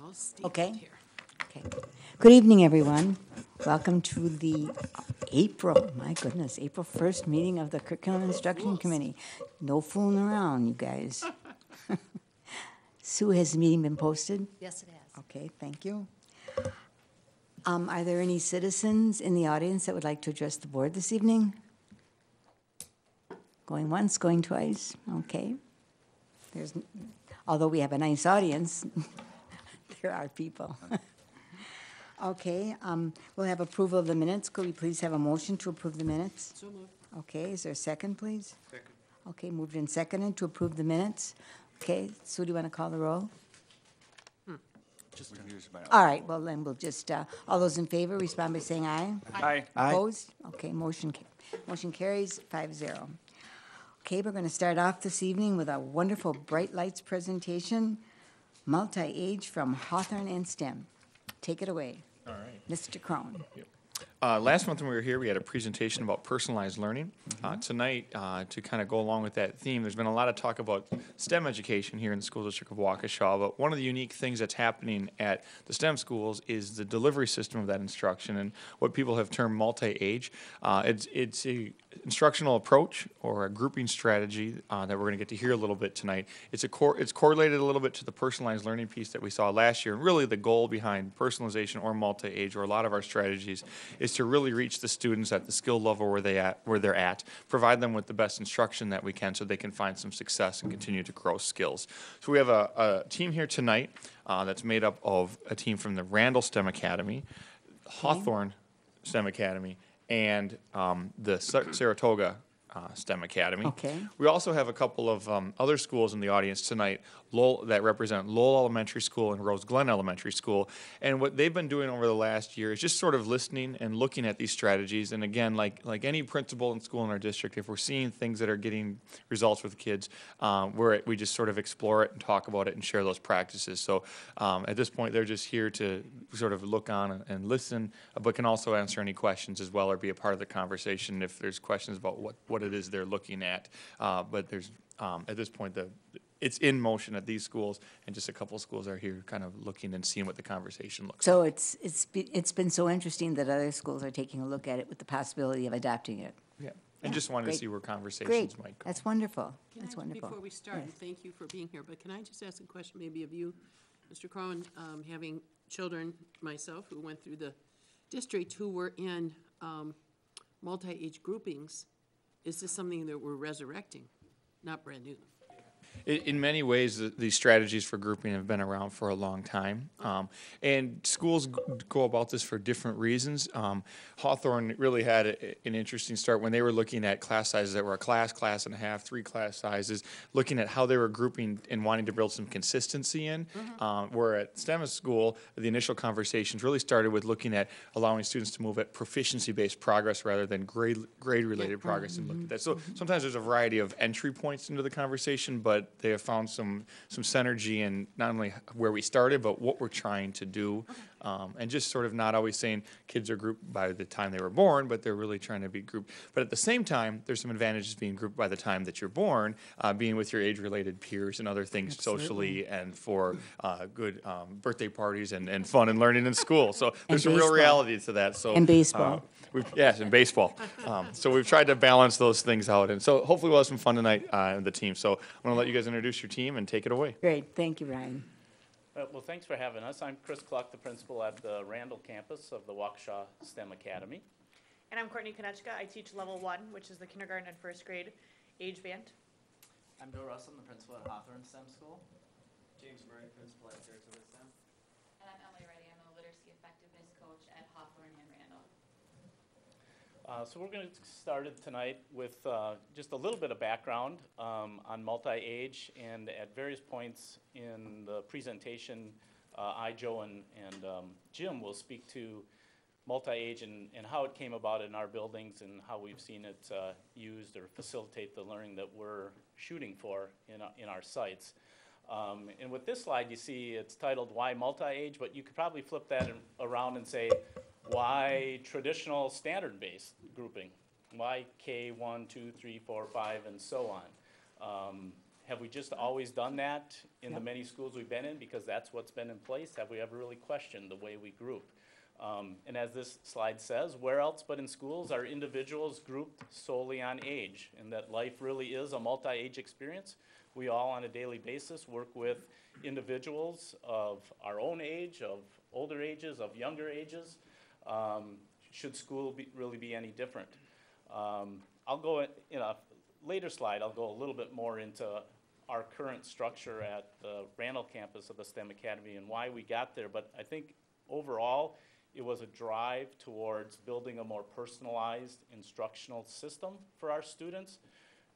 all stapled Okay. here. Okay. Good evening, everyone. Welcome to the April 1st meeting of the Curriculum Instruction fools. Committee. No fooling around, you guys. Sue, has the meeting been posted? Yes, it has. Okay, thank you. Are there any citizens in the audience that would like to address the board this evening? Going once, going twice? Okay. Although we have a nice audience, there are people. Okay, we'll have approval of the minutes. Could we please have a motion to approve the minutes? So moved. Okay, is there a second, please? Second. Okay, moved and seconded to approve the minutes. Okay, Sue, do you want to call the roll? Just we can use my All right, well, then we'll just, all those in favor, respond by saying aye. Aye. Opposed? Okay, motion carries 5-0. Okay, we're going to start off this evening with a wonderful Bright Lights presentation, multi-age from Hawthorne and STEM. Take it away. All right. Mr. Crone. Last month when we were here, we had a presentation about personalized learning. Tonight, to kind of go along with that theme, there's been a lot of talk about STEM education here in the school district of Waukesha, but one of the unique things that's happening at the STEM schools is the delivery system of that instruction and what people have termed multi-age. It's a instructional approach or a grouping strategy that we're going to get to hear a little bit tonight. It's correlated a little bit to the personalized learning piece that we saw last year, and really the goal behind personalization or multi-age or a lot of our strategies is to really reach the students at the skill level where they're at, provide them with the best instruction that we can so they can find some success and continue to grow skills. So we have a team here tonight that's made up of a team from the Randall STEM Academy, Hawthorne STEM Academy, and the Saratoga STEM Academy. Okay. We also have a couple of other schools in the audience tonight that represent Lowell Elementary School and Rose Glen Elementary School. And what they've been doing over the last year is just sort of listening and looking at these strategies. And again, like any principal in school in our district, if we're seeing things that are getting results with kids, we just sort of explore it and talk about it and share those practices. So at this point, they're just here to sort of look on and listen, but can also answer any questions as well or be a part of the conversation if there's questions about what it is they're looking at. But there's at this point, it's in motion at these schools, and just a couple schools are here kind of looking and seeing what the conversation looks like. So it's been so interesting that other schools are taking a look at it with the possibility of adapting it. Yeah, and just wanted great. to see where conversations Great, might go. that's wonderful. Can That's I, wonderful. before we start, and Yes. thank you for being here, but can I just ask a question maybe of you, Mr. Crone, having children myself who went through the district who were in multi-age groupings, is this something that we're resurrecting, not brand new? In many ways, these strategies for grouping have been around for a long time, and schools go about this for different reasons. Hawthorne really had an interesting start when they were looking at class sizes that were a class and a half, 3 class sizes, looking at how they were grouping and wanting to build some consistency in. Where at STEM school, the initial conversations really started with looking at allowing students to move at proficiency-based progress rather than grade-related progress and look at that. So sometimes there's a variety of entry points into the conversation, but they have found some synergy in not only where we started, but what we're trying to do. And just sort of not always saying kids are grouped by the time they were born, but they're really trying to be grouped. But at the same time, there's some advantages being grouped by the time that you're born, being with your age-related peers and other things socially and for good birthday parties and fun and learning in school. So there's some real baseball. reality to that. So And baseball. Yes, and baseball. So we've tried to balance those things out. And so hopefully we'll have some fun tonight in the team. So I'm going to let you guys introduce your team and take it away. Great, thank you, Ryan. Well, thanks for having us. I'm Chris Cluck, the principal at the Randall campus of the Waukesha STEM Academy. And I'm Courtney Konechka. I teach level 1, which is the kindergarten and first grade age band. I'm Bill Russell, I'm the principal at Hawthorne STEM School. James Murray, principal at Saratoga STEM. And I'm Emily Reddy. I'm the literacy effectiveness coach at Hawthorne and Randall. So we're going to get started tonight with just a little bit of background on multi-age, and at various points in the presentation, I, Joe, and Jim will speak to multi-age and how it came about in our buildings and how we've seen it used or facilitate the learning that we're shooting for in our sites. And with this slide, you see it's titled Why Multi-Age, but you could probably flip that around and say, why traditional standard-based grouping? Why K1, 2, 3, 4, 5, and so on? Have we just always done that in the Yep. many schools we've been in because that's what's been in place? Have we ever really questioned the way we group? And as this slide says, where else but in schools are individuals grouped solely on age, and that life really is a multi-age experience? We all on a daily basis work with individuals of our own age, of older ages, of younger ages. Should school really be any different? I'll go in a later slide, I'll go a little bit more into our current structure at the Randall campus of the STEM Academy and why we got there. But I think overall, it was a drive towards building a more personalized instructional system for our students.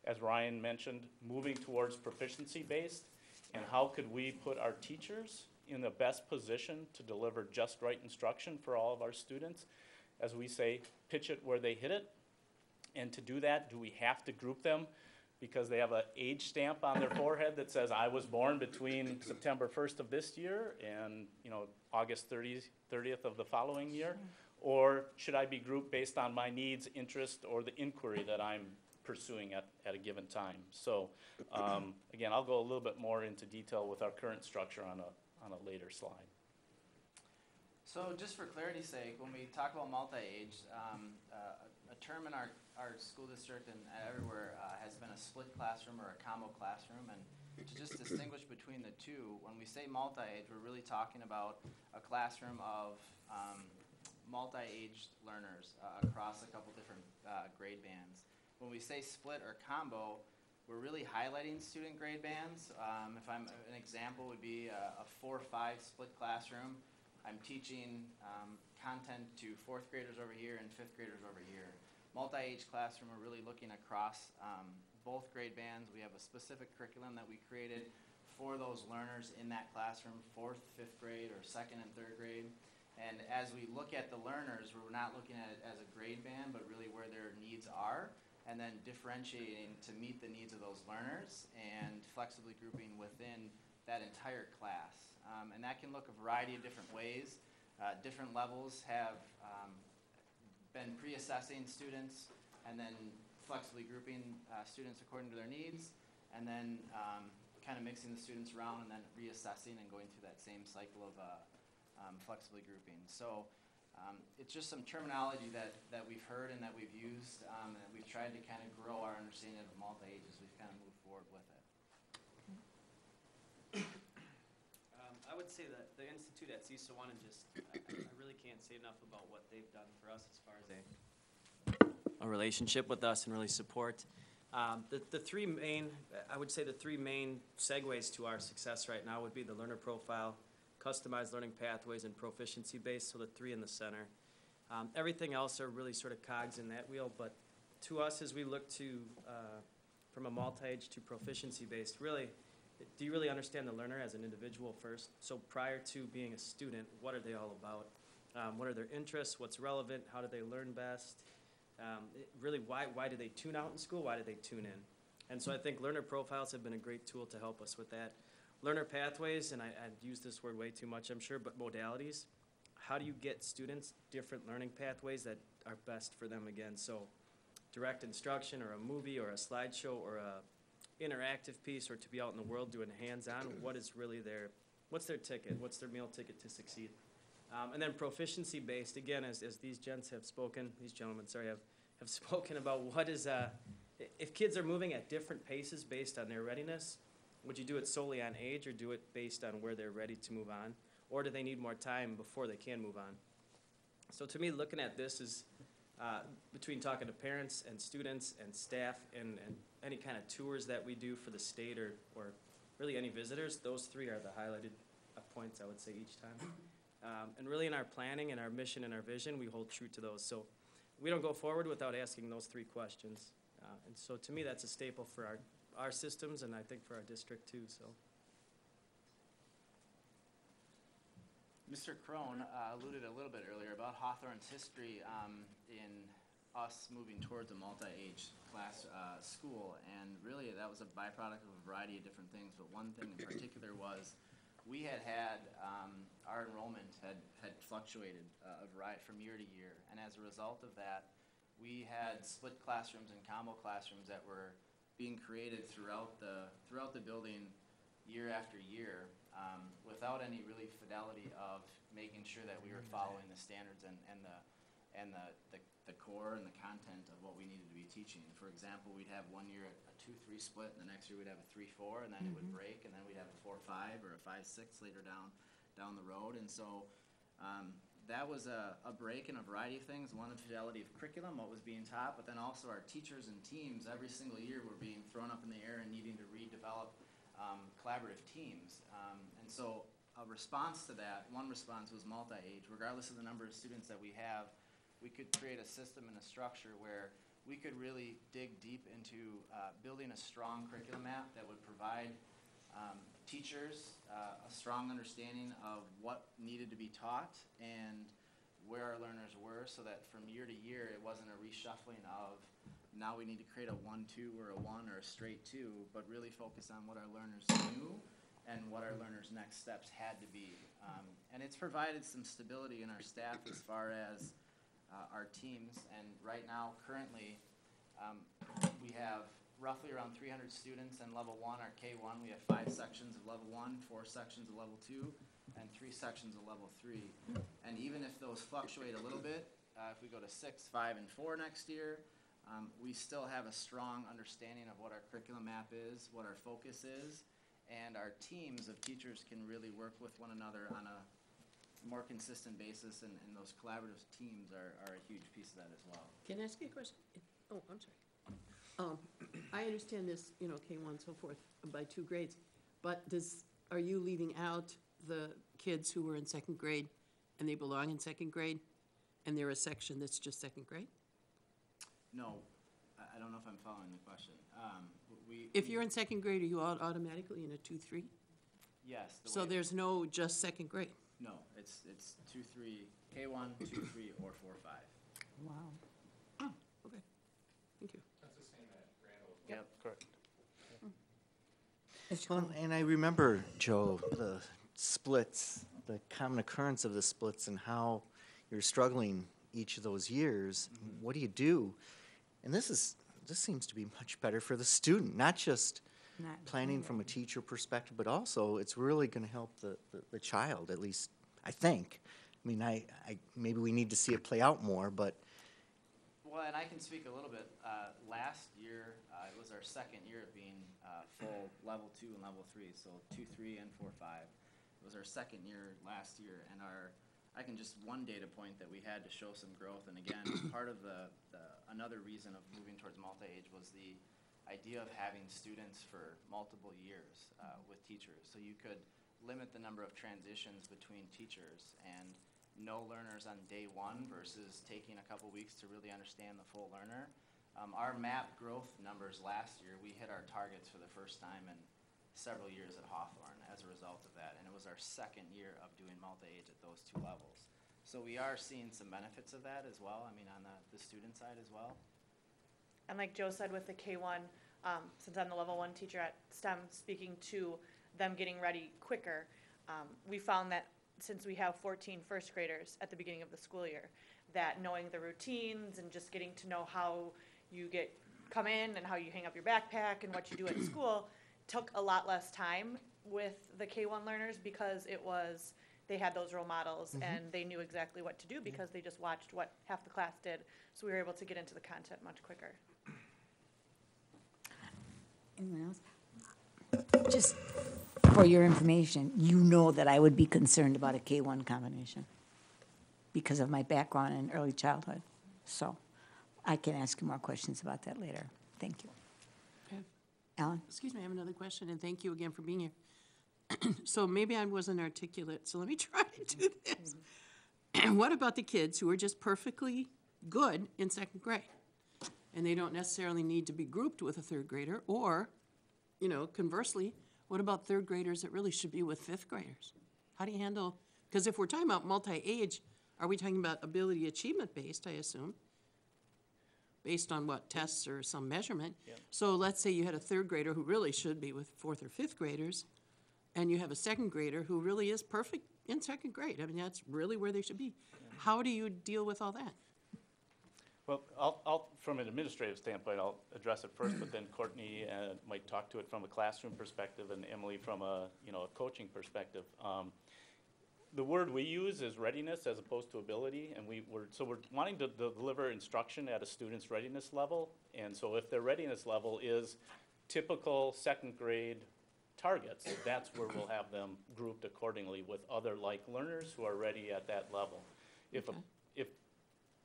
As Ryan mentioned, moving towards proficiency-based, and how could we put our teachers in the best position to deliver just right instruction for all of our students? As we say, pitch it where they hit it. And to do that, do we have to group them because they have an age stamp on their forehead that says, I was born between September 1st of this year and August 30th of the following year? Or should I be grouped based on my needs, interest, or the inquiry that I'm pursuing at a given time? So again, I'll go a little bit more into detail with our current structure on a later slide. So just for clarity's sake, when we talk about multi-age, a term in our school district and everywhere has been a split classroom or a combo classroom. And to just distinguish between the two, when we say multi-age, we're really talking about a classroom of multi-aged learners across a couple different grade bands. When we say split or combo, we're really highlighting student grade bands. If an example would be a 4-5 split classroom. I'm teaching content to 4th graders over here and 5th graders over here. Multi-age classroom, we're really looking across both grade bands. We have a specific curriculum that we created for those learners in that classroom, 4th, 5th grade, or 2nd and 3rd grade. And as we look at the learners, we're not looking at it as a grade band, but really where their needs are, and then differentiating to meet the needs of those learners and flexibly grouping within that entire class. And that can look a variety of different ways. Different levels have been pre-assessing students and then flexibly grouping students according to their needs, and then kind of mixing the students around and then reassessing and going through that same cycle of flexibly grouping. So it's just some terminology that we've heard and that we've used, and we've tried to kind of grow our understanding of multi-age as we've kind of moved forward with it. I would say that the Institute at CISA 1 and just, I really can't say enough about what they've done for us as far as a relationship with us and really support. The three main, I would say the three main segues to our success right now would be the learner profile, customized learning pathways, and proficiency based, so the three in the center. Everything else are really sort of cogs in that wheel, but to us as we look to, from a multi-age to proficiency based, really, do you really understand the learner as an individual first? So prior to being a student, what are they all about? What are their interests? What's relevant? How do they learn best? Really, why do they tune out in school? Why do they tune in? And so I think learner profiles have been a great tool to help us with that. Learner pathways, and I've used this word way too much, I'm sure, but modalities. How do you get students different learning pathways that are best for them again? So direct instruction or a movie or a slideshow or a interactive piece, or to be out in the world doing hands-on, what is really what's their ticket, what's their meal ticket to succeed? And then proficiency-based, again, as these gentlemen have spoken about what is, if kids are moving at different paces based on their readiness, would you do it solely on age or do it based on where they're ready to move on? Or do they need more time before they can move on? So to me, looking at this is between talking to parents and students and staff and any kind of tours that we do for the state or really any visitors, those three are the highlighted points, I would say, each time. And really in our planning and our mission and our vision, we hold true to those. So we don't go forward without asking those three questions. And so to me, that's a staple for our systems and I think for our district too. So. Mr. Crone alluded a little bit earlier about Hawthorne's history in us moving towards a multi-age class school, and really that was a byproduct of a variety of different things, but one thing in particular was we had our enrollment had fluctuated from year to year, and as a result of that, we had split classrooms and combo classrooms that were being created throughout the building year after year, without any really fidelity of making sure that we were following the standards and the core and the content of what we needed to be teaching. For example, we'd have one year a 2-3 split, and the next year we'd have a 3-4, and then it would break, and then we'd have a 4-5 or a 5-6 later down the road. And so that was a break in a variety of things. One, the fidelity of curriculum, what was being taught, but then also our teachers and teams every single year were being thrown up in the air and needing to redevelop collaborative teams. And so a response to that, one response was multi-age. Regardless of the number of students that we have, we could create a system and a structure where we could really dig deep into building a strong curriculum map that would provide teachers a strong understanding of what needed to be taught and where our learners were, so that from year to year it wasn't a reshuffling of now we need to create a 1-2 or a 1 or a straight 2, but really focus on what our learners knew and what our learners' next steps had to be. And it's provided some stability in our staff as far as our teams. And right now, currently, we have roughly around 300 students in level 1, our K1. We have 5 sections of level 1, 4 sections of level 2, and 3 sections of level 3. And even if those fluctuate a little bit, if we go to 6, 5, and 4 next year, we still have a strong understanding of what our curriculum map is, what our focus is, and our teams of teachers can really work with one another on a more consistent basis, and those collaborative teams are a huge piece of that as well. Can I ask you a question? Oh, I'm sorry. I understand this, K1, so forth, by 2 grades, but are you leaving out the kids who were in 2nd grade and they belong in 2nd grade, and they're a section that's just 2nd grade? No, I don't know if I'm following the question. If you're in 2nd grade, are you automatically in a 2-3? Yes. So there's no just 2nd grade? No, it's 2-3, K1, 2-3, or 4-5. Wow. Oh, okay. Thank you. That's the same at Randall. Yep, correct. Well, and I remember, Joe, the splits, the common occurrence of the splits and how you're struggling each of those years. Mm-hmm. What do you do? And this seems to be much better for the student, not just planning from a teacher perspective, but also it's really going to help the child, at least I think. I mean, I maybe we need to see it play out more, but. Well, and I can speak a little bit. Last year, it was our 2nd year of being full level 2 and level 3, so 2-3 and 4-5. It was our 2nd year last year, and one data point that we had to show some growth. And again, part of another reason of moving towards multi-age was the idea of having students for multiple years with teachers. So you could limit the number of transitions between teachers and know learners on day 1 versus taking a couple weeks to really understand the full learner. Our MAP growth numbers last year, we hit our targets for the first time in several years at Hawthorne as a result of that. And it was our 2nd year of doing multi-age at those 2 levels. So we are seeing some benefits of that as well, I mean, on the student side as well. And like Joe said with the K1, since I'm the level 1 teacher at STEM, speaking to them getting ready quicker, we found that since we have 14 first graders at the beginning of the school year, that knowing the routines and just getting to know how you come in and how you hang up your backpack and what you do at school took a lot less time with the K1 learners, because they had those role models and they knew exactly what to do because they just watched what half the class did. So we were able to get into the content much quicker. Anyone else? Just for your information, you know that I would be concerned about a K1 combination because of my background in early childhood. So I can ask you more questions about that later. Thank you. Okay. Alan? Excuse me, I have another question, and thank you again for being here. So maybe I wasn't articulate, so let me try to do this. What about the kids who are just perfectly good in 2nd grade? And they don't necessarily need to be grouped with a 3rd grader, or, conversely, what about 3rd graders that really should be with 5th graders? How do you handle, because if we're talking about multi-age, are we talking about ability achievement based, I assume? Based on what, tests or some measurement? Yep. So let's say you had a 3rd grader who really should be with 4th or 5th graders, and you have a 2nd grader who really is perfect in 2nd grade. I mean, that's really where they should be. Yeah. How do you deal with all that? Well, from an administrative standpoint, I'll address it first, but then Courtney might talk to it from a classroom perspective, and Emily from a coaching perspective. The word we use is readiness as opposed to ability, and we're wanting to deliver instruction at a student's readiness level. And so if their readiness level is typical second grade targets, that's where we'll have them grouped accordingly with other like learners who are ready at that level. If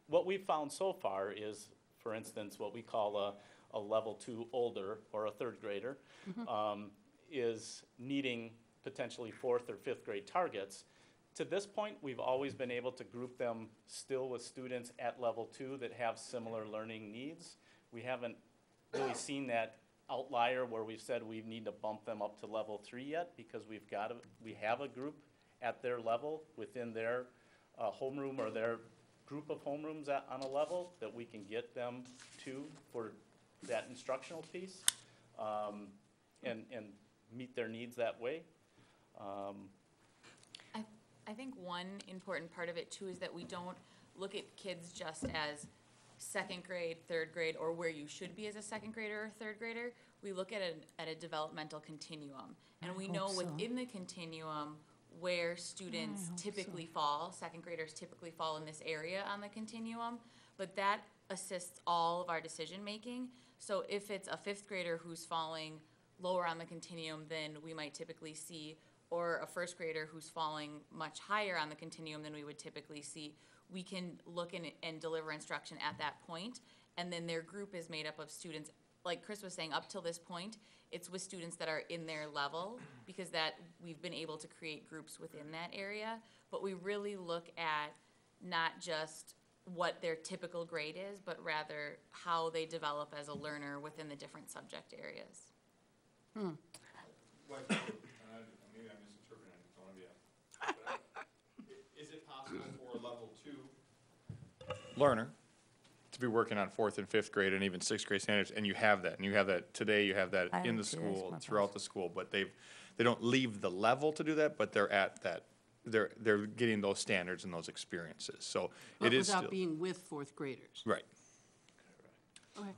what we've found so far is, for instance, what we call a level 2 older or a third grader is needing potentially 4th or 5th grade targets. To this point, we've always been able to group them still with students at level 2 that have similar learning needs. We haven't really seen that outlier where we've said we need to bump them up to level 3 yet, because we have a group at their level within their homeroom or their group of homerooms on a level that we can get them to for that instructional piece and meet their needs that way. I think one important part of it too is that we don't look at kids just as second grade, third grade, or where you should be as a second grader or third grader. We look at a developmental continuum, and we know within the continuum where students typically fall. Second graders typically fall in this area on the continuum, but that assists all of our decision making. So if it's a 5th grader who's falling lower on the continuum than we might typically see, or a 1st grader who's falling much higher on the continuum than we would typically see, we can look and deliver instruction at that point. And then their group is made up of students, like Chris was saying, up till this point, it's with students that are in their level, because that we've been able to create groups within that area. But we really look at not just what their typical grade is, but rather how they develop as a learner within the different subject areas. Maybe I'm misinterpreting it, don't want to be is it possible for a level 2 learner to be working on 4th and 5th grade and even 6th grade standards, and you have that today, you have that in the school, throughout the school, but they don't leave the level to do that, but they're at that, they're getting those standards and those experiences, so But it is without still, being with 4th graders. right. Okay.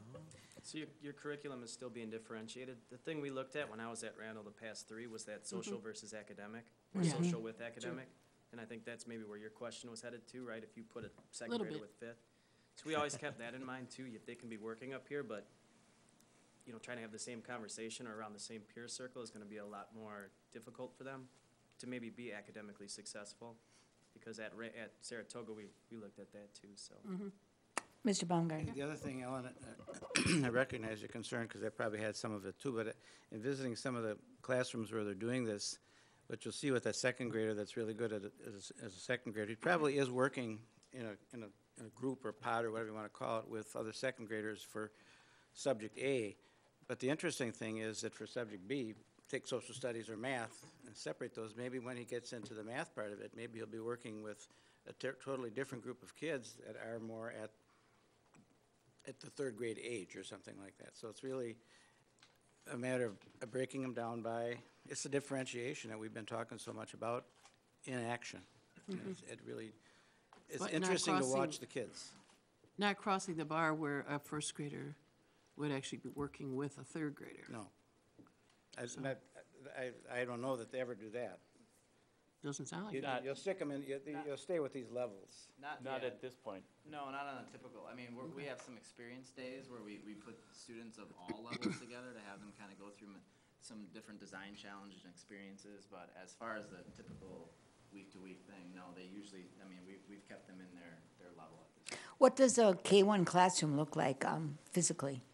So your curriculum is still being differentiated. The thing we looked at when I was at Randall the past 3 was that social versus academic, or Yeah. social with academic. And I think that's maybe where your question was headed to, right? If you put a second Little grader bit. with 5th. So we always kept that in mind too. They can be working up here, but trying to have the same conversation or around the same peer circle is going to be a lot more difficult for them to maybe be academically successful. Because at Saratoga, we looked at that too, so. Mr. Baumgartner. The other thing, Ellen, I recognize your concern because I probably had some of it too, but in visiting some of the classrooms where they're doing this, what you'll see with that second grader that's really good at it as a second grader, he probably is working in a group or pod or whatever you want to call it with other second graders for subject A. But the interesting thing is that for subject B, take social studies or math and separate those. Maybe when he gets into the math part of it, maybe he'll be working with a totally different group of kids that are more at the third grade age or something like that. So it's really a matter of breaking them down by, it's the differentiation that we've been talking so much about in action. It really, it's But not interesting to crossing- watch the kids. Not crossing the bar where a 1st grader would actually be working with a 3rd grader. No. I don't know that they ever do that. Doesn't sound like You- it. Not- You'll stick them in, you'll stay with these levels. Not yet. at this point. No, not on a typical, I mean, we have some experience days where we put students of all levels together to have them kind of go through some different design challenges and experiences, but as far as the typical week-to-week thing, no, they usually, I mean, we've kept them in their level at this point. What does a K-1 classroom look like physically?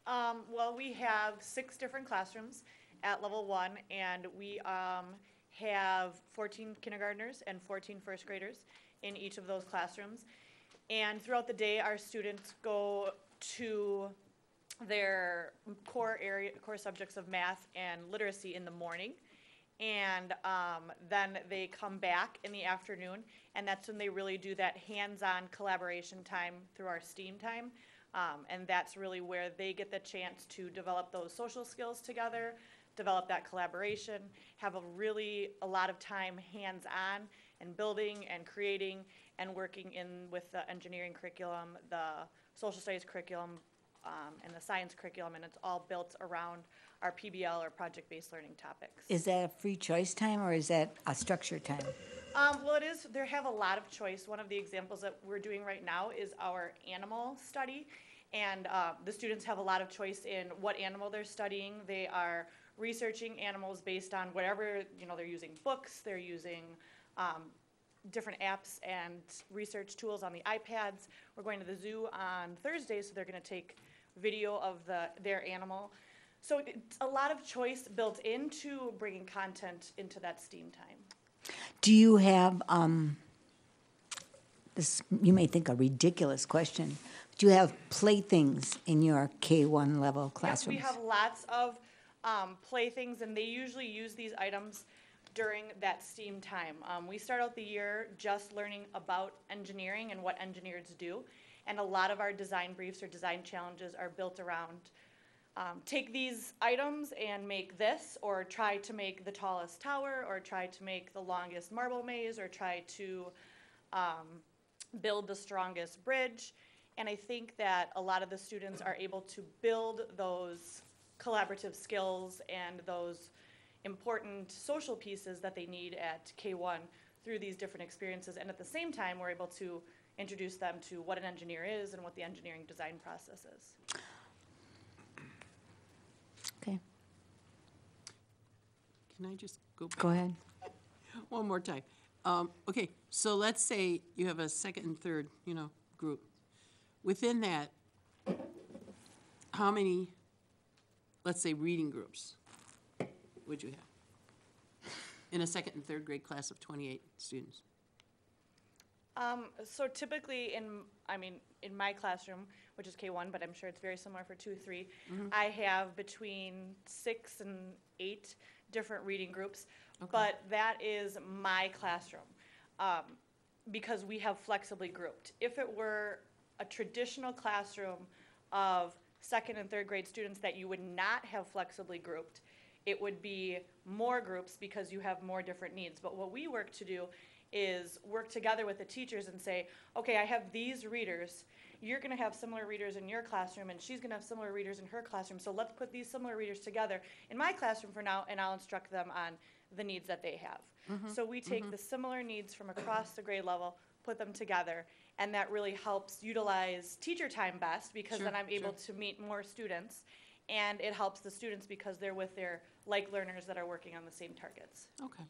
Well, we have 6 different classrooms at level 1, and we have 14 kindergartners and 14 first graders in each of those classrooms. And throughout the day, our students go to their core subjects of math and literacy in the morning. And then they come back in the afternoon, and that's when they really do that hands-on collaboration time through our STEAM time. And that's really where they get the chance to develop those social skills together, develop that collaboration, have a lot of time hands-on and building and creating and working with the engineering curriculum, the social studies curriculum, and the science curriculum, and it's all built around our PBL or project-based learning topics. Is that a free choice time or is that a structured time? Well, it is, they have a lot of choice. One of the examples that we're doing right now is our animal study. And the students have a lot of choice in what animal they're studying. They are researching animals based on whatever, they're using books, they're using different apps and research tools on the iPads. We're going to the zoo on Thursday, so they're going to take video of their animal. So it's a lot of choice built into bringing content into that STEAM time. Do you have, this, you may think a ridiculous question, do you have playthings in your K-1 level classrooms? Yes, we have lots of playthings, and they usually use these items during that STEAM time. We start out the year just learning about engineering and what engineers do, and a lot of our design briefs or design challenges are built around take these items and make this, or try to make the tallest tower, or try to make the longest marble maze, or try to build the strongest bridge. And I think that a lot of the students are able to build those collaborative skills and those important social pieces that they need at K-1 through these different experiences. And at the same time, we're able to introduce them to what an engineer is and what the engineering design process is. Okay, Can I just go back go ahead. one more time? Okay, so let's say you have a second and third, group. Within that, how many, let's say, reading groups would you have in a second and third grade class of 28 students? So typically in my classroom, which is K-1, but I'm sure it's very similar for 2, 3, I have between 6 and 8 different reading groups, but that is my classroom because we have flexibly grouped. If it were a traditional classroom of second and third grade students that you would not have flexibly grouped, it would be more groups because you have more different needs. But what we work to do is work together with the teachers and say, okay, I have these readers. You're going to have similar readers in your classroom, and she's going to have similar readers in her classroom. So let's put these similar readers together in my classroom for now, and I'll instruct them on the needs that they have. So we take the similar needs from across the grade level, put them together, and that really helps utilize teacher time best because then I'm able to meet more students, and it helps the students because they're with their like learners that are working on the same targets. Okay.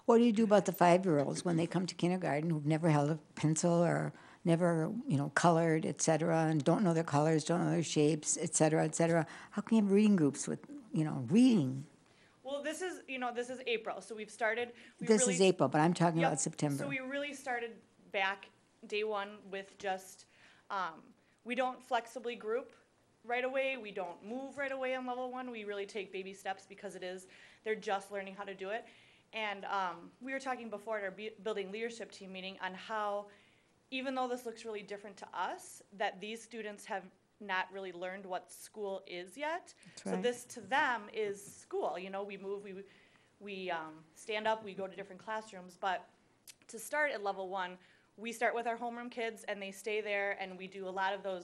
What do you do about the 5-year-olds when they come to kindergarten who've never held a pencil or never, colored, et cetera, and don't know their colors, don't know their shapes, et cetera, et cetera? How can you have reading groups with, reading? Well, this is April, so we've started. This is April, but I'm talking about September. So we really started back day one with just, we don't flexibly group right away. We don't move right away on level 1. We really take baby steps because they're just learning how to do it. And we were talking before at our building leadership team meeting on how, even though this looks really different to us, that these students have not really learned what school is yet. That's right. So this to them is school. We move, we stand up, we go to different classrooms. But to start at level 1, we start with our homeroom kids, and they stay there, and we do a lot of those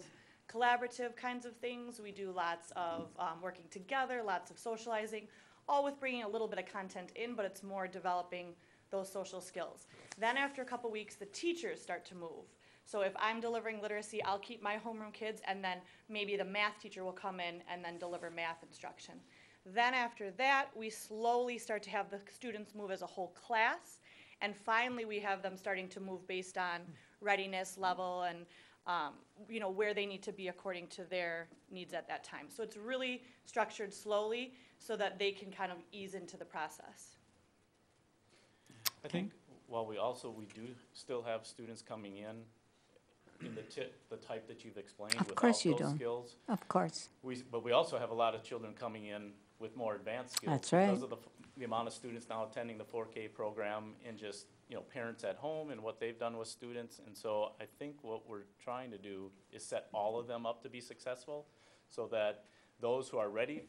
collaborative kinds of things. We do lots of working together, lots of socializing, all with bringing a little bit of content in, but it's more developing those social skills. Then after a couple weeks, the teachers start to move. So if I'm delivering literacy, I'll keep my homeroom kids, and then maybe the math teacher will come in and then deliver math instruction. Then after that, we slowly start to have the students move as a whole class, and finally we have them starting to move based on readiness level and where they need to be according to their needs at that time. So it's really structured slowly so that they can kind of ease into the process. I think while we do still have students coming in the type that you've explained Of without course you those do. skills. Of course. But we also have a lot of children coming in with more advanced skills. That's right. Because of the amount of students now attending the 4K program and just, parents at home and what they've done with students. And so I think what we're trying to do is set all of them up to be successful so that those who are ready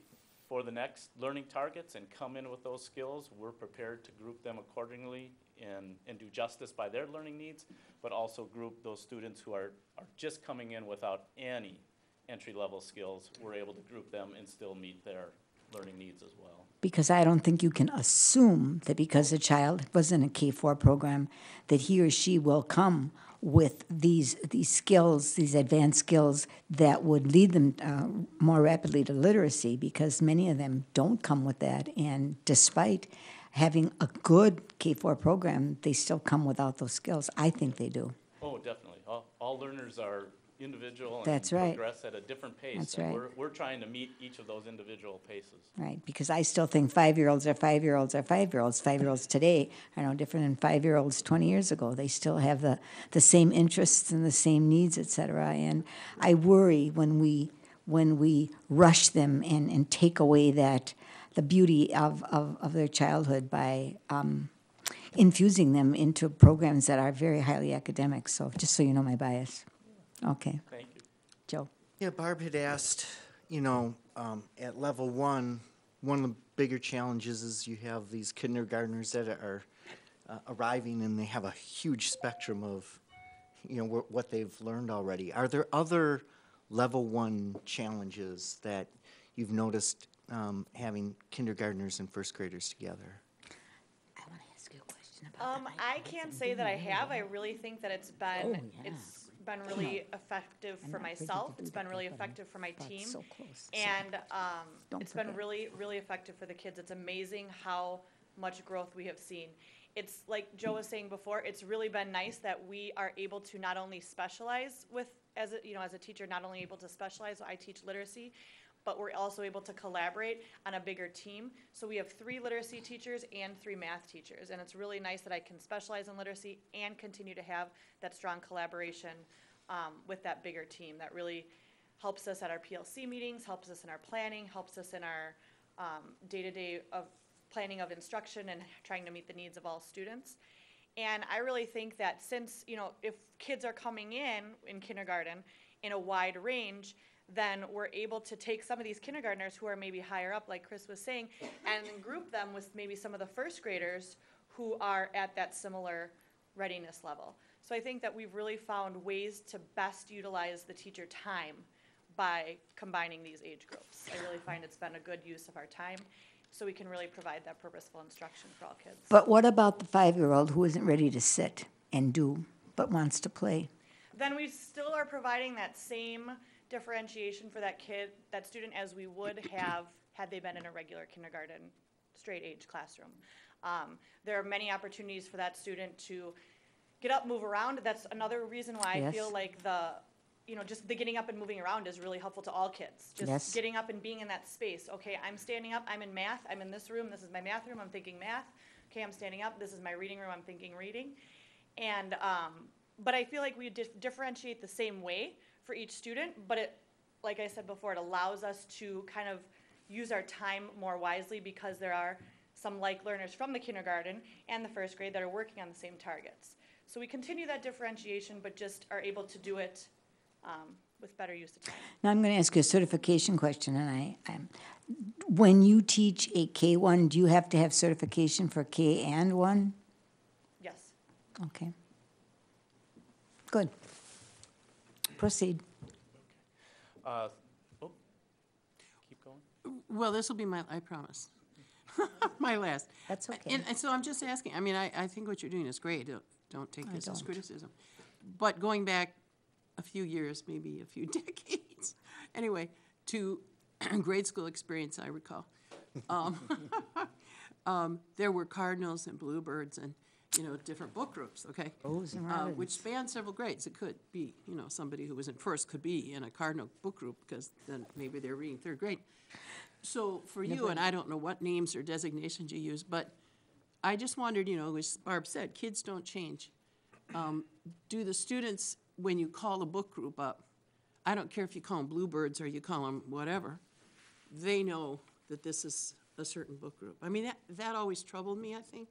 for the next learning targets and come in with those skills, we're prepared to group them accordingly and do justice by their learning needs, but also group those students who are just coming in without any entry-level skills. We're able to group them and still meet their learning needs as well. Because I don't think you can assume that because a child was in a K-4 program, that he or she will come with these skills, these advanced skills that would lead them more rapidly to literacy, because many of them don't come with that. And despite having a good K-4 program, they still come without those skills. I think they do. Oh, definitely. All learners are individual and That's right. progress at a different pace. That's and right. We're trying to meet each of those individual paces. Right, because I still think 5-year-olds are 5-year-olds are 5-year-olds. 5-year-olds today are no different than 5-year-olds 20 years ago. They still have the same interests and the same needs, et cetera. And I worry when we rush them and take away the beauty of their childhood by infusing them into programs that are very highly academic. So just so you know my bias. Okay. Thank you. Joe. Yeah, Barb had asked, at level one of the bigger challenges is you have these kindergartners that are arriving and they have a huge spectrum of, what they've learned already. Are there other level one challenges that you've noticed having kindergartners and first graders together? I want to ask you a question about that. I can't say that I have. I really think that it's been really effective for myself. It's been really effective for my team. So close. And Don't it's been forget. really, really effective for the kids. It's amazing how much growth we have seen. It's like Joe was saying before, it's really been nice that we are able to not only specialize as a teacher, not only able to specialize, I teach literacy, but we're also able to collaborate on a bigger team. So we have 3 literacy teachers and 3 math teachers. And it's really nice that I can specialize in literacy and continue to have that strong collaboration with that bigger team. That really helps us at our PLC meetings, helps us in our planning, helps us in our day-to-day of planning of instruction and trying to meet the needs of all students. And I really think that since, if kids are coming in kindergarten in a wide range, then we're able to take some of these kindergartners who are maybe higher up, like Chris was saying, and group them with maybe some of the first graders who are at that similar readiness level. So I think that we've really found ways to best utilize the teacher time by combining these age groups. I really find it's been a good use of our time, so we can really provide that purposeful instruction for all kids. But what about the 5-year-old who isn't ready to sit and do, but wants to play? Then we still are providing that same differentiation for that student as we would have had they been in a regular kindergarten, straight age classroom. There are many opportunities for that student to get up, move around. That's another reason why I feel like just the getting up and moving around is really helpful to all kids. Just getting up and being in that space. Okay, I'm standing up, I'm in math, I'm in this room, this is my math room, I'm thinking math. Okay, I'm standing up, this is my reading room, I'm thinking reading. And, but I feel like we differentiate the same way for each student, but it, like I said before, it allows us to kind of use our time more wisely because there are some like learners from the kindergarten and the first grade that are working on the same targets. So we continue that differentiation, but just are able to do it with better use of time. Now I'm going to ask you a certification question, and when you teach a K1, do you have to have certification for K and 1? Yes. Okay. Good. Proceed. Keep going. Well, this will be I promise, my last. That's okay. And so I'm just asking, I think what you're doing is great. Don't take this as don't. criticism. But going back a few years, maybe a few decades, anyway, to grade school experience, I recall. There were cardinals and bluebirds and, different book groups, okay? Rose and robins. Which spanned several grades. It could be, somebody who was in first could be in a cardinal book group because then maybe they're reading 3rd grade. So for you, and I don't know what names or designations you use, but I just wondered, as Barb said, kids don't change. Do the students, when you call a book group up, I don't care if you call them bluebirds or you call them whatever, they know that this is a certain book group. That always troubled me, I think,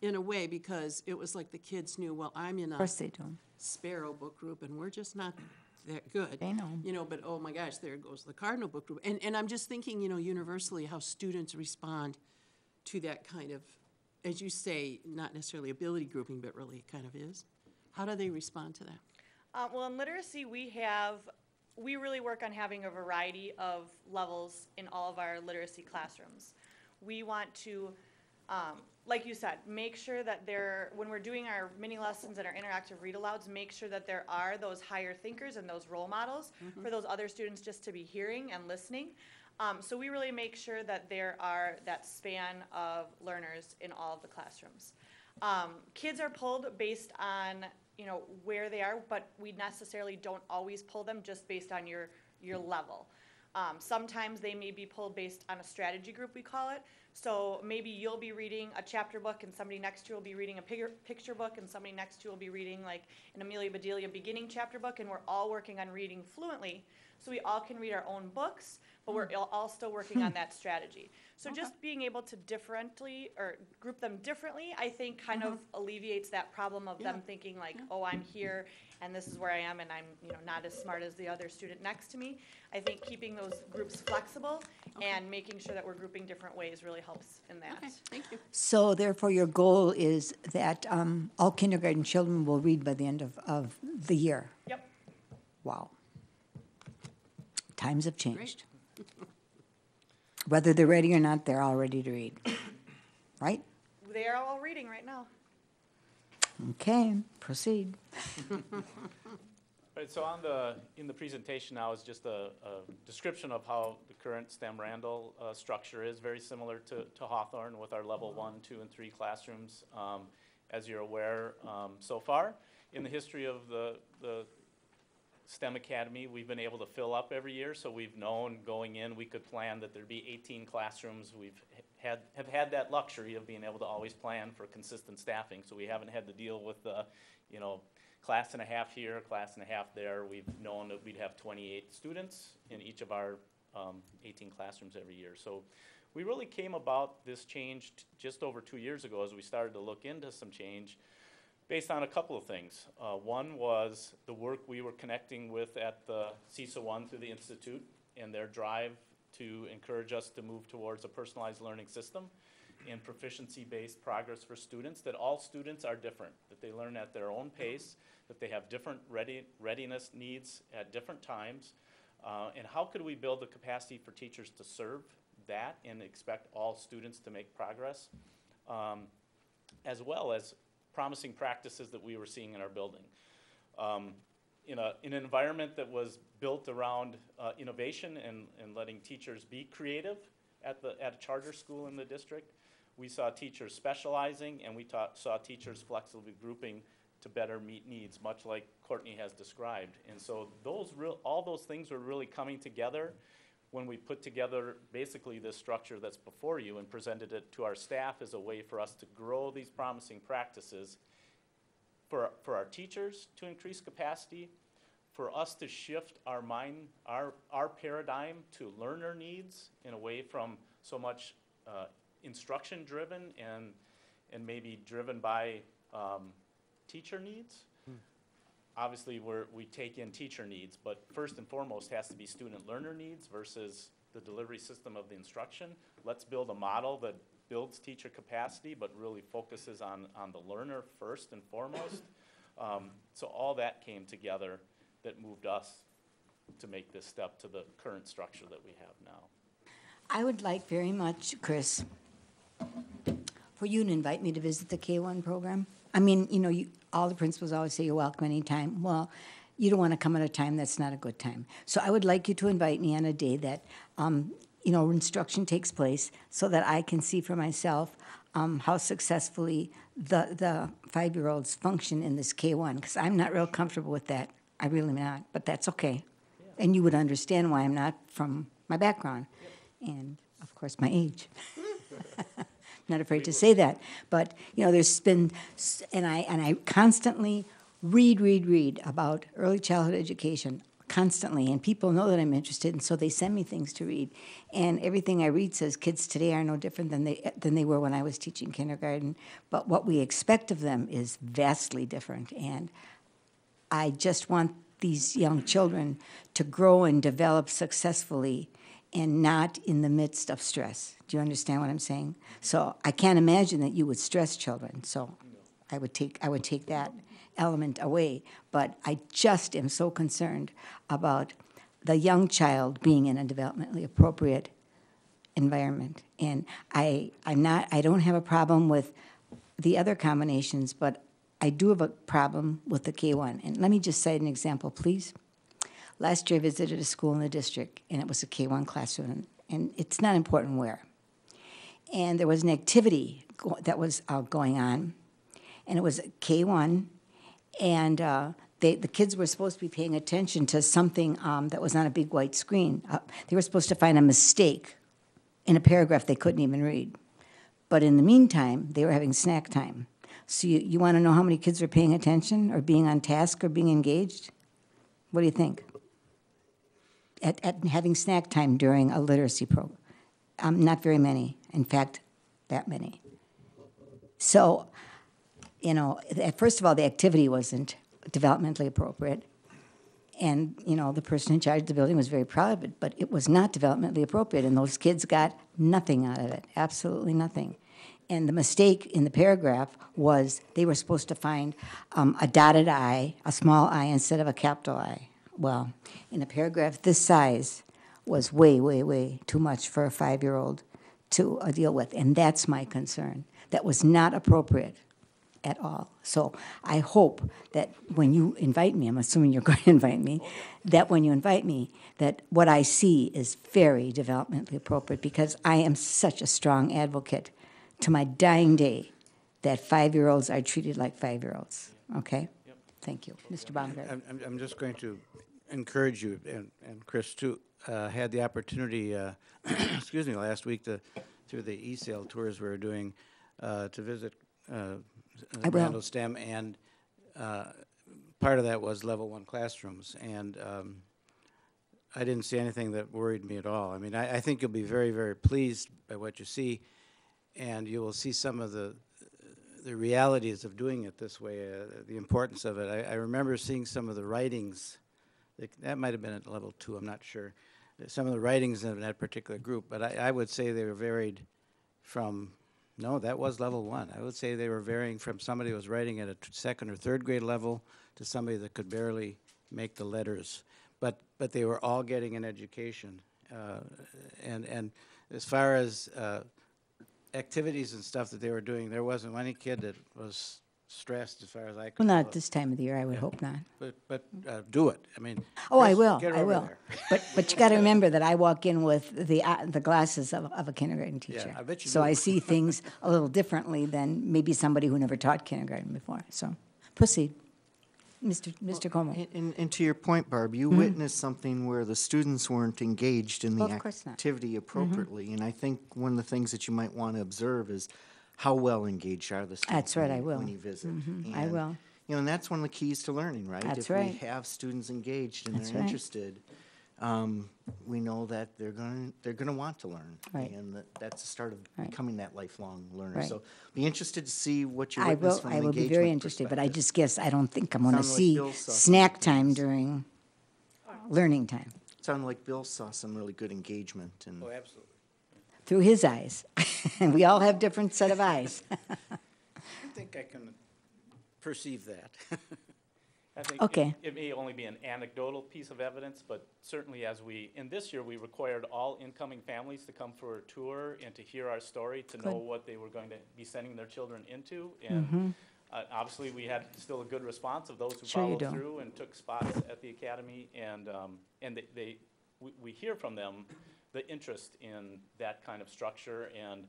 in a way, because it was like the kids knew, well, I'm in Of a course they do. sparrow book group, and we're just not that good. I know. You know, but oh my gosh, there goes the Cardinal Book Group. And I'm just thinking, you know, universally, how students respond to that kind of, as you say, not necessarily ability grouping, but really it kind of is. How do they respond to that? Well, in literacy, we really work on having a variety of levels in all of our literacy classrooms. We want to, like you said, make sure that when we're doing our mini lessons and our interactive read-alouds, make sure that there are those higher thinkers and those role models for those other students just to be hearing and listening. So we really make sure that there are that span of learners in all of the classrooms. Kids are pulled based on, you know, where they are, but we necessarily don't always pull them just based on your level. Sometimes they may be pulled based on a strategy group, we call it. So maybe you'll be reading a chapter book and somebody next to you will be reading a picture book and somebody next to you will be reading like an Amelia Bedelia beginning chapter book, and we're all working on reading fluently. So we all can read our own books, but we're all still working on that strategy. So just being able to differently or group them differently, I think kind of alleviates that problem of them thinking like, oh, I'm here and this is where I am and I'm, you know, not as smart as the other student next to me. I think keeping those groups flexible and making sure that we're grouping different ways really helps in that. Okay, thank you. So therefore, your goal is that all kindergarten children will read by the end of the year? Yep. Wow. Times have changed. Whether they're ready or not, they're all ready to read, right? They are all reading right now. Okay, proceed. Right, so in the presentation now is just a description of how the current STEM Randall structure is, very similar to Hawthorne with our level 1, 2, and 3 classrooms. As you're aware, so far in the history of the STEM Academy, we've been able to fill up every year, so we've known going in we could plan that there'd be 18 classrooms. We've have had that luxury of being able to always plan for consistent staffing, so we haven't had to deal with the, you know, class and a half here, class and a half there. We've known that we'd have 28 students in each of our 18 classrooms every year. So we really came about this change just over 2 years ago as we started to look into some change based on a couple of things. One was the work we were connecting with at the CISA 1 through the Institute and their drive to encourage us to move towards a personalized learning system and proficiency-based progress for students, that all students are different, that they learn at their own pace, that they have different readiness needs at different times, and how could we build the capacity for teachers to serve that and expect all students to make progress, as well as promising practices that we were seeing in our building. In an environment that was built around innovation and letting teachers be creative at a charter school in the district, we saw teachers specializing and we saw teachers flexibly grouping to better meet needs, much like Courtney has described. And so all those things were really coming together when we put together basically this structure that's before you and presented it to our staff as a way for us to grow these promising practices for our teachers to increase capacity, for us to shift our paradigm to learner needs in a way from so much instruction driven and maybe driven by teacher needs. Obviously, we take in teacher needs, but first and foremost has to be student learner needs versus the delivery system of the instruction. Let's build a model that builds teacher capacity, but really focuses on the learner first and foremost. So all that came together that moved us to make this step to the current structure that we have now. I would like very much, Chris, for you to invite me to visit the K-1 program. I mean, you know, all the principals always say you're welcome anytime. Well, you don't want to come at a time that's not a good time. So I would like you to invite me on a day that, you know, instruction takes place so that I can see for myself how successfully the 5-year-olds function in this K-1, because I'm not real comfortable with that. I really am not, but that's okay. Yeah. And you would understand why I'm not from my background. Yep. And, of course, my age. Not afraid to say that. But, you know, there's been, and I constantly read about early childhood education, constantly, and people know that I'm interested, and so they send me things to read. And everything I read says kids today are no different than they were when I was teaching kindergarten, but what we expect of them is vastly different. And I just want these young children to grow and develop successfully and not in the midst of stress. Do you understand what I'm saying? So I can't imagine that you would stress children, so I would take that element away. But I just am so concerned about the young child being in a developmentally appropriate environment. And I don't have a problem with the other combinations, but I do have a problem with the K1. And let me just cite an example, please. Last year I visited a school in the district, and it was a K1 classroom, and it's not important where. And there was an activity that was going on, and it was K1, and the kids were supposed to be paying attention to something that was on a big white screen. They were supposed to find a mistake in a paragraph they couldn't even read. But in the meantime, they were having snack time. So you want to know how many kids are paying attention or being on task or being engaged? What do you think? At having snack time during a literacy program? Not very many. In fact, that many. So, you know, first of all, the activity wasn't developmentally appropriate. And, you know, the person in charge of the building was very proud of it, but it was not developmentally appropriate, and those kids got nothing out of it, absolutely nothing. And the mistake in the paragraph was they were supposed to find a dotted I, a small I, instead of a capital I. Well, in a paragraph this size was way, way, way too much for a 5-year-old to deal with, and that's my concern. That was not appropriate at all. So I hope that when you invite me, I'm assuming you're going to invite me, that when you invite me, that what I see is very developmentally appropriate, because I am such a strong advocate to my dying day that 5-year-olds are treated like 5-year-olds. Okay? Yep. Thank you. Mr. Baumgart. I'm just going to encourage you, and Chris too, had the opportunity, excuse me, last week through the e-sale tours we were doing, to visit Randall STEM, and part of that was level 1 classrooms, and I didn't see anything that worried me at all. I mean, I think you'll be very, very pleased by what you see, and you will see some of the realities of doing it this way, the importance of it. I remember seeing some of the writings, that might have been at level 2, I'm not sure, some of the writings in that particular group, but I would say they were varied from, no, that was level 1. I would say they were varying from somebody who was writing at a 2nd or 3rd grade level to somebody that could barely make the letters. But they were all getting an education. And as far as activities and stuff that they were doing, there wasn't any kid that was stressed as far as I could Well, tell. not this time of the year, I would hope not. But do it. I mean, Oh, I Chris, will, get I over will. there. But you got to remember that I walk in with the glasses of a kindergarten teacher. I bet you So do. I see things a little differently than maybe somebody who never taught kindergarten before. So proceed. Mr. Como. And to your point, Barb, you witnessed something where the students weren't engaged in the Well, of course not. activity appropriately. And I think one of the things that you might want to observe is how well engaged are the students. That's right, when I you- will. When you visit. I And, will. You know, and that's one of the keys to learning, right? That's If right. we have students engaged and That's they're right. interested, we know that they're gonna want to learn. Right. And that's the start of Right. becoming that lifelong learner. Right. So be interested to see what you I witness will, from I an will be engagement very interested, but I perspective. just guess I don't think I'm going to Sounded like see Bill saw some snack good time things. during learning time Sounded like Bill saw some really good engagement and. Oh, absolutely. through his eyes. And we all have different set of eyes. I think I can perceive that. I think Okay. it may only be an anecdotal piece of evidence, but certainly in this year, we required all incoming families to come for a tour and to hear our story, to know Good. what they were going to be sending their children into. And obviously, we had still a good response of those who Sure you followed do. through and took spots at the academy. And we hear from them the interest in that kind of structure. And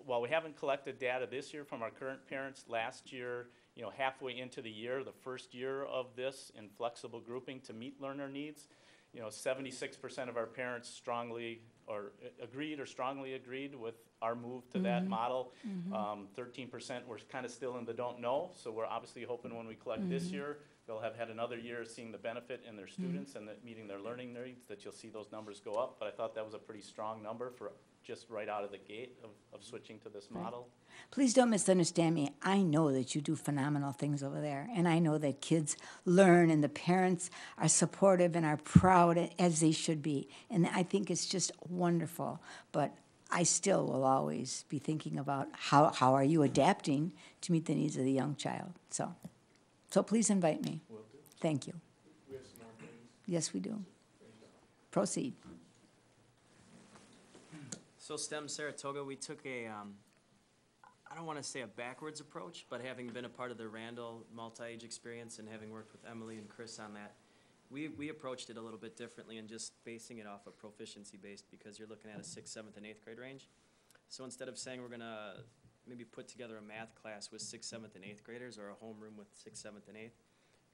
while we haven't collected data this year from our current parents, last year, halfway into the year, the first year of this in flexible grouping to meet learner needs, 76% of our parents strongly or agreed or strongly agreed with our move to that model. 13% we're kind of still in the don't know, so we're obviously hoping when we collect this year, they'll have had another year seeing the benefit in their students and that meeting their learning needs, that you'll see those numbers go up. But I thought that was a pretty strong number for just right out of the gate of switching to this model. Please don't misunderstand me. I know that you do phenomenal things over there, and I know that kids learn, and the parents are supportive and are proud, as they should be. And I think it's just wonderful. But I still will always be thinking about how are you adapting to meet the needs of the young child. So please invite me. Will do. Thank you. We have some more things. Yes, we do. Proceed. So STEM Saratoga, we took a, I don't want to say a backwards approach, but having been a part of the Randall multi-age experience and having worked with Emily and Chris on that, we approached it a little bit differently and just basing it off of proficiency based, because you're looking at a 6th, 7th, and 8th grade range. So instead of saying we're going to maybe put together a math class with 6th, 7th, and 8th graders, or a homeroom with 6th, 7th, and 8th,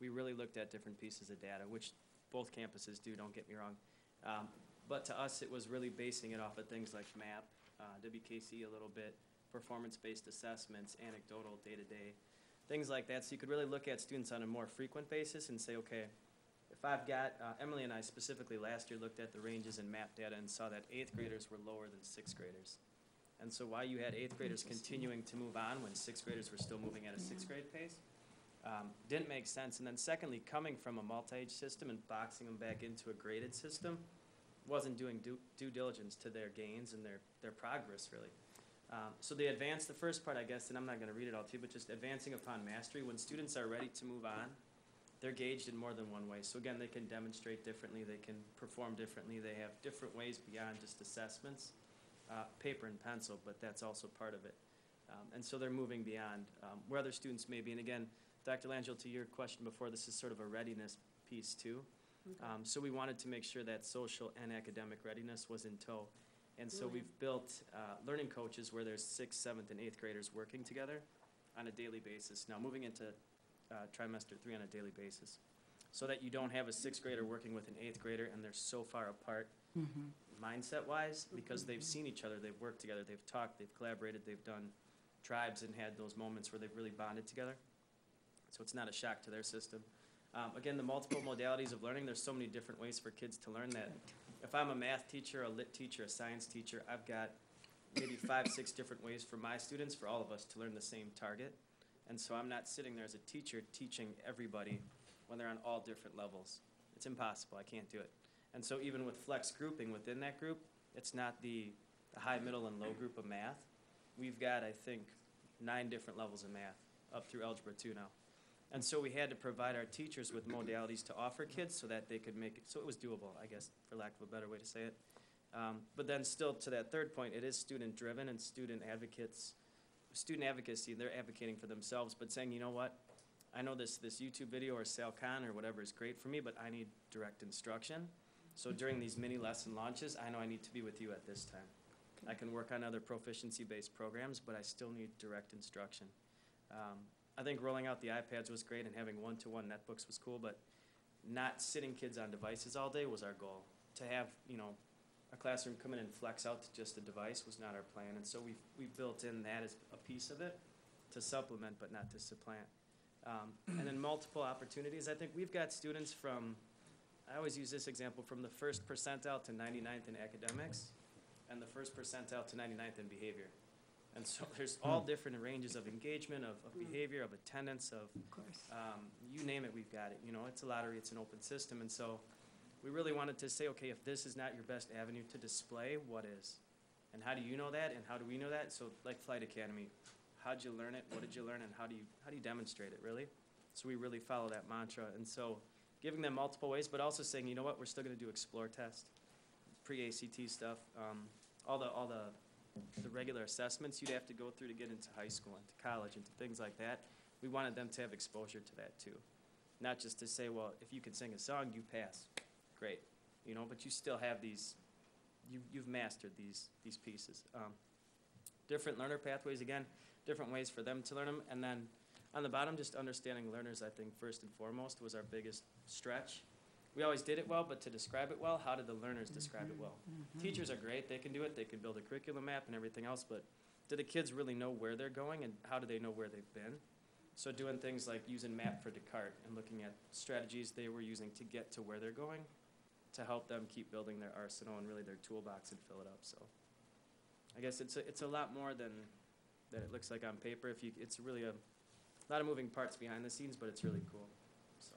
we really looked at different pieces of data, which both campuses do, don't get me wrong. But to us, it was really basing it off of things like MAP, WKC a little bit, performance-based assessments, anecdotal, day-to-day, things like that. So you could really look at students on a more frequent basis and say, okay, if I've got, Emily and I specifically last year looked at the ranges in MAP data and saw that 8th graders were lower than 6th graders. And so while you had 8th graders continuing to move on when 6th graders were still moving at a 6th grade pace, didn't make sense. And then secondly, coming from a multi-age system and boxing them back into a graded system wasn't doing due diligence to their gains and their progress, really. So they advanced the first part, I guess, and I'm not going to read it all to you, but just advancing upon mastery. When students are ready to move on, they're gauged in more than one way. So again, they can demonstrate differently, they can perform differently, they have different ways beyond just assessments, paper and pencil, but that's also part of it. And so they're moving beyond where other students may be. And again, Dr. Langell, to your question before, this is sort of a readiness piece too. So we wanted to make sure that social and academic readiness was in tow. And so we've built learning coaches where there's 6th, 7th, and 8th graders working together on a daily basis. Now moving into trimester 3 on a daily basis, so that you don't have a 6th grader working with an 8th grader and they're so far apart mindset-wise, because they've seen each other, they've worked together, they've talked, they've collaborated, they've done tribes and had those moments where they've really bonded together. So it's not a shock to their system. Again, the multiple modalities of learning, there's so many different ways for kids to learn that if I'm a math teacher, a lit teacher, a science teacher, I've got maybe 5, 6 different ways for my students, for all of us, to learn the same target. And so I'm not sitting there as a teacher teaching everybody when they're on all different levels. It's impossible. I can't do it. And so even with flex grouping within that group, it's not the high, middle, and low group of math. We've got, I think, 9 different levels of math up through Algebra 2 now. And so we had to provide our teachers with modalities to offer kids so that they could make it, so it was doable, I guess, for lack of a better way to say it. But then still, to that third point, it is student-driven, and student advocacy, they're advocating for themselves, but saying, you know what, I know this YouTube video or SalCon or whatever is great for me, but I need direct instruction. So during these mini lesson launches, I know I need to be with you at this time. I can work on other proficiency-based programs, but I still need direct instruction. I think rolling out the iPads was great, and having one-to-one netbooks was cool, but not sitting kids on devices all day was our goal. To have, you know, a classroom come in and flex out to just a device was not our plan, and so we built in that as a piece of it to supplement but not to supplant. And then multiple opportunities. I think we've got students from, I always use this example, from the 1st percentile to 99th in academics and the 1st percentile to 99th in behavior. And so there's all different ranges of engagement, of behavior, of attendance, of you name it, we've got it. You know, it's a lottery, it's an open system. And so we really wanted to say, okay, if this is not your best avenue to display, what is? And how do you know that, and how do we know that? So like Flight Academy, how'd you learn it, what did you learn, and how do you demonstrate it, really? So we really follow that mantra. And so giving them multiple ways, but also saying, you know what, we're still going to do Explore test, pre-ACT stuff, all the regular assessments you'd have to go through to get into high school, into college, into things like that. We wanted them to have exposure to that too. Not just to say, well, if you can sing a song, you pass. Great. You know, but you still have these, you've mastered these pieces. Different learner pathways, again, different ways for them to learn them. And then on the bottom, just understanding learners, I think, first and foremost, was our biggest stretch. we always did it well, but to describe it well, how did the learners describe it well? Teachers are great, they can do it, they can build a curriculum map and everything else, but do the kids really know where they're going and how do they know where they've been? So doing things like using Map for Descartes and looking at strategies they were using to get to where they're going to help them keep building their arsenal and really their toolbox and fill it up. So I guess it's a lot more than it looks like on paper. It's really a lot of moving parts behind the scenes, but it's really cool. So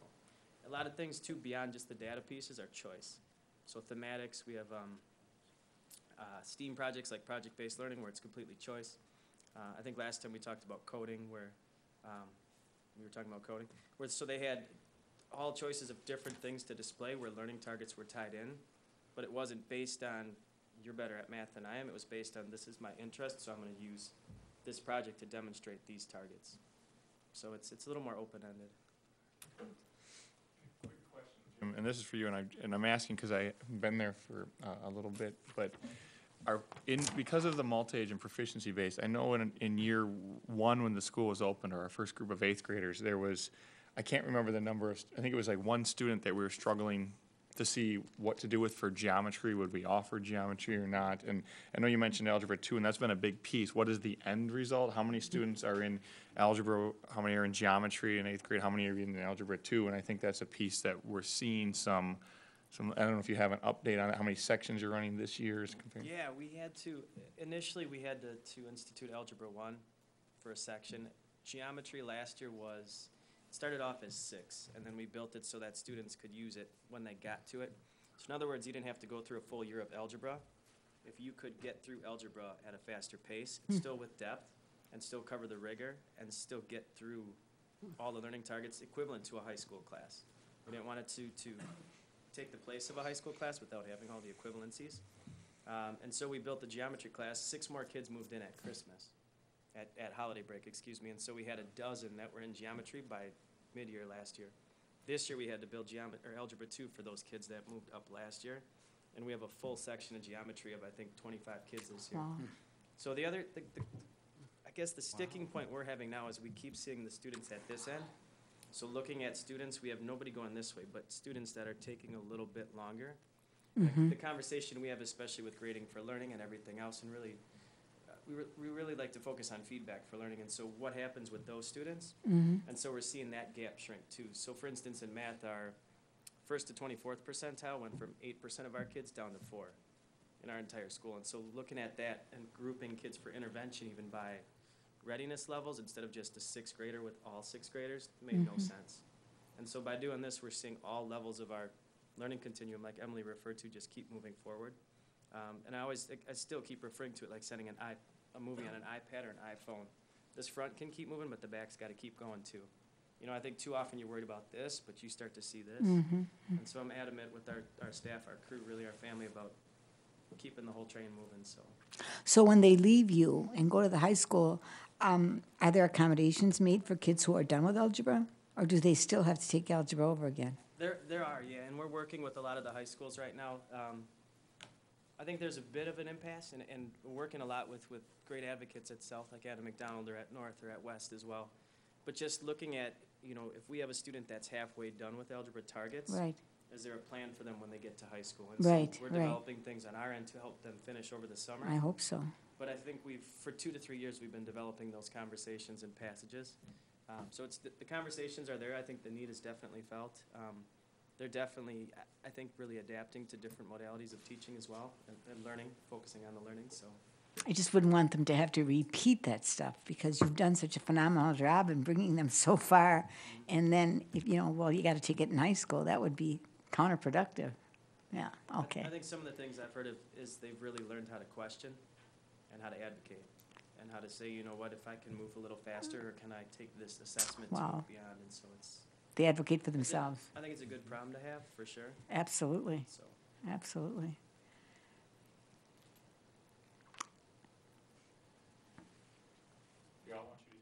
a lot of things too beyond just the data pieces are choice. So thematics, we have STEAM projects like project-based learning where it's completely choice. I think last time we talked about coding where we were talking about coding. So they had all choices of different things to display where learning targets were tied in, but it wasn't based on you're better at math than I am. It was based on this is my interest, so I'm going to use this project to demonstrate these targets. So it's a little more open-ended. And this is for you, and I'm asking because I've been there for a little bit, but because of the multi-age and proficiency base, I know in year one when the school was open, or our first group of 8th graders, there was, I can't remember the number of, I think it was like one student that we were struggling to see what to do with for geometry. Would we offer geometry or not? And I know you mentioned Algebra 2, and that's been a big piece. What is the end result? How many students are in algebra? How many are in geometry in 8th grade? How many are in Algebra 2? And I think that's a piece that we're seeing some, I don't know if you have an update on it, how many sections you're running this year? Yeah, initially we had to institute Algebra 1 for a section. Geometry last year started off as 6, and then we built it so that students could use it when they got to it. So in other words, you didn't have to go through a full year of algebra. If you could get through algebra at a faster pace, still with depth, and still cover the rigor, and still get through all the learning targets equivalent to a high school class. We didn't want it to take the place of a high school class without having all the equivalencies. And so we built the geometry class. 6 more kids moved in at Christmas, at holiday break, excuse me. And so we had a dozen that were in geometry by mid-year last year. This year we had to build Algebra 2 for those kids that moved up last year. And we have a full section of geometry of, I think, 25 kids this year. Wow. So I guess the sticking point we're having now is we keep seeing the students at this end. So looking at students, we have nobody going this way, but students that are taking a little bit longer. The conversation we have, especially with grading for learning and everything else, and really, we really like to focus on feedback for learning, and so what happens with those students? And so we're seeing that gap shrink too. So for instance, in math, our 1st to 24th percentile went from 8% of our kids down to 4 in our entire school. And so looking at that and grouping kids for intervention even by readiness levels instead of just a 6th grader with all 6th graders made no sense. And so by doing this, we're seeing all levels of our learning continuum, like Emily referred to, just keep moving forward. And I still keep referring to it like sending a movie on an iPad or an iPhone. This front can keep moving, but the back's got to keep going too. You know, I think too often you're worried about this, but you start to see this. And so I'm adamant with our staff, our crew, really our family, about keeping the whole train moving. So when they leave you and go to the high school, are there accommodations made for kids who are done with algebra? Or do they still have to take algebra over again? There are, yeah, and we're working with a lot of the high schools right now. I think there's a bit of an impasse, and we're working a lot with great advocates at South, like Adam McDonald, or at North, or at West as well. But just looking at, you know, if we have a student that's halfway done with algebra targets, Right. is there a plan for them when they get to high school? And Right, so we're right. developing things on our end to help them finish over the summer. I hope so. But I think for 2 to 3 years, we've been developing those conversations and passages. So it's the conversations are there. I think the need is definitely felt. They're definitely, I think, really adapting to different modalities of teaching as well, and learning, focusing on the learning, so. I just wouldn't want them to have to repeat that stuff because you've done such a phenomenal job in bringing them so far. And then, if you got to take it in high school, that would be counterproductive. Yeah, okay. I think some of the things I've heard of is they've really learned how to question and how to advocate and how to say, you know what, if I can move a little faster, or can I take this assessment to Wow. move beyond? And so it's. They advocate for themselves. I think it's a good problem to have, for sure. Absolutely. So. Absolutely. We all want you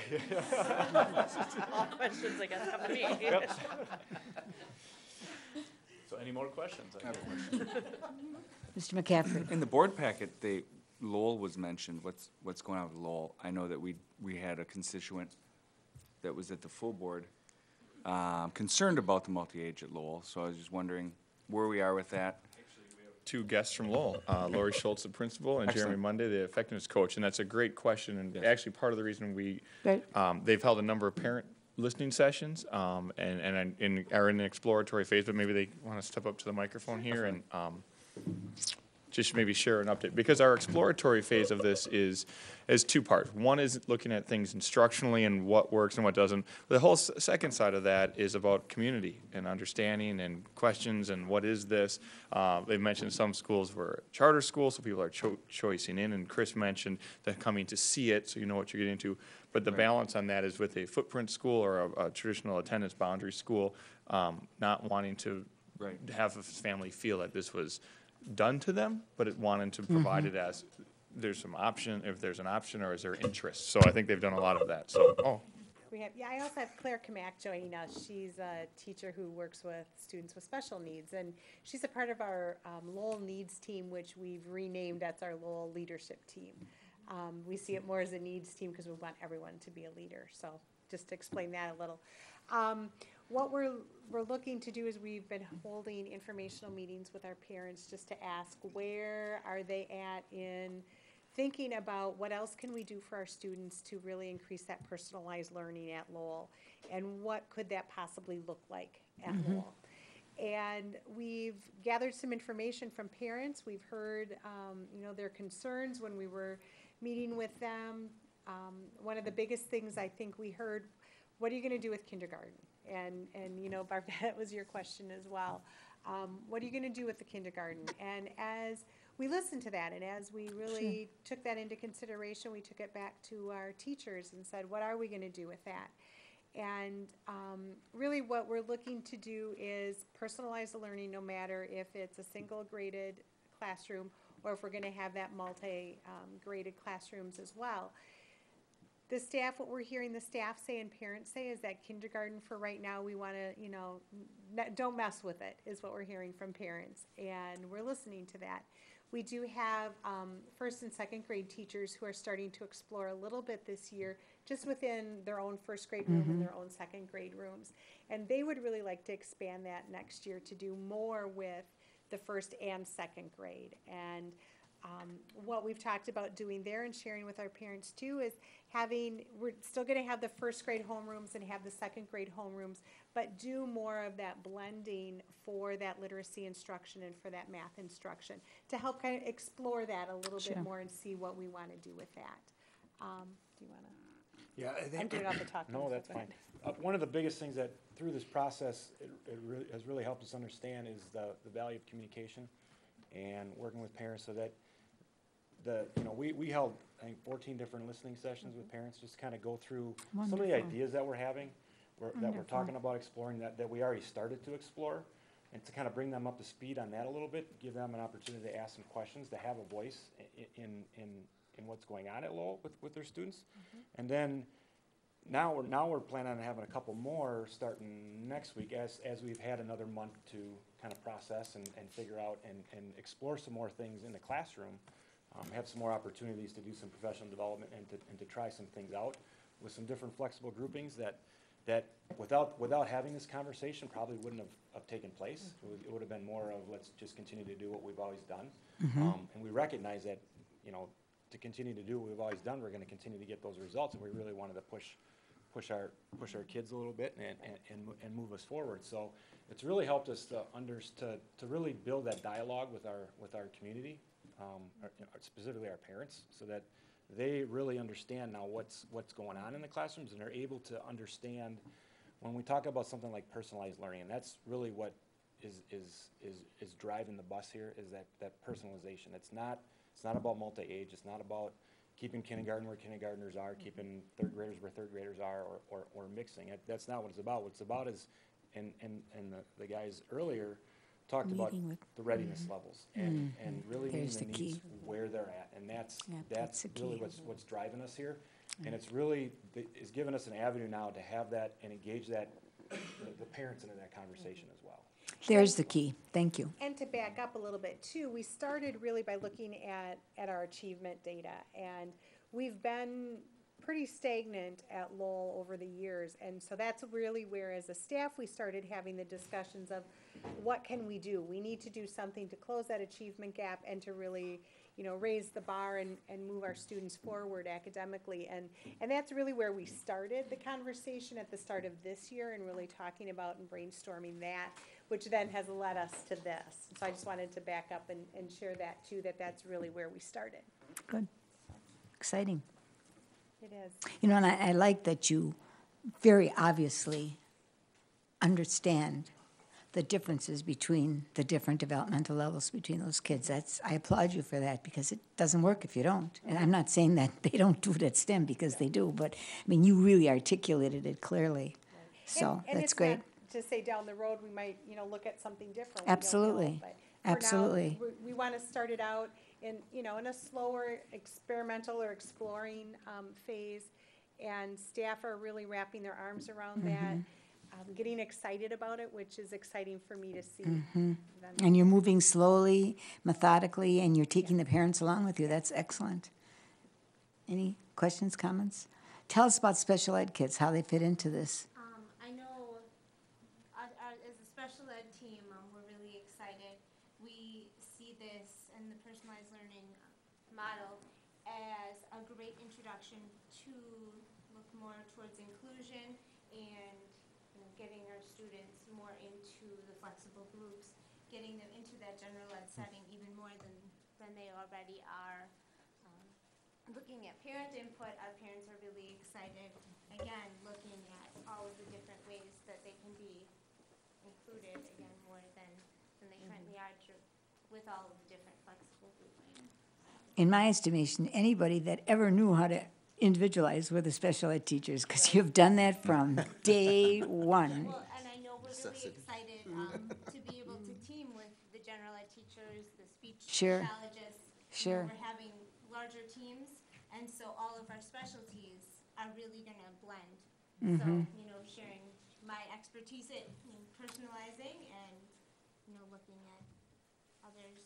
to email Courtney. All questions, I guess, come to me. So any more questions? I have a question. Mr. McCaffrey. In the board packet, Lowell was mentioned. What's going on with Lowell? I know that we had a constituent that was at the full board concerned about the multi-age at Lowell, so I was just wondering where we are with that. Two guests from Lowell, Lori Schultz, the principal, and Jeremy Excellent. Monday, the effectiveness coach, and that's a great question, and actually part of the reason Right. they've held a number of parent listening sessions, and are in the exploratory phase, but maybe they want to step up to the microphone here and just maybe share an update, because our exploratory phase of this is two parts. One is looking at things instructionally and what works and what doesn't. The whole second side of that is about community and understanding and questions and what is this. They've mentioned some schools were charter schools, so people are choicing in, and Chris mentioned that coming to see it, so you know what you're getting into. But the balance on that is with a footprint school or a traditional attendance boundary school, not wanting to have a family feel that this was done to them, but it wanted to provide it as there's some option, if there's an option, or is there interest. So I think they've done a lot of that. So, I also have Claire Kamak joining us. She's a teacher who works with students with special needs, and she's a part of our Lowell Needs team, which we've renamed as our Lowell Leadership Team. We see it more as a needs team because we want everyone to be a leader. So just to explain that a little. What we're looking to do is we've been holding informational meetings with our parents just to ask where are they at in thinking about what else can we do for our students to really increase that personalized learning at Lowell, and what could that possibly look like at Lowell. And we've gathered some information from parents. We've heard their concerns when we were meeting with them. One of the biggest things I think we heard, what are you going to do with kindergarten? And Barb, that was your question as well. What are you going to do with the kindergarten? And as we listened to that, and as we really took that into consideration, we took it back to our teachers and said, what are we going to do with that? And really what we're looking to do is personalize the learning, no matter if it's a single graded classroom or if we're going to have that multi-graded classrooms as well. The staff, what we're hearing the staff say and parents say is that kindergarten for right now, we want to, don't mess with it, is what we're hearing from parents. And we're listening to that. We do have first and second grade teachers who are starting to explore a little bit this year, just within their own first grade room and their own second grade rooms. And they would really like to expand that next year to do more with the first and second grade. And what we've talked about doing there and sharing with our parents too is we're still going to have the first grade homerooms and have the second grade homerooms, but do more of that blending for that literacy instruction and for that math instruction to help kind of explore that a little bit more and see what we want to do with that. Do you want to? Yeah, I think. I'm doing all the talking. No, so that's go fine. ahead. One of the biggest things that through this process has really helped us understand is the value of communication and working with parents, so that we held, I think, 14 different listening sessions with parents, just kind of go through some of the ideas that we're having, that we're talking about exploring, that we already started to explore, and to kind of bring them up to speed on that a little bit, give them an opportunity to ask some questions, to have a voice in what's going on at Lowell with their students. And then now we're planning on having a couple more starting next week, as we've had another month to kind of process and figure out and explore some more things in the classroom. Have some more opportunities to do some professional development and to try some things out with some different flexible groupings that without having this conversation probably wouldn't have taken place. It would have been more of, let's just continue to do what we've always done. And we recognize that, to continue to do what we've always done, we're going to continue to get those results, and we really wanted to push our kids a little bit and move us forward. So it's really helped us to really build that dialogue with our community. Specifically our parents, so that they really understand now what's going on in the classrooms, and are able to understand when we talk about something like personalized learning. And that's really what is driving the bus here, is that personalization. It's not about multi-age. It's not about keeping kindergarten where kindergartners are, keeping third graders where third graders are, or mixing it. That's not what it's about. What it's about is, and the guys earlier talked about the readiness levels and really meeting the needs where they're at, and that's really what's driving us here, and it's really is giving us an avenue now to have that and engage the parents into that conversation as well. There's the key. Thank you. And to back up a little bit too, we started really by looking at our achievement data, and we've been pretty stagnant at Lowell over the years, and so that's really where, as a staff, we started having the discussions of what can we do? We need to do something to close that achievement gap and to really, raise the bar and move our students forward academically. And that's really where we started the conversation at the start of this year and really talking about and brainstorming that, which then has led us to this. So I just wanted to back up and share that too, that's really where we started. Good. Exciting. It is. And I like that you very obviously understand the differences between the different developmental levels between those kids. I applaud you for that, because it doesn't work if you don't. And I'm not saying that they don't do it at STEM, because they do, but you really articulated it clearly. So And that's it's great. not to say down the road, we might, look at something different. We don't know, Absolutely. but for now, Absolutely. We want to start it out in a slower experimental or exploring phase. And staff are really wrapping their arms around that, getting excited about it, which is exciting for me to see. them. And you're moving slowly, methodically, and you're taking the parents along with you. That's excellent. Any questions, comments? Tell us about special ed kids, how they fit into this. I know as a special ed team, we're really excited. We see this and the personalized learning model as a great introduction to look more towards inclusion and getting our students more into the flexible groups, getting them into that general ed setting even more than they already are. Looking at parent input, our parents are really excited. Again, looking at all of the different ways that they can be included, again, more than they currently are with all of the different flexible grouping. In my estimation, anybody that ever knew how to individualize were the special ed teachers, because you've done that from day one. Well, and I know we're really excited to be able to team with the general ed teachers, the speech Sure. pathologists. Sure. We're having larger teams, and so all of our specialties are really going to blend. So, sharing my expertise at personalizing and, looking at others.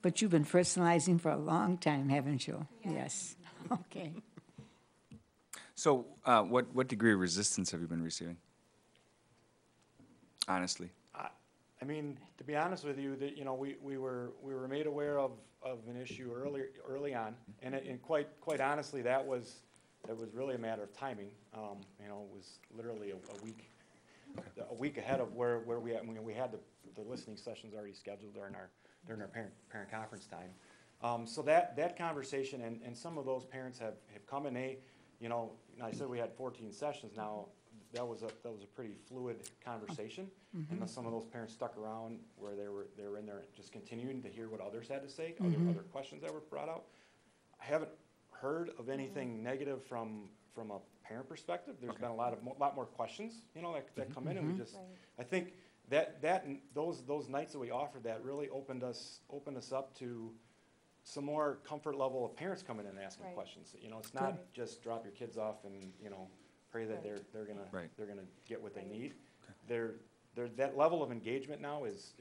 But you've been personalizing for a long time, haven't you? Yeah. Yes. Okay. So, what degree of resistance have you been receiving? Honestly. To be honest with you, that we were made aware of an issue early on, and quite honestly, that was really a matter of timing. It was literally a week ahead of where we had. We had the listening sessions already scheduled during our parent conference time. So that conversation and some of those parents have come, and they, I said we had 14 sessions. Now that was a pretty fluid conversation, and then some of those parents stuck around where they were in there just continuing to hear what others had to say, other questions that were brought out. I haven't heard of anything negative from a parent perspective. There's been a lot more questions, that come in, and we just, I think those nights that we offered that really opened us up to some more comfort level of parents coming in and asking questions. It's not just drop your kids off and pray that they're gonna get what they need. That level of engagement now is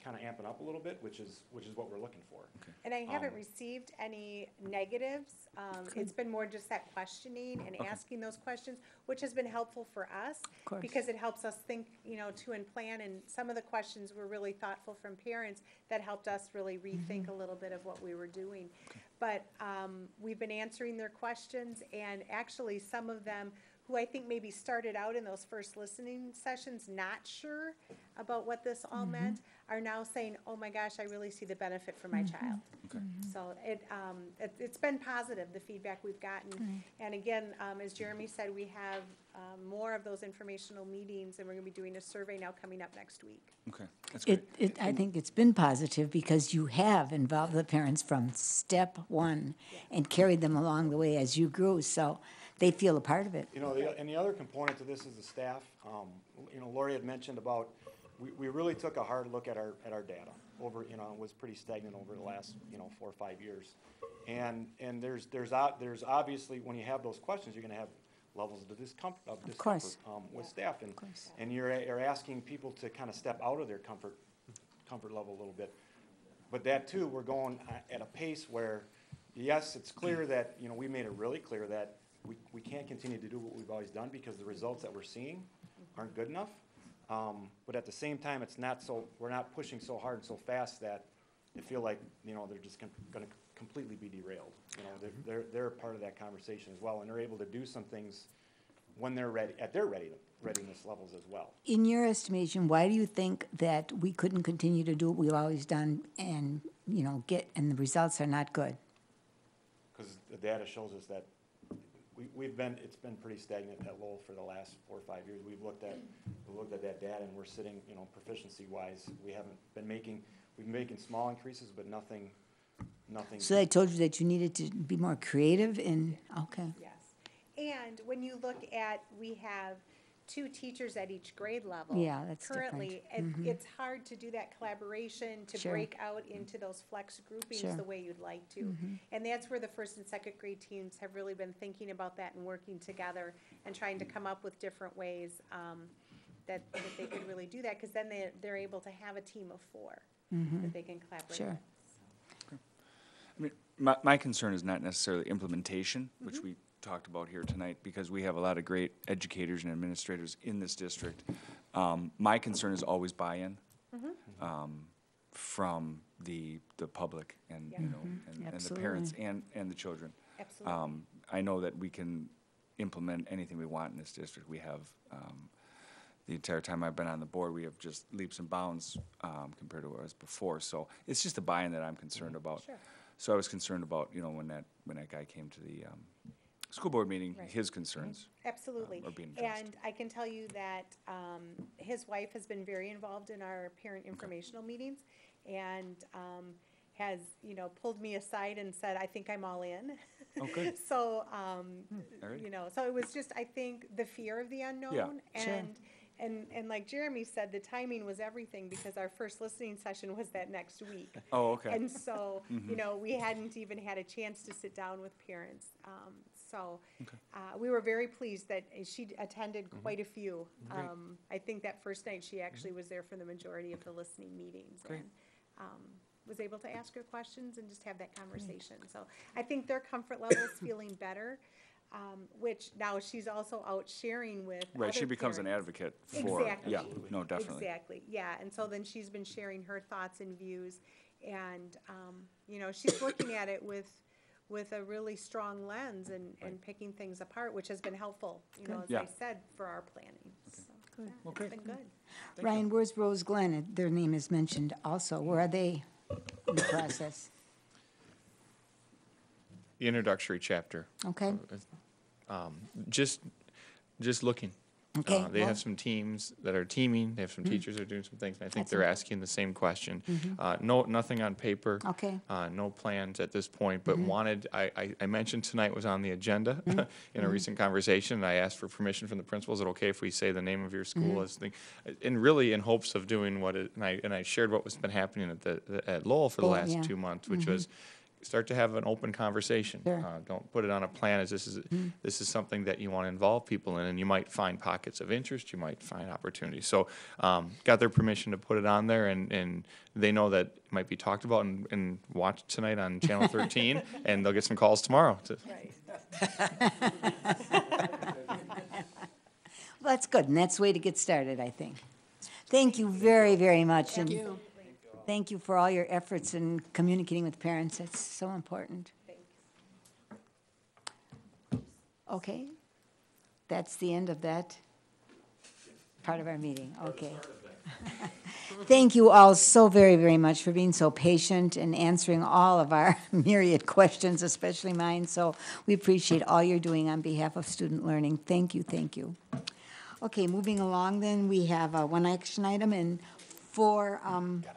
kind of amping up a little bit, which is what we're looking for. And I haven't received any negatives. It's been more just that questioning and asking those questions, which has been helpful for us. Because it helps us think, too, and plan. And some of the questions were really thoughtful from parents that helped us really rethink a little bit of what we were doing. But we've been answering their questions, and actually some of them who I think maybe started out in those first listening sessions not sure about what this all meant, are now saying, oh my gosh, I really see the benefit for my child. So it's been positive, the feedback we've gotten. And again, as Jeremy said, we have more of those informational meetings, and we're going to be doing a survey now coming up next week. Okay, that's great. I think it's been positive, because you have involved the parents from step one and carried them along the way as you grew, so they feel a part of it. And the other component to this is the staff. Lori had mentioned about, we really took a hard look at our data over, it was pretty stagnant over the last, 4 or 5 years. And there's obviously, when you have those questions, you're gonna have levels of discomfort with staff. And you're asking people to kind of step out of their comfort level a little bit. But that too, we're going at a pace where, yes, it's clear that, we made it really clear that we can't continue to do what we've always done because the results that we're seeing aren't good enough. But at the same time, we're not pushing so hard and so fast that they feel like, they're just gonna completely be derailed. They're a part of that conversation as well, and they're able to do some things when they're ready, at their readiness levels as well. In your estimation, why do you think that we couldn't continue to do what we've always done and, and the results are not good? Because the data shows us that it's been pretty stagnant at Lowell for the last 4 or 5 years. We've looked at that data, and we're sitting, proficiency-wise, we've been making small increases, but nothing. So they told you that you needed to be more creative okay. Yes. And when you look at, we have 2 teachers at each grade level. Yeah, that's currently, different. and it's hard to do that collaboration, to Sure. break out into those flex groupings Sure. the way you'd like to. And that's where the first and second grade teams have really been thinking about that and working together and trying to come up with different ways that they could really do that, because then they're able to have a team of 4 that they can collaborate Sure. with. I mean, my concern is not necessarily implementation, which we talked about here tonight, because we have a lot of great educators and administrators in this district. My concern is always buy-in from the public and, and the parents and the children. Absolutely. I know that we can implement anything we want in this district. We have, the entire time I've been on the board, we have just leaps and bounds compared to what it was before. So it's just the buy-in that I'm concerned about. Sure. So I was concerned about, when that guy came to the school board meeting, Right. his concerns. Absolutely. Are being addressed. And I can tell you that his wife has been very involved in our parent informational meetings and has, pulled me aside and said, I think I'm all in. Oh, good. So, All right. so it was just, I think, the fear of the unknown. Sure. And like Jeremy said, the timing was everything, because our first listening session was that next week. Oh, okay. And so, we hadn't even had a chance to sit down with parents. We were very pleased that she attended quite a few. Great. I think that first night she actually was there for the majority of the listening meetings. Great. And was able to ask her questions and just have that conversation. So I think their comfort level is feeling better, which now she's also out sharing with Right, she other becomes an parents. advocate for, Exactly. yeah, no, definitely. Exactly, yeah, and so then she's been sharing her thoughts and views, and, she's looking at it with a really strong lens and picking things apart, which has been helpful, as Yeah. I said, for our planning. So, yeah, Okay. It's been good. Ryan, where's Rose Glen? Their name is mentioned also. Where are they in the process? The introductory chapter. Okay. Just looking. Okay, They well- have some teams that are teaming, they have some teachers that are doing some things, and I think That's they're important. asking the same question. Nothing on paper. Okay. No plans at this point, but I mentioned tonight was on the agenda in a recent conversation, and I asked for permission from the principal, is it okay if we say the name of your school as thing? And really in hopes of doing and I shared what was been happening at Lowell for the Lowell, last yeah. 2 months, which was start to have an open conversation. Sure. Don't put it on a plan as this is something that you want to involve people in, and you might find pockets of interest, you might find opportunities. So got their permission to put it on there, and they know that it might be talked about and watched tonight on Channel 13, and they'll get some calls tomorrow. Right. Well, that's good, and that's the way to get started, I think. Thank you very, very much. Thank and you. Thank you for all your efforts in communicating with parents. That's so important. Okay. That's the end of that part of our meeting. Okay. Thank you all so very, very much for being so patient and answering all of our myriad questions, especially mine. So we appreciate all you're doing on behalf of student learning. Thank you, thank you. Okay, moving along then, we have one action item and 4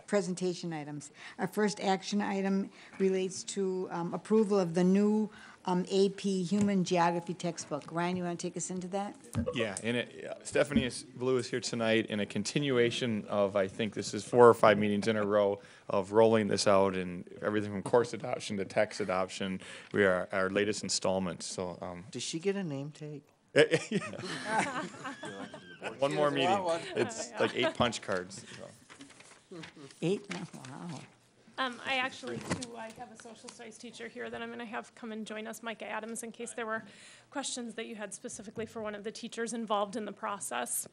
presentation items. Our first action item relates to approval of the new AP Human Geography textbook. Ryan, you want to take us into that? Yeah, and Stephanie Blue is here tonight in a continuation of, I think this is 4 or 5 meetings in a row of rolling this out, and everything from course adoption to text adoption. We are our latest installment, so. Does she get a name tag? One more meeting. It's like 8 punch cards. So. 8? Wow. I actually, too, I have a social studies teacher here that I'm going to have come and join us, Micah Adams, in case there were questions that you had specifically for one of the teachers involved in the process.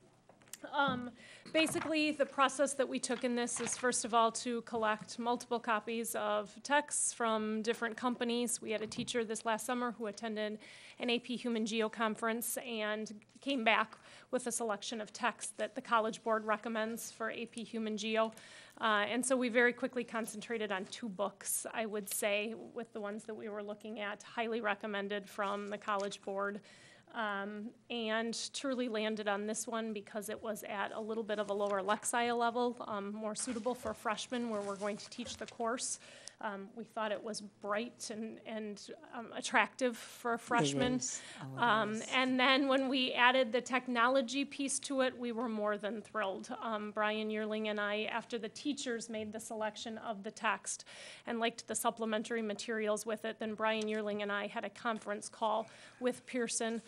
Basically, the process that we took in this is, first of all, to collect multiple copies of texts from different companies. We had a teacher this last summer who attended an AP Human Geo conference and came back with a selection of texts that the College Board recommends for AP Human Geo. And so we very quickly concentrated on 2 books, I would say, with the ones that we were looking at, highly recommended from the College Board. And truly landed on this one because it was at a little bit of a lower Lexile level, more suitable for freshmen where we're going to teach the course. We thought it was bright and attractive for freshmen. And then when we added the technology piece to it, we were more than thrilled. Brian Yearling and I, after the teachers made the selection of the text and liked the supplementary materials with it, then Brian Yearling and I had a conference call with Pearson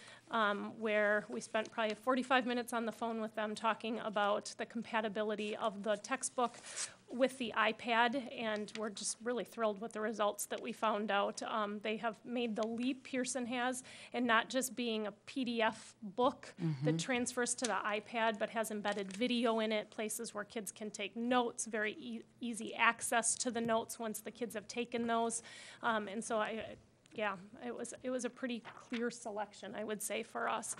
where we spent probably 45 minutes on the phone with them talking about the compatibility of the textbook with the iPad, and we're just really thrilled with the results that we found out. They have made the leap, Pearson has, and not just being a PDF book that transfers to the iPad, but has embedded video in it, places where kids can take notes, very easy access to the notes once the kids have taken those. And so yeah, it was a pretty clear selection, I would say, for us.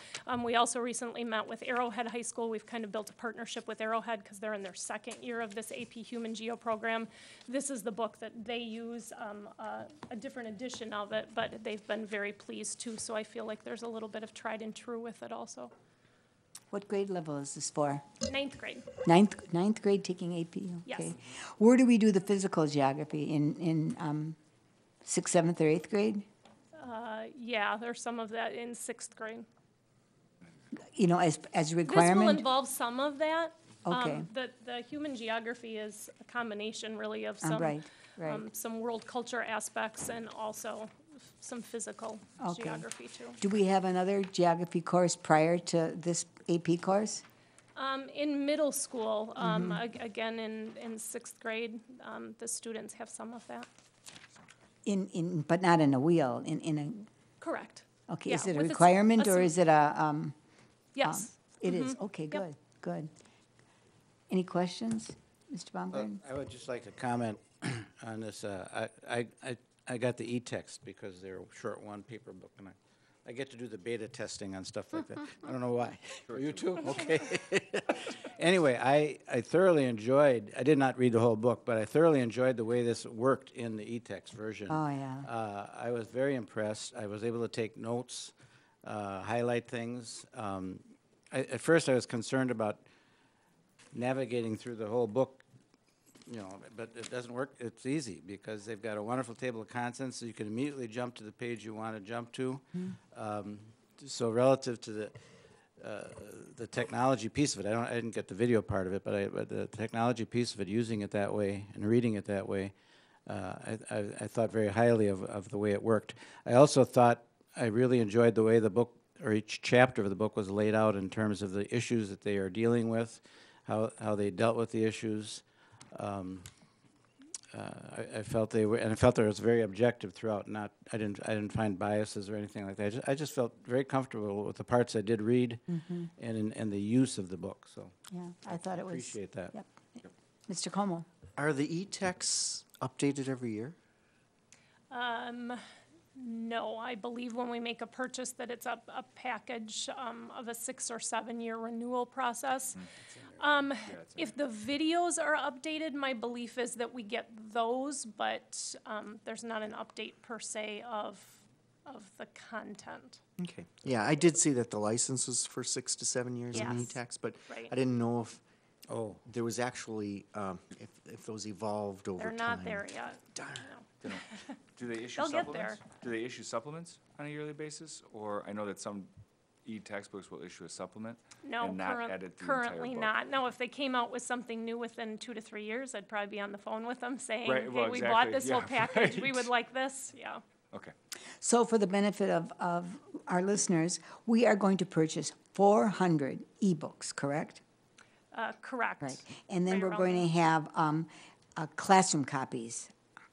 We also recently met with Arrowhead High School. We've kind of built a partnership with Arrowhead because they're in their 2nd year of this AP Human Geo program. This is the book that they use, a different edition of it, but they've been very pleased too, so I feel like there's a little bit of tried and true with it also. What grade level is this for? 9th grade. Ninth grade taking AP? Yes. Okay. Where do we do the physical geography? In 6th, 7th, or 8th grade? Yeah, there's some of that in 6th grade. You know, as a This will requirement? involve some of that. Okay. The human geography is a combination, really, of some, Right. some world culture aspects and also some physical Okay. geography, too. Do we have another geography course prior to this AP course? In middle school, again, in 6th grade, the students have some of that. But not in a wheel, in a, Correct. okay, Yeah, is it a with requirement or is it a, Yes. it is, okay, good, good. Any questions, Mr. Baumgarten? I would just like to comment on this. I got the e-text because they're short one paper book, and I get to do the beta testing on stuff like that. I don't know why. You too? Okay. Anyway, I thoroughly enjoyed, I did not read the whole book, but I thoroughly enjoyed the way this worked in the e-text version. Oh, yeah. I was very impressed. I was able to take notes, highlight things. At first, I was concerned about navigating through the whole book, you know, but it doesn't work. It's easy because they've got a wonderful table of contents, so you can immediately jump to the page you want to jump to. So relative to the technology piece of it, I didn't get the video part of it, but the technology piece of it, using it that way and reading it that way, I thought very highly of the way it worked. I also thought I really enjoyed the way the book, or each chapter of the book, was laid out in terms of the issues that they are dealing with, how they dealt with the issues. I felt they were, and I felt that it was very objective throughout. I didn't find biases or anything like that. I just felt very comfortable with the parts I did read, and the use of the book. So Yeah, I thought it was. appreciate that. Yep. Mr. Como? Are the e-texts updated every year? No, I believe when we make a purchase that it's a package of a 6 or 7 year renewal process. If the videos are updated, my belief is that we get those, but there's not an update per se of the content. Okay. Yeah, I did see that the license was for 6 to 7 years in Yes. e-text, but Right. I didn't know if there was actually, if those evolved over They're time. not there yet. Darn. No. Do they issue They'll get supplements? there. Do they issue supplements on a yearly basis? Or I know that some e-textbooks will issue a supplement No, and not edit the entire currently book. not. No, if they came out with something new within 2 to 3 years, I'd probably be on the phone with them saying, Right, well, hey, we bought exactly. this whole Yeah, package, we right. would like this, yeah. Okay. So for the benefit of our listeners, we are going to purchase 400 ebooks, correct? Correct. Right. And then Right we're around going to have classroom copies.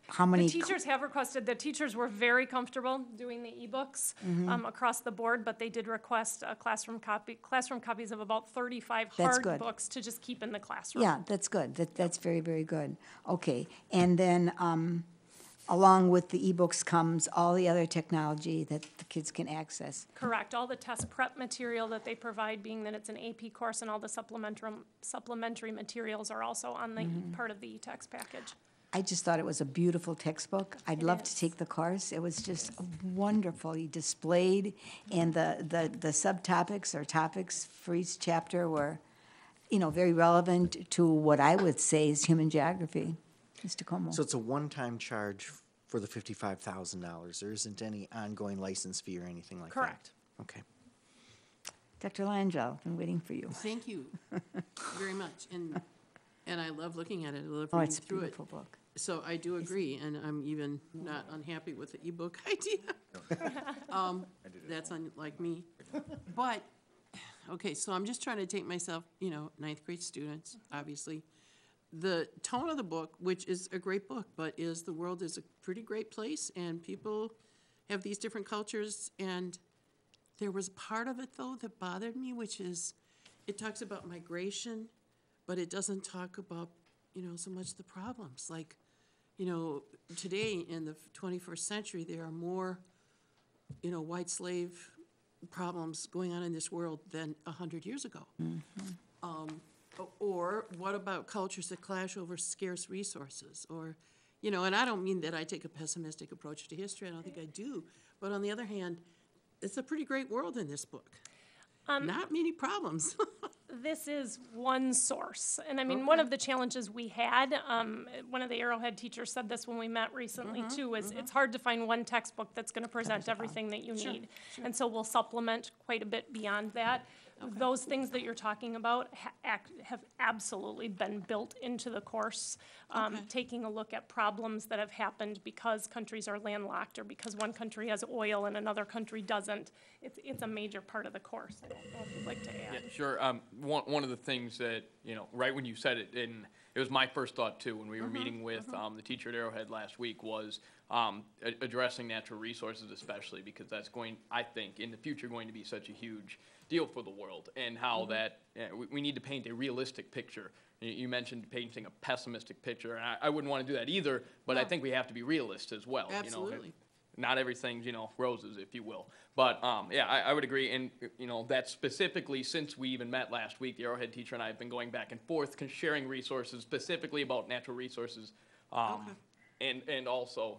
How The many? teachers have requested, the teachers were very comfortable doing the ebooks across the board, but they did request a classroom copies of about 35 That's hard good. books to just keep in the classroom. Yeah, that's good. That's very, very good. Okay, and then along with the ebooks comes all the other technology that the kids can access. Correct. All the test prep material that they provide, being that it's an AP course, and all the supplementary materials are also on the part of the e-text package. I just thought it was a beautiful textbook. I'd love to take the course. It was just wonderfully displayed, and the subtopics or topics for each chapter were, very relevant to what I would say is human geography. Mr. Como. So it's a one-time charge for the $55,000. There isn't any ongoing license fee or anything like that? Correct. Okay. Dr. Langell, I've been waiting for you. Thank you very much. And I love looking at it. I love Oh, reading it's a through it. beautiful book. So I do agree, and I'm even not unhappy with the ebook idea. That's unlike me. But, okay, so I'm just trying to take myself, ninth grade students, obviously. The tone of the book, which is a great book, but the world is a pretty great place, and people have these different cultures, and there was part of it, though, that bothered me, which is, it talks about migration, but it doesn't talk about, so much the problems. Like, today in the 21st century, there are more, white slave problems going on in this world than 100 years ago. Or what about cultures that clash over scarce resources? Or, and I don't mean that I take a pessimistic approach to history. I don't think I do. But on the other hand, it's a pretty great world in this book. Not many problems. This is one source. And I mean, one of the challenges we had, one of the Arrowhead teachers said this when we met recently too, is it's hard to find one textbook that's going to present everything that you need. And so we'll supplement quite a bit beyond that. Those things that you're talking about have absolutely been built into the course, taking a look at problems that have happened because countries are landlocked or because one country has oil and another country doesn't. It's a major part of the course. I don't know if you'd like to add. Yeah, sure. One of the things that, right when you said it, and it was my first thought too, when we were meeting with the teacher at Arrowhead last week, was addressing natural resources especially, because that's going, I think, in the future going to be such a huge deal for the world, and how that we need to paint a realistic picture. You mentioned painting a pessimistic picture, and I wouldn't want to do that either, but I think we have to be realists as well. Absolutely. Not everything's, roses, if you will. But, I would agree. And, that specifically, since we even met last week, the Arrowhead teacher and I have been going back and forth, sharing resources, specifically about natural resources. And also,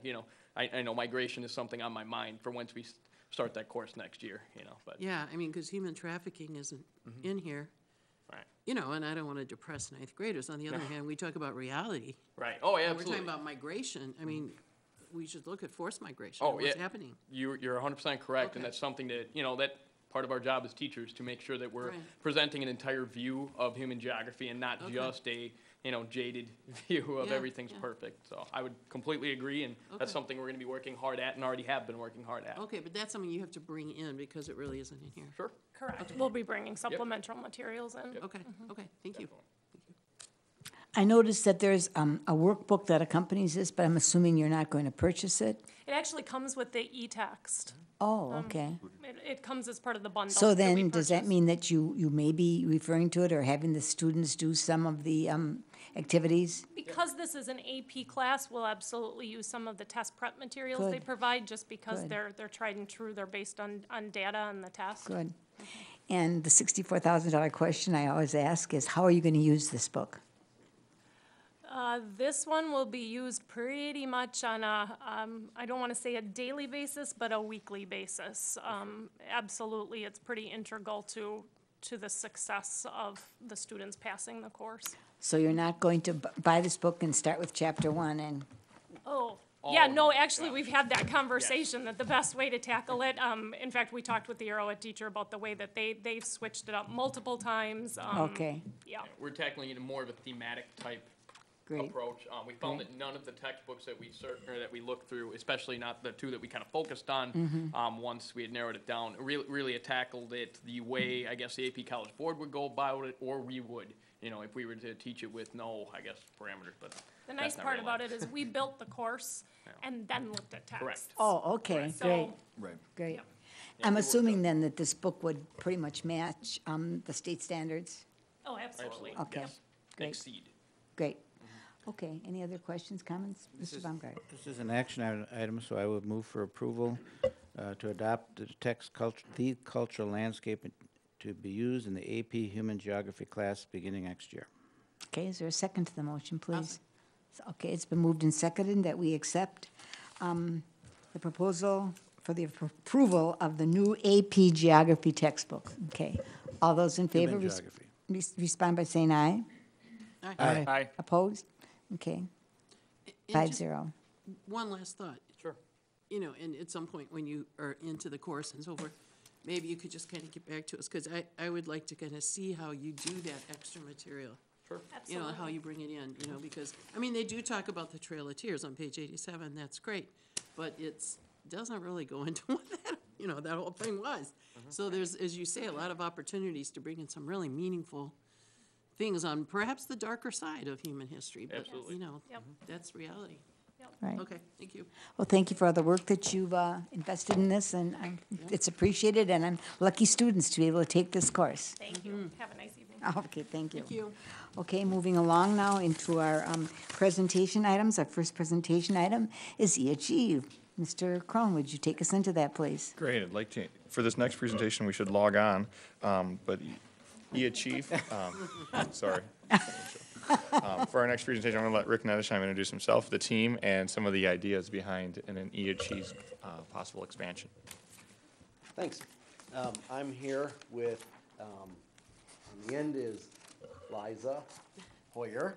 I know migration is something on my mind for once we start that course next year, But Yeah, I mean, because human trafficking isn't in here. Right. And I don't want to depress ninth graders. On the other hand, we talk about reality. Right. Oh, yeah, And we're absolutely. talking about migration. I mean, we should look at forced migration. Oh, What's yeah. happening. You're 100% correct, and Okay. that's something that, that part of our job as teachers, to make sure that we're Right. presenting an entire view of human geography and not Okay. just a, jaded view of Yeah, everything's yeah. perfect. So I would completely agree, and that's Okay. something we're going to be working hard at and already have been working hard at. Okay, but that's something you have to bring in because it really isn't in here. Sure. Correct. We'll be bringing supplemental materials in. Okay, okay, thank you. I noticed that there's a workbook that accompanies this, but I'm assuming you're not going to purchase it? It actually comes with the e-text. Oh, okay. It comes as part of the bundle. So that we then, does that purchase. mean that you may be referring to it or having the students do some of the activities? Because this is an AP class, we'll absolutely use some of the test prep materials they Good. provide, just because Good. they're tried and true. They're based on data and the test. Good. And the $64,000 question I always ask is, how are you going to use this book? This one will be used pretty much on a, I don't want to say a daily basis, but a weekly basis. Absolutely, it's pretty integral to the success of the students passing the course. So you're not going to buy this book and start with chapter 1 and, Oh, yeah, no, actually, we've had that conversation, that the best way to tackle it, in fact, we talked with the Arrowhead teacher about the way that they've switched it up multiple times. okay. Yeah, We're tackling it in more of a thematic type Great. approach. We found Great. that none of the textbooks that that we looked through, especially not the two that we kind of focused on, Mm-hmm. once we had narrowed it down, really had tackled it the way I guess the AP College Board would go about it, or we would, if we were to teach it with no, I guess, parameters. But The nice part about it is we built the course and then looked at text. Correct. Oh, okay, So- great, Right. great. Yep. I'm assuming then that this book would pretty much match the state standards? Oh, absolutely. Okay, Yes. great, Exceed. great. Okay, any other questions, comments? Mr. Baumgart? This is an action item, so I would move for approval to adopt the cultural landscape to be used in the AP Human Geography class beginning next year. Okay, is there a second to the motion, please? Okay, it's been moved and seconded that we accept the proposal for the approval of the new AP Geography textbook. Okay, all those in favor? Human Geography. Respond by saying aye. Aye. Aye. Opposed? Okay, And just 5-0. one last thought. Sure. And at some point when you are into the course and so forth, maybe you could just kind of get back to us, because I would like to kind of see how you do that extra material. Sure. And how you bring it in, because, they do talk about the Trail of Tears on page 87, that's great, but doesn't really go into what that whole thing was. So there's, as you say, a lot of opportunities to bring in some really meaningful things on perhaps the darker side of human history, but, Absolutely. Yep. that's reality. Right. Okay, thank you. Well, thank you for all the work that you've invested in this, and it's appreciated, and I'm lucky students to be able to take this course. Thank you. Have a nice evening. Okay, thank you. Thank you. Okay, moving along now into our presentation items. Our first presentation item is E-Achieve. Mr. Crone, would you take us into that, please? Great, I'd like to, for this next presentation, we should log on, but E-Achieve, sorry. For our next presentation, I'm going to let Rick Nettesheim introduce himself, the team, and some of the ideas behind an E-Achieve's possible expansion. Thanks. I'm here with, on the end is Liza Hoyer,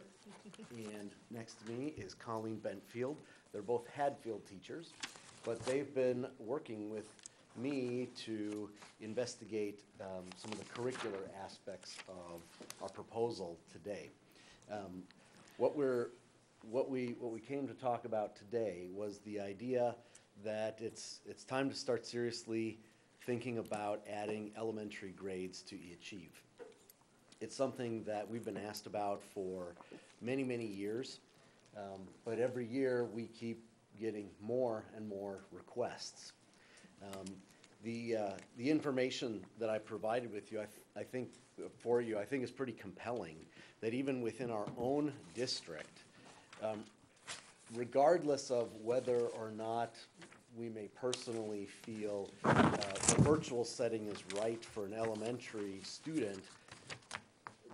and next to me is Colleen Bentfield. They're both Hadfield teachers, but they've been working with me to investigate some of the curricular aspects of our proposal today. What we came to talk about today was the idea that it's time to start seriously thinking about adding elementary grades to E-Achieve. It's something that we've been asked about for many, many years, but every year we keep getting more and more requests. The information that I provided with you, I think is pretty compelling, that even within our own district, regardless of whether or not we may personally feel the virtual setting is right for an elementary student,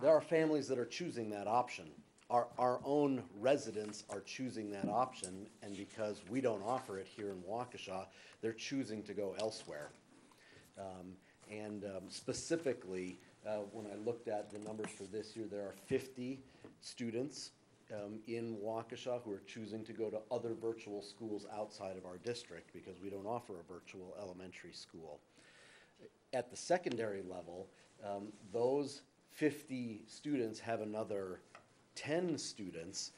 there are families that are choosing that option. Our own residents are choosing that option, and because we don't offer it here in Waukesha, they're choosing to go elsewhere. Specifically, when I looked at the numbers for this year, there are 50 students in Waukesha who are choosing to go to other virtual schools outside of our district because we don't offer a virtual elementary school. At the secondary level, those 50 students have another 10 students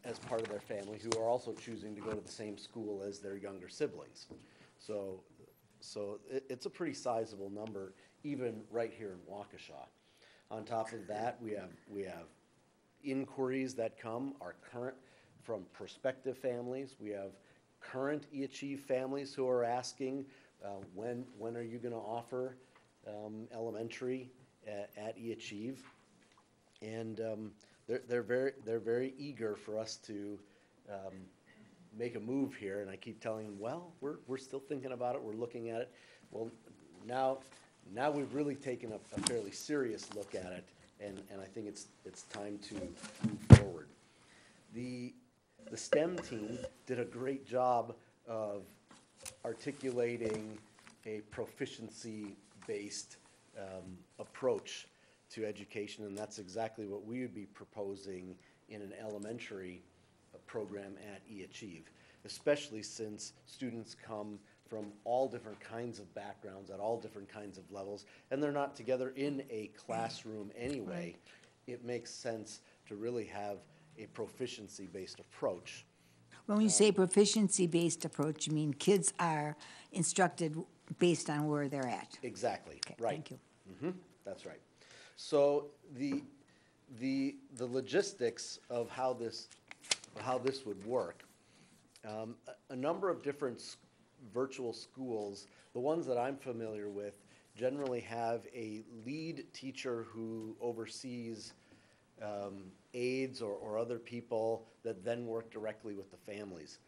as part of their family who are also choosing to go to the same school as their younger siblings. So it's a pretty sizable number, even right here in Waukesha. On top of that, we have inquiries that come, are current from prospective families. We have current E-Achieve families who are asking, when are you going to offer elementary at E-Achieve? And they're very eager for us to make a move here, and I keep telling them, well, we're still thinking about it, we're looking at it. Well, now we've really taken a fairly serious look at it, and I think it's time to move forward. The STEM team did a great job of articulating a proficiency-based approach to education, and that's exactly what we would be proposing in an elementary program at E-Achieve, especially since students come from all different kinds of backgrounds at all different kinds of levels, and they're not together in a classroom anyway. Right. It makes sense to really have a proficiency-based approach. When you say proficiency-based approach, you mean kids are instructed based on where they're at? Exactly, Okay, right. thank you. That's right. So the logistics of how this would work, a number of different virtual schools, the ones that I'm familiar with, generally have a lead teacher who oversees aides or other people that then work directly with the families.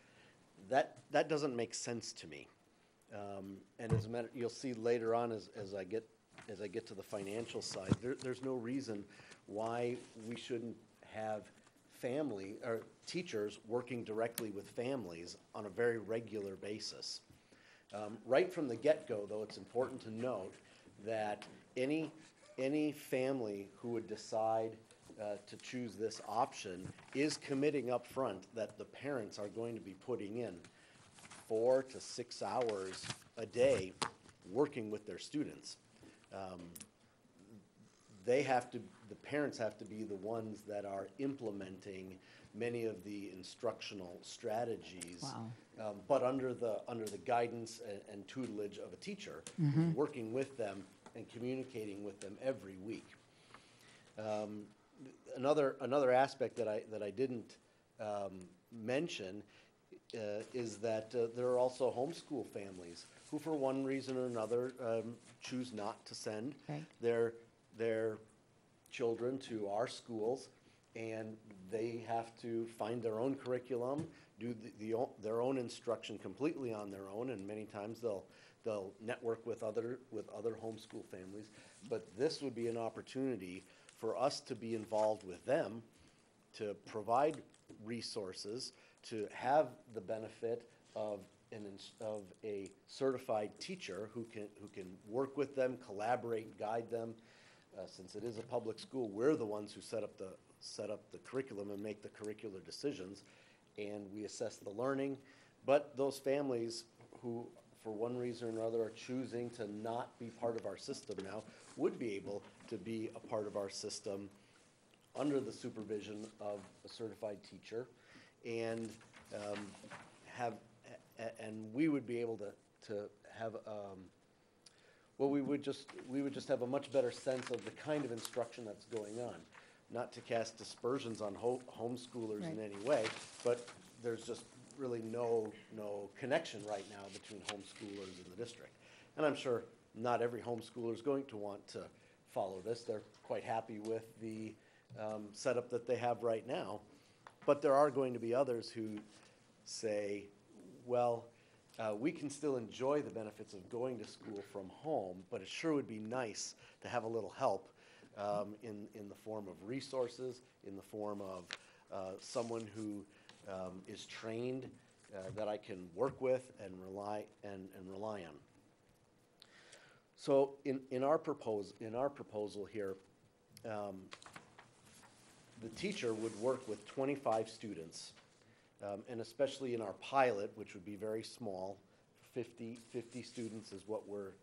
That doesn't make sense to me. And as a matter, you'll see later on as I get to the financial side, there's no reason why we shouldn't have family or teachers working directly with families on a very regular basis. Right from the get-go, though, it's important to note that any family who would decide to choose this option is committing up front that the parents are going to be putting in 4 to 6 hours a day working with their students. The parents have to be the ones that are implementing many of the instructional strategies. Wow. But under the guidance and tutelage of a teacher, who's working with them and communicating with them every week. Another aspect that I didn't mention is that there are also homeschool families who, for one reason or another, choose not to send their children to our schools, and they have to find their own curriculum, do their own instruction completely on their own, and many times they'll network with other homeschool families. But this would be an opportunity for us to be involved with them, to provide resources, to have the benefit of a certified teacher who can work with them, collaborate, guide them. Since it is a public school, we're the ones who set up the curriculum and make the curricular decisions, and we assess the learning. But those families who, for one reason or another, are choosing to not be part of our system now would be able to be a part of our system under the supervision of a certified teacher, and we would be able to have we would just have a much better sense of the kind of instruction that's going on. Not to cast dispersions on homeschoolers in any way, but there's just really no connection right now between homeschoolers and the district. And I'm sure not every homeschooler is going to want to follow this. They're quite happy with the setup that they have right now. But there are going to be others who say, well, we can still enjoy the benefits of going to school from home, but it sure would be nice to have a little help in the form of resources, in the form of someone who is trained that I can work with and rely on. So in our proposal here, the teacher would work with 25 students, and especially in our pilot, which would be very small, 50 students is what we're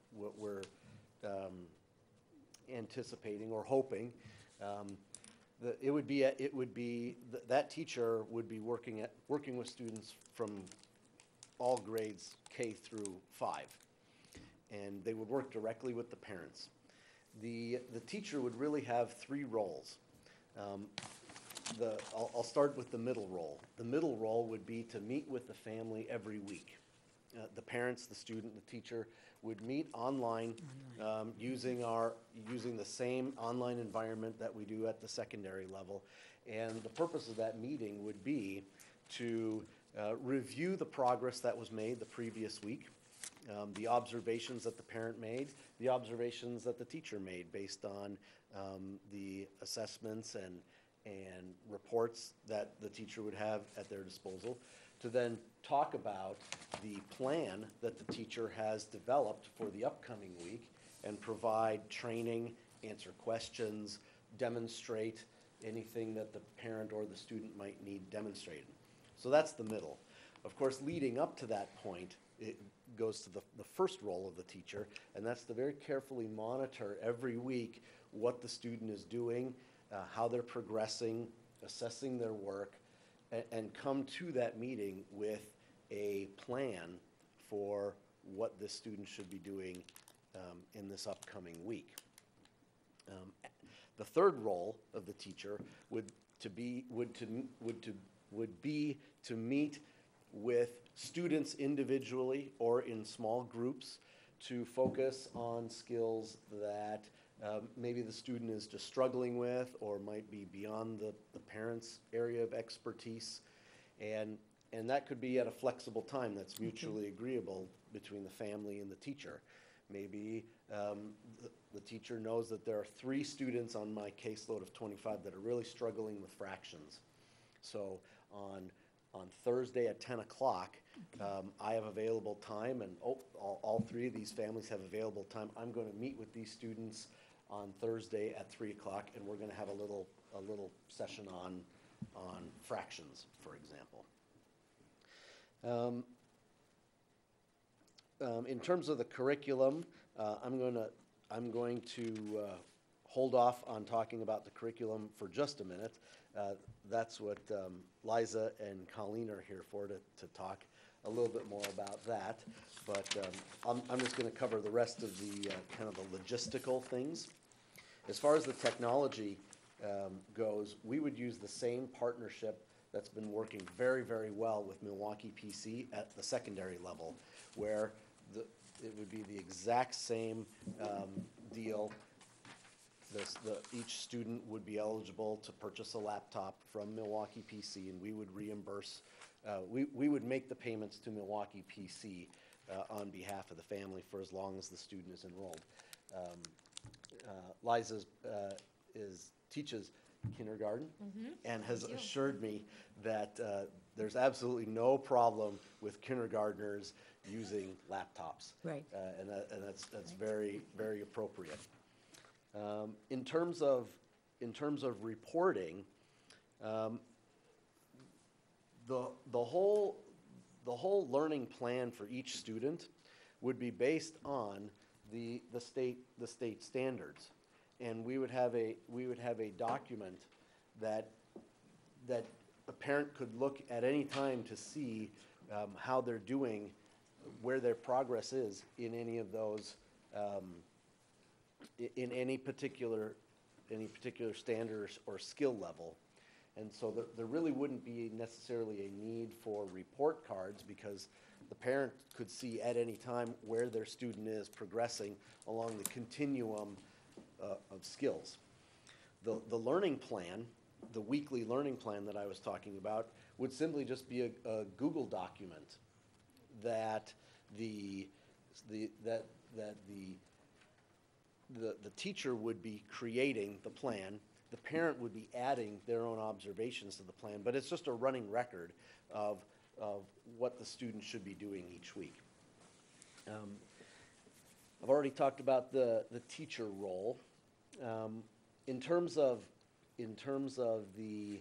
anticipating or hoping. That teacher would be working with students from all grades K through 5, and they would work directly with the parents. The teacher would really have 3 roles. I'll start with the middle role. The middle role would be to meet with the family every week. The parents, the student, the teacher would meet online using the same online environment that we do at the secondary level. And the purpose of that meeting would be to review the progress that was made the previous week, the observations that the parent made, the observations that the teacher made based on the assessments and reports that the teacher would have at their disposal, to then talk about the plan that the teacher has developed for the upcoming week and provide training, answer questions, demonstrate anything that the parent or the student might need demonstrated. So that's the middle. Of course, leading up to that point, it goes to the first role of the teacher, and that's to very carefully monitor every week what the student is doing, how they're progressing, assessing their work, and come to that meeting with a plan for what the student should be doing in this upcoming week. The third role of the teacher would be to meet with students individually or in small groups to focus on skills that maybe the student is just struggling with or might be beyond the parent's area of expertise. And that could be at a flexible time that's mutually agreeable between the family and the teacher. Maybe the teacher knows that there are 3 students on my caseload of 25 that are really struggling with fractions. So on Thursday at 10 o'clock, I have available time, and all 3 of these families have available time. I'm going to meet with these students on Thursday at 3 o'clock, and we're going to have a little session on fractions, for example. In terms of the curriculum, I'm going to hold off on talking about the curriculum for just a minute. That's what Liza and Colleen are here for, to talk a little bit more about that. But I'm just going to cover the rest of the kind of the logistical things. As far as the technology goes, we would use the same partnership that's been working very, very well with Milwaukee PC at the secondary level, where it would be the exact same deal. Each student would be eligible to purchase a laptop from Milwaukee PC, and we would reimburse, we would make the payments to Milwaukee PC on behalf of the family for as long as the student is enrolled. Liza teaches kindergarten and has assured me that there's absolutely no problem with kindergartners using laptops. Right. And that's very, very appropriate. In terms of reporting, the whole learning plan for each student would be based on the state standards, and we would have a document that a parent could look at any time to see how they're doing, where their progress is in any of those, in any particular standard or skill level. And so there really wouldn't be necessarily a need for report cards, because the parent could see at any time where their student is progressing along the continuum of skills. The learning plan, the weekly learning plan that I was talking about, would simply just be a Google document that the teacher would be creating the plan. The parent would be adding their own observations to the plan, but it's just a running record of what the student should be doing each week. I've already talked about the teacher role. In terms of the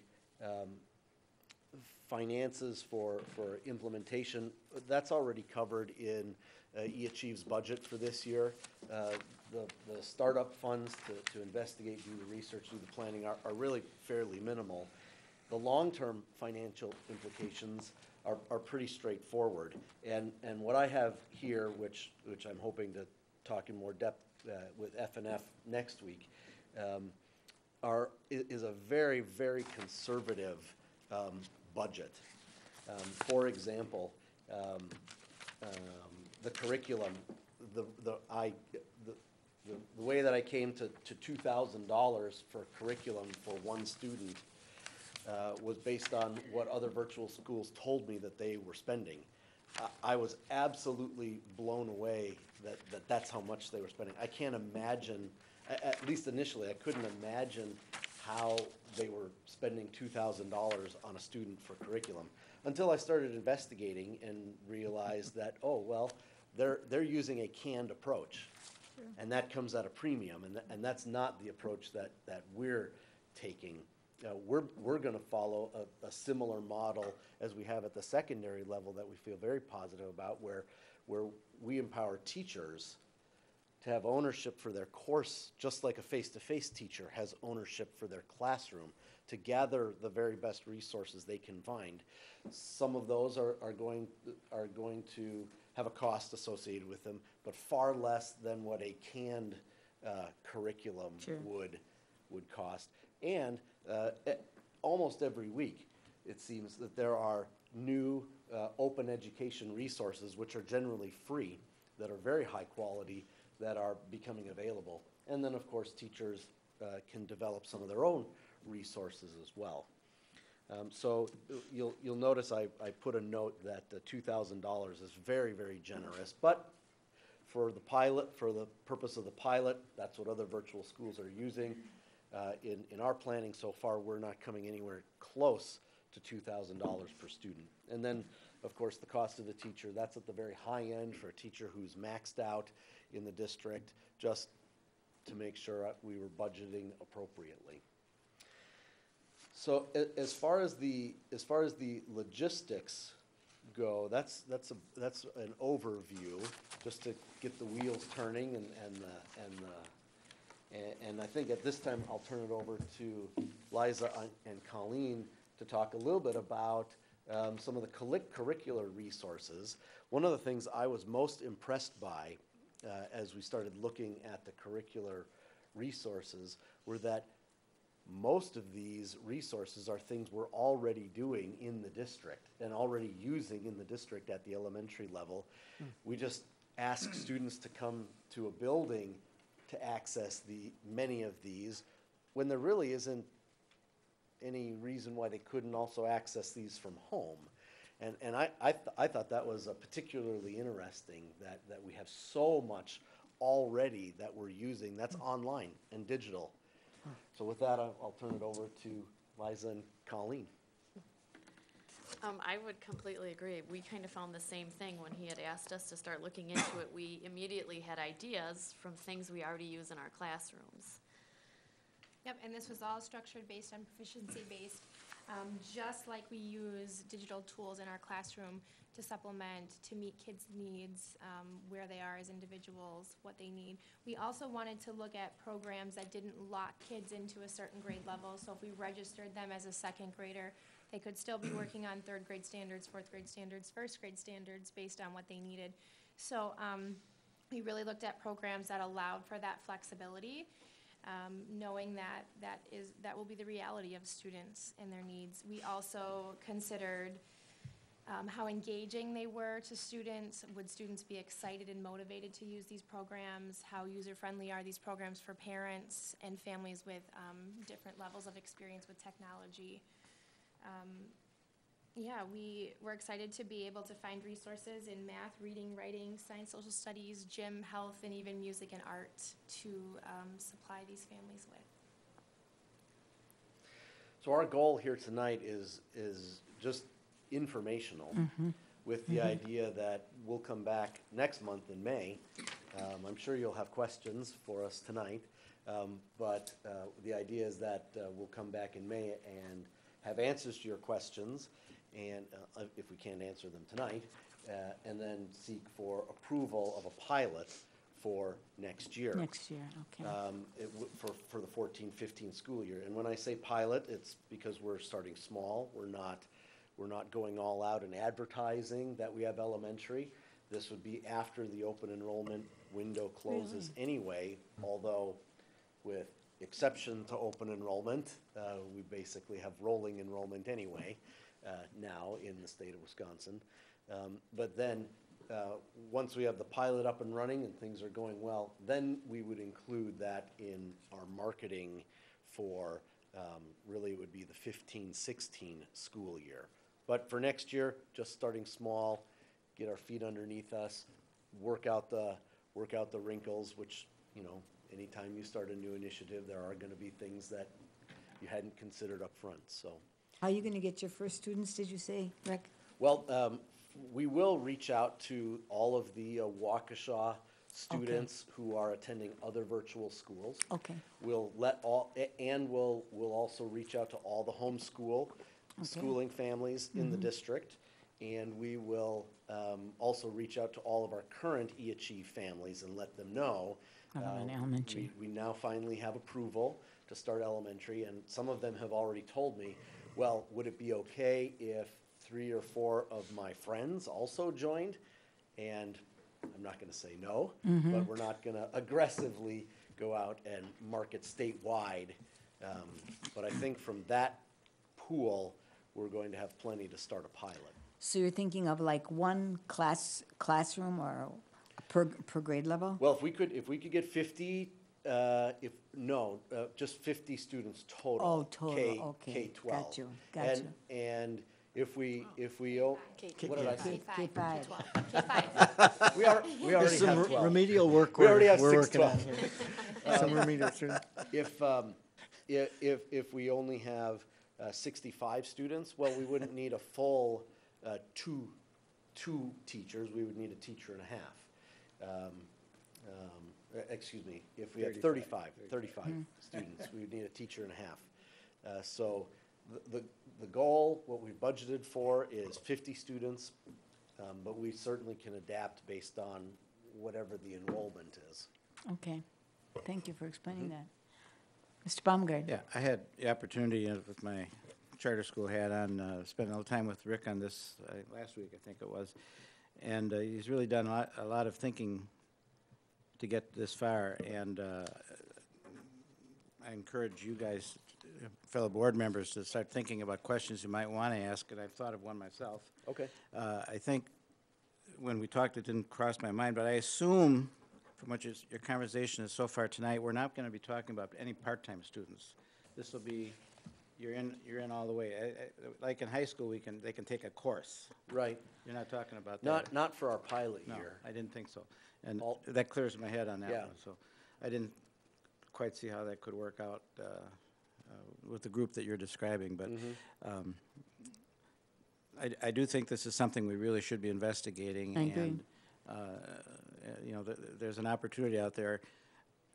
finances for implementation, that's already covered in eAchieve's budget for this year. The startup funds to investigate, do the research, do the planning are really fairly minimal. The long-term financial implications are pretty straightforward. And what I have here, which I'm hoping to talk in more depth with F&F next week, is a very, very conservative budget. For example, the curriculum, the way that I came to $2,000 for curriculum for one student was based on what other virtual schools told me that they were spending. I was absolutely blown away that that's how much they were spending. I can't imagine, at least initially, I couldn't imagine how they were spending $2,000 on a student for curriculum, until I started investigating and realized that, oh, well, they're using a canned approach. Sure. And that comes at a premium, and that's not the approach that we're taking. We're going to follow a similar model as we have at the secondary level that we feel very positive about, where we empower teachers to have ownership for their course, just like a face-to-face teacher has ownership for their classroom, to gather the very best resources they can find. Some of those are going to have a cost associated with them, but far less than what a canned curriculum would cost. And almost every week, it seems that there are new open education resources, which are generally free, that are very high quality, that are becoming available. And then, of course, teachers can develop some of their own resources as well. So you'll notice I put a note that $2,000 is very, very generous, but for the pilot, for the purpose of the pilot, that's what other virtual schools are using. In our planning so far, we're not coming anywhere close to $2,000 per student. And then, of course, the cost of the teacher, that's at the very high end for a teacher who's maxed out in the district, just to make sure we were budgeting appropriately. So as far as the logistics go, that's an overview, just to get the wheels turning, and I think at this time I'll turn it over to Liza and Colleen to talk a little bit about some of the curricular resources. One of the things I was most impressed by as we started looking at the curricular resources were that most of these resources are things we're already doing in the district and already using in the district at the elementary level. We just ask students to come to a building to access many of these, when there really isn't any reason why they couldn't also access these from home. And I thought that was particularly interesting, that we have so much already that we're using that's online and digital. So with that, I'll turn it over to Liza and Colleen. I would completely agree. We kind of found the same thing when he had asked us to start looking into it. We immediately had ideas from things we already use in our classrooms. Yep, and this was all structured based on proficiency based, just like we use digital tools in our classroom to supplement, to meet kids' needs, where they are as individuals, what they need. We also wanted to look at programs that didn't lock kids into a certain grade level. So if we registered them as a second grader, they could still be working on third grade standards, fourth grade standards, first grade standards based on what they needed. So we really looked at programs that allowed for that flexibility, knowing that will be the reality of students and their needs. We also considered how engaging they were to students. Would students be excited and motivated to use these programs? How user-friendly are these programs for parents and families with different levels of experience with technology? We're excited to be able to find resources in math, reading, writing, science, social studies, gym, health, and even music and art to supply these families with. So our goal here tonight is just informational, with the idea that we'll come back next month in May. I'm sure you'll have questions for us tonight, but the idea is that we'll come back in May and have answers to your questions, and if we can't answer them tonight, and then seek for approval of a pilot for next year. Next year, okay. For the 14-15 school year. And when I say pilot, it's because we're starting small. We're not going all out in advertising that we have elementary. This would be after the open enrollment window closes anyway, although with exception to open enrollment, we basically have rolling enrollment anyway now in the state of Wisconsin. But then once we have the pilot up and running and things are going well, then we would include that in our marketing for really it would be the 15-16 school year. But for next year, just starting small, get our feet underneath us, work out the wrinkles, which, you know, anytime you start a new initiative, there are going to be things that you hadn't considered up front. So, How are you going to get your first students, did you say, Rick? well, we will reach out to all of the Waukesha students who are attending other virtual schools. Okay. We'll also reach out to all the homeschool schooling families in the district, and we will also reach out to all of our current eAchieve families and let them know. About elementary. We now finally have approval to start elementary, and some of them have already told me, well, would it be okay if 3 or 4 of my friends also joined? And I'm not going to say no, but we're not going to aggressively go out and market statewide. But I think from that pool, we're going to have plenty to start a pilot. So you're thinking of like one classroom or per grade level? Well, if we could get 50, just 50 students total. Oh, total, okay. K-12. Got you, got you. And if we, K-2. what did I say? K-5. K-5. We already There's some have 12. remedial work We already have we're 6 working on 12. here. Some remedial students. If we only have 65 students, well, we wouldn't need a full two teachers. We would need a teacher and a half. Excuse me, if we have 35 students, we would need a teacher and a half. So the goal, what we've budgeted for is 50 students, but we certainly can adapt based on whatever the enrollment is. Okay, thank you for explaining that. Mr. Baumgart? Yeah, I had the opportunity with my charter school hat on, spent a little time with Rick on this last week, I think it was. And he's really done a lot of thinking to get this far. And I encourage you guys, fellow board members, to start thinking about questions you might want to ask, and I've thought of one myself. Okay. I think when we talked, it didn't cross my mind, but I assume, from what your conversation is so far tonight, we're not going to be talking about any part-time students. This will be, you're in all the way. Like in high school, they can take a course. Right. You're not talking about that. Not for our pilot No, year. I didn't think so. And that clears my head on that one. So I didn't quite see how that could work out with the group that you're describing. But I do think this is something we really should be investigating. I agree. And, there's an opportunity out there.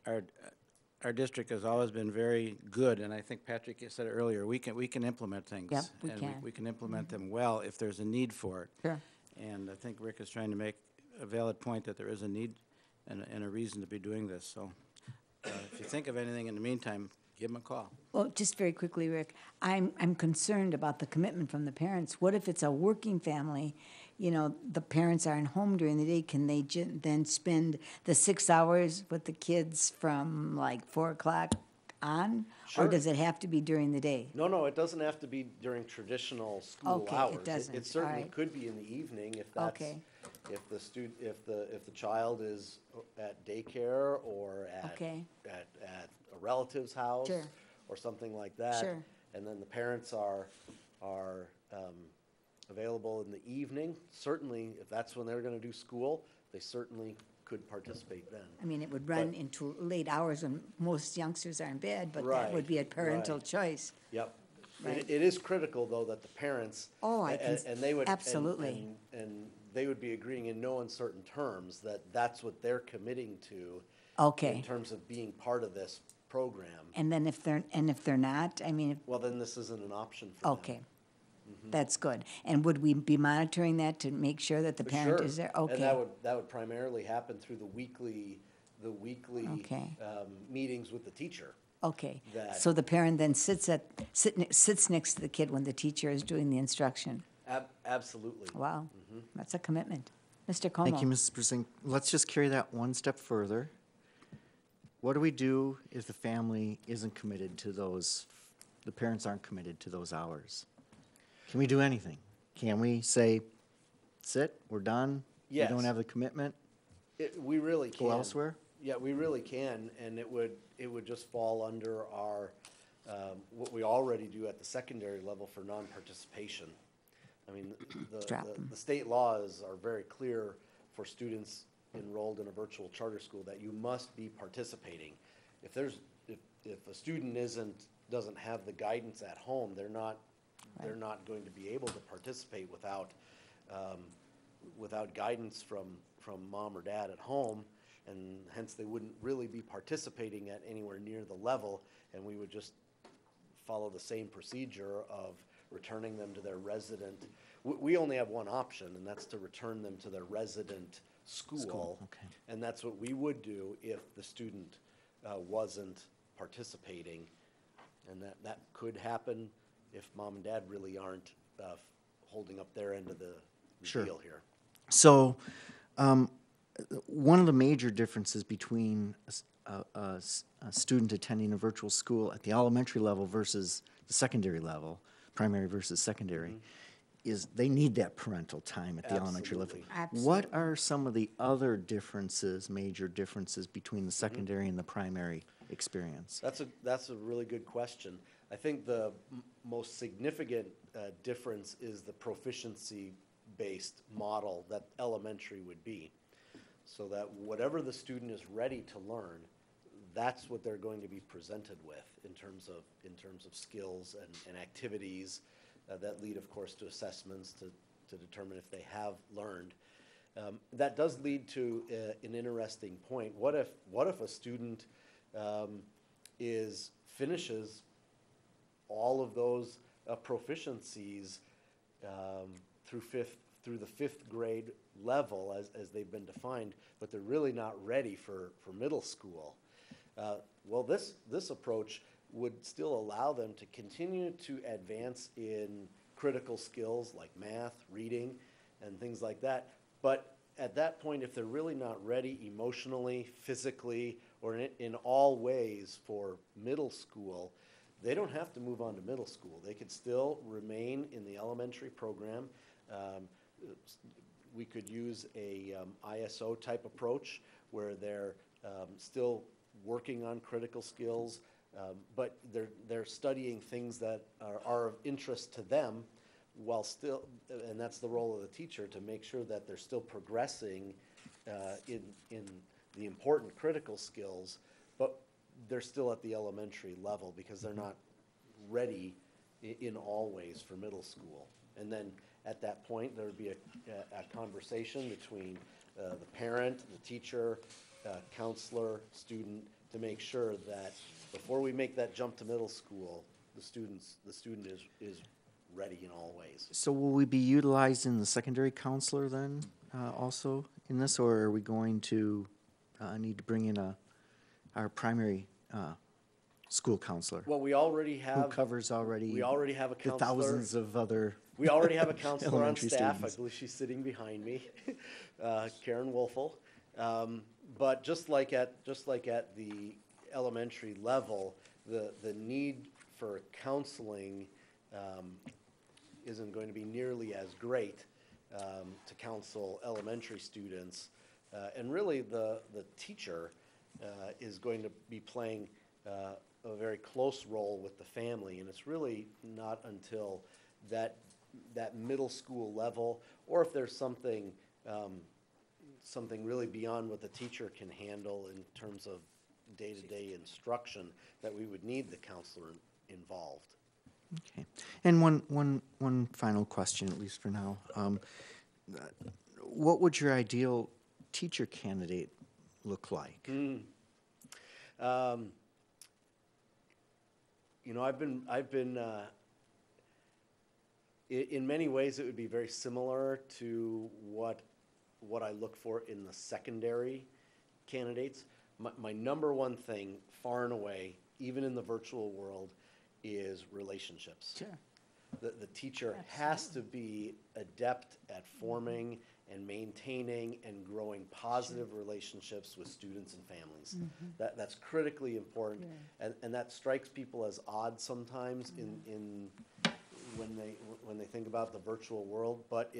Our district has always been very good, and I think Patrick said it earlier, we can implement things. Yep, we and can. we can implement them well if there's a need for it. Sure. And I think Rick is trying to make a valid point that there is a need and a reason to be doing this. So if you think of anything in the meantime, give him a call. Well, just very quickly, Rick, I'm concerned about the commitment from the parents. What if it's a working family? The parents aren't home during the day. Can they then spend the 6 hours with the kids from like 4 o'clock on? Sure. Or does it have to be during the day? No, it doesn't have to be during traditional school Okay, hours. it doesn't. It certainly All right. could be in the evening if that's, Okay. if the child is at daycare or Okay. at a relative's house Sure. or something like that. Sure. And then the parents are available in the evening. Certainly, if that's when they're going to do school, they certainly could participate then. I mean, it would run But- into late hours when most youngsters are in bed, but that Right, would be a parental right. choice. Yep. Right. It is critical, though, that the parents. Oh, I can and they would. absolutely. And they would be agreeing in no uncertain terms that that's what they're committing to. Okay. In terms of being part of this program. And then if they're not, I mean, Well, then this isn't an option for them. okay. That's good. And would we be monitoring that to make sure that the parent Sure. is there? And Okay. that would primarily happen through the weekly Okay. meetings with the teacher. Okay. that- So the parent then sits next to the kid when the teacher is doing the instruction. Absolutely. Wow. That's a commitment. Mr. Como? Thank you, Mrs. Persing. Let's just carry that one step further. What do we do if the family isn't committed to those, the parents aren't committed to those hours? Can we do anything? Can we say, sit, we're done? Yes. We don't have the commitment? We really can. Go elsewhere? Yeah, we really can, and it would just fall under our, what we already do at the secondary level for non-participation. I mean, the state laws are very clear for students enrolled in a virtual charter school that you must be participating. If a student doesn't have the guidance at home, they're not going to be able to participate without guidance from mom or dad at home, and hence they wouldn't really be participating at anywhere near the level, and we would just follow the same procedure of returning them to their resident. We only have one option, and that's to return them to their resident school. Okay. And that's what we would do if the student wasn't participating. And that could happen if mom and dad really aren't holding up their end of the Sure. deal here. So, one of the major differences between a student attending a virtual school at the elementary level versus the secondary level, primary versus secondary, is they need that parental time at the elementary level. Absolutely. What are some of the other differences, major differences between the secondary and the primary experience? That's a really good question. I think the most significant difference is the proficiency-based model that elementary would be. So that whatever the student is ready to learn, that's what they're going to be presented with in terms of skills and activities that lead, of course, to assessments to determine if they have learned. That does lead to an interesting point. What if a student finishes all of those proficiencies through the fifth grade level as they've been defined, but they're really not ready for middle school? Well, this approach would still allow them to continue to advance in critical skills like math, reading, and things like that. But at that point, if they're really not ready emotionally, physically, or in all ways for middle school, they don't have to move on to middle school. They could still remain in the elementary program. We could use a ISO type approach where they're still working on critical skills, but they're studying things that are of interest to them while still, and that's the role of the teacher, to make sure that they're still progressing in the important critical skills, but they're still at the elementary level because they're not ready in all ways for middle school. And then at that point, there would be a conversation between the parent, the teacher, counselor, student, to make sure that before we make that jump to middle school, the student is ready in all ways. So will we be utilizing the secondary counselor then also in this, or are we going to need to bring in our primary school counselor? Well, we already have. Who covers already? We already have a the counselor. thousands of other. We already have a counselor on elementary staff. students. I believe she's sitting behind me, Karen Wolfel. But just like at the elementary level, the need for counseling isn't going to be nearly as great to counsel elementary students. And really, the teacher is going to be playing a very close role with the family, and it's really not until that middle school level, or if there's something really beyond what the teacher can handle in terms of day-to-day instruction, that we would need the counselor involved. Okay. And one final question, at least for now. What would your ideal teacher candidate look like? You know, I've been in many ways it would be very similar to what I look for in the secondary candidates. My number one thing, far and away, even in the virtual world, is relationships. Sure. The teacher has to be adept at forming and maintaining and growing positive relationships with students and families. That's critically important, and that strikes people as odd sometimes in when they think about the virtual world. But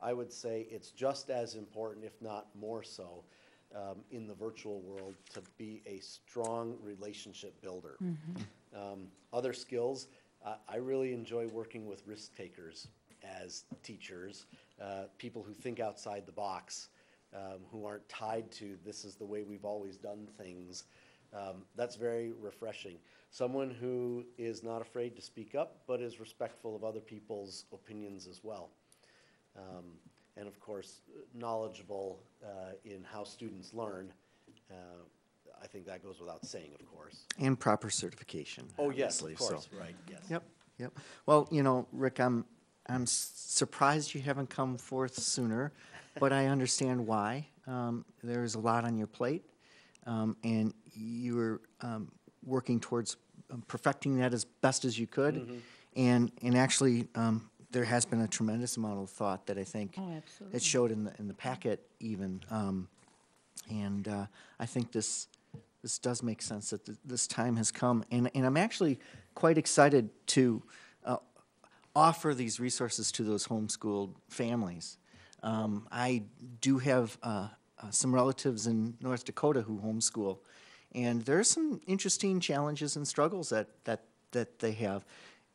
I would say it's just as important, if not more so, in the virtual world, to be a strong relationship builder. Other skills, I really enjoy working with risk takers as teachers, people who think outside the box, who aren't tied to this is the way we've always done things. That's very refreshing. Someone who is not afraid to speak up, but is respectful of other people's opinions as well. And of course, knowledgeable in how students learn. I think that goes without saying, of course. And proper certification. Oh, yes, obviously, of course, so. right, yes. Yep. Yep. Well, Rick, I'm surprised you haven't come forth sooner, but I understand why. There is a lot on your plate, and you were working towards perfecting that as best as you could. And actually, there has been a tremendous amount of thought that I think that showed in the packet even. And I think this does make sense that this time has come. And I'm actually quite excited to offer these resources to those homeschooled families. I do have some relatives in North Dakota who homeschool, and there are some interesting challenges and struggles that they have.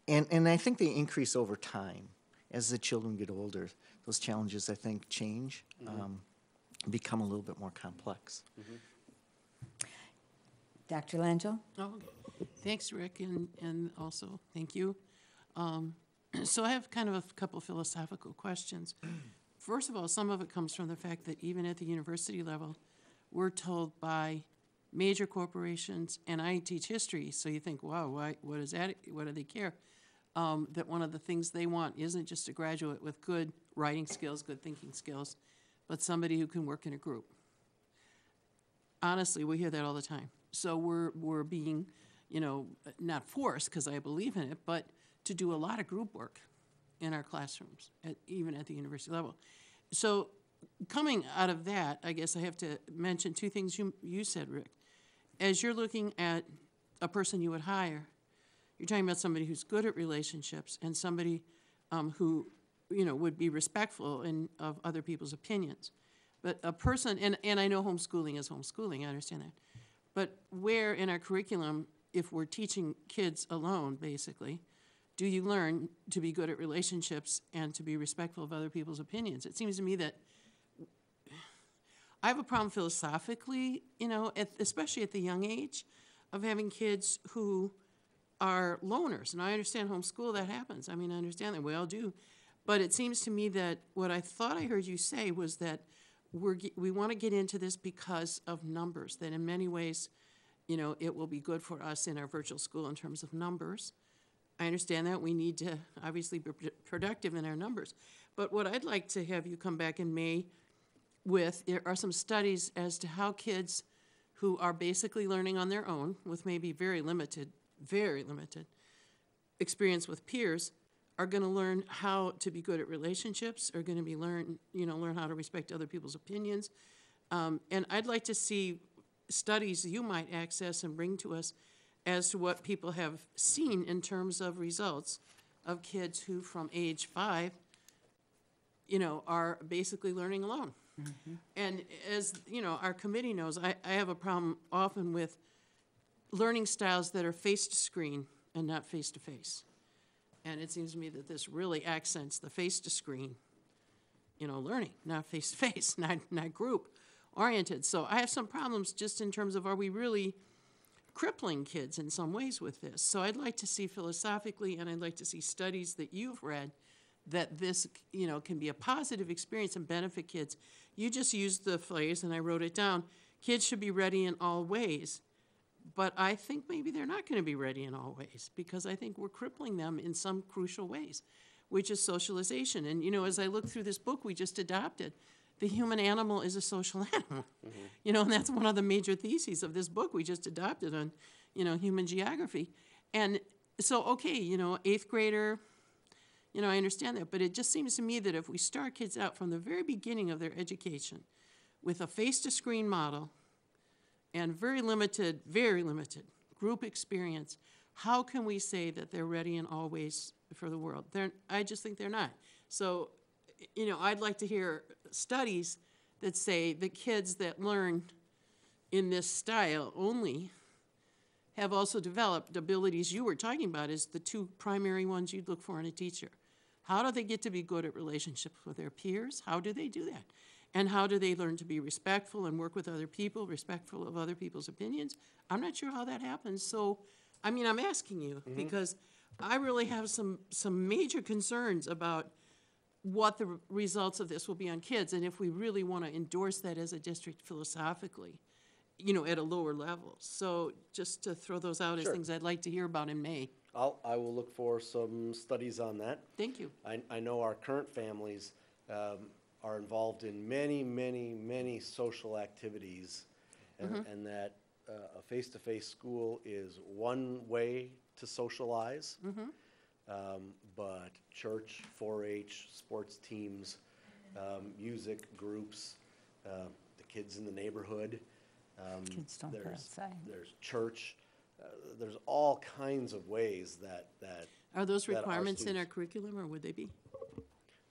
And I think they increase over time as the children get older. Those challenges, I think, change, become a little bit more complex. Dr. Langell? Oh, okay. Thanks, Rick, and also thank you. So I have kind of a couple philosophical questions. First of all, some of it comes from the fact that even at the university level, we're told by major corporations, and I teach history, so you think, wow, what is that? What do they care? That one of the things they want isn't just a graduate with good writing skills, good thinking skills, but somebody who can work in a group. Honestly, we hear that all the time. So we're being, not forced, because I believe in it, but to do a lot of group work in our classrooms, even at the university level. So coming out of that, I guess I have to mention two things you said, Rick. As you're looking at a person you would hire, you're talking about somebody who's good at relationships and somebody who, would be respectful of other people's opinions. But a person, and I know homeschooling is homeschooling, I understand that. But where in our curriculum, if we're teaching kids alone, basically, do you learn to be good at relationships and to be respectful of other people's opinions? It seems to me that I have a problem philosophically, especially at the young age, of having kids who are loners. And I understand homeschool, that happens. I understand that, we all do. But it seems to me that what I thought I heard you say was that we want to get into this because of numbers, that in many ways, it will be good for us in our virtual school in terms of numbers. I understand that. We need to obviously be productive in our numbers. But what I'd like to have you come back in May with are some studies as to how kids who are basically learning on their own, with maybe very limited experience with peers, are going to learn how to be good at relationships, are going to learn how to respect other people's opinions. And I'd like to see studies you might access and bring to us as to what people have seen in terms of results of kids who from age 5, are basically learning alone. And as, our committee knows, I have a problem often with learning styles that are face to screen and not face to face. And it seems to me that this really accents the face to screen, learning, not face to face, not group oriented. So I have some problems just in terms of, are we really crippling kids in some ways with this? So I'd like to see philosophically, and I'd like to see studies that you've read, that this, can be a positive experience and benefit kids. You just used the phrase, and I wrote it down, kids should be ready in all ways. But I think maybe they're not going to be ready in all ways, because I think we're crippling them in some crucial ways, which is socialization. And, as I look through this book we just adopted, the human animal is a social animal. And that's one of the major theses of this book we just adopted on, human geography. And so, okay, 8th grader, I understand that, but it just seems to me that if we start kids out from the very beginning of their education with a face-to-screen model and very limited group experience, how can we say that they're ready in all ways for the world? I just think they're not. So, I'd like to hear studies that say the kids that learn in this style only have also developed abilities you were talking about as the two primary ones you'd look for in a teacher. How do they get to be good at relationships with their peers? How do they do that? And how do they learn to be respectful and work with other people, respectful of other people's opinions? I'm not sure how that happens. So, I'm asking you because I really have some major concerns about what the results of this will be on kids, and if we really want to endorse that as a district philosophically, at a lower level. So just to throw those out as things I'd like to hear about in May. I will look for some studies on that. Thank you. I know our current families are involved in many social activities, and that a face-to-face school is one way to socialize, but church, 4-H, sports teams, music groups, the kids in the neighborhood. Kids don't go outside. There's church. There's all kinds of ways that Are those that our requirements in our students- curriculum, or would they be?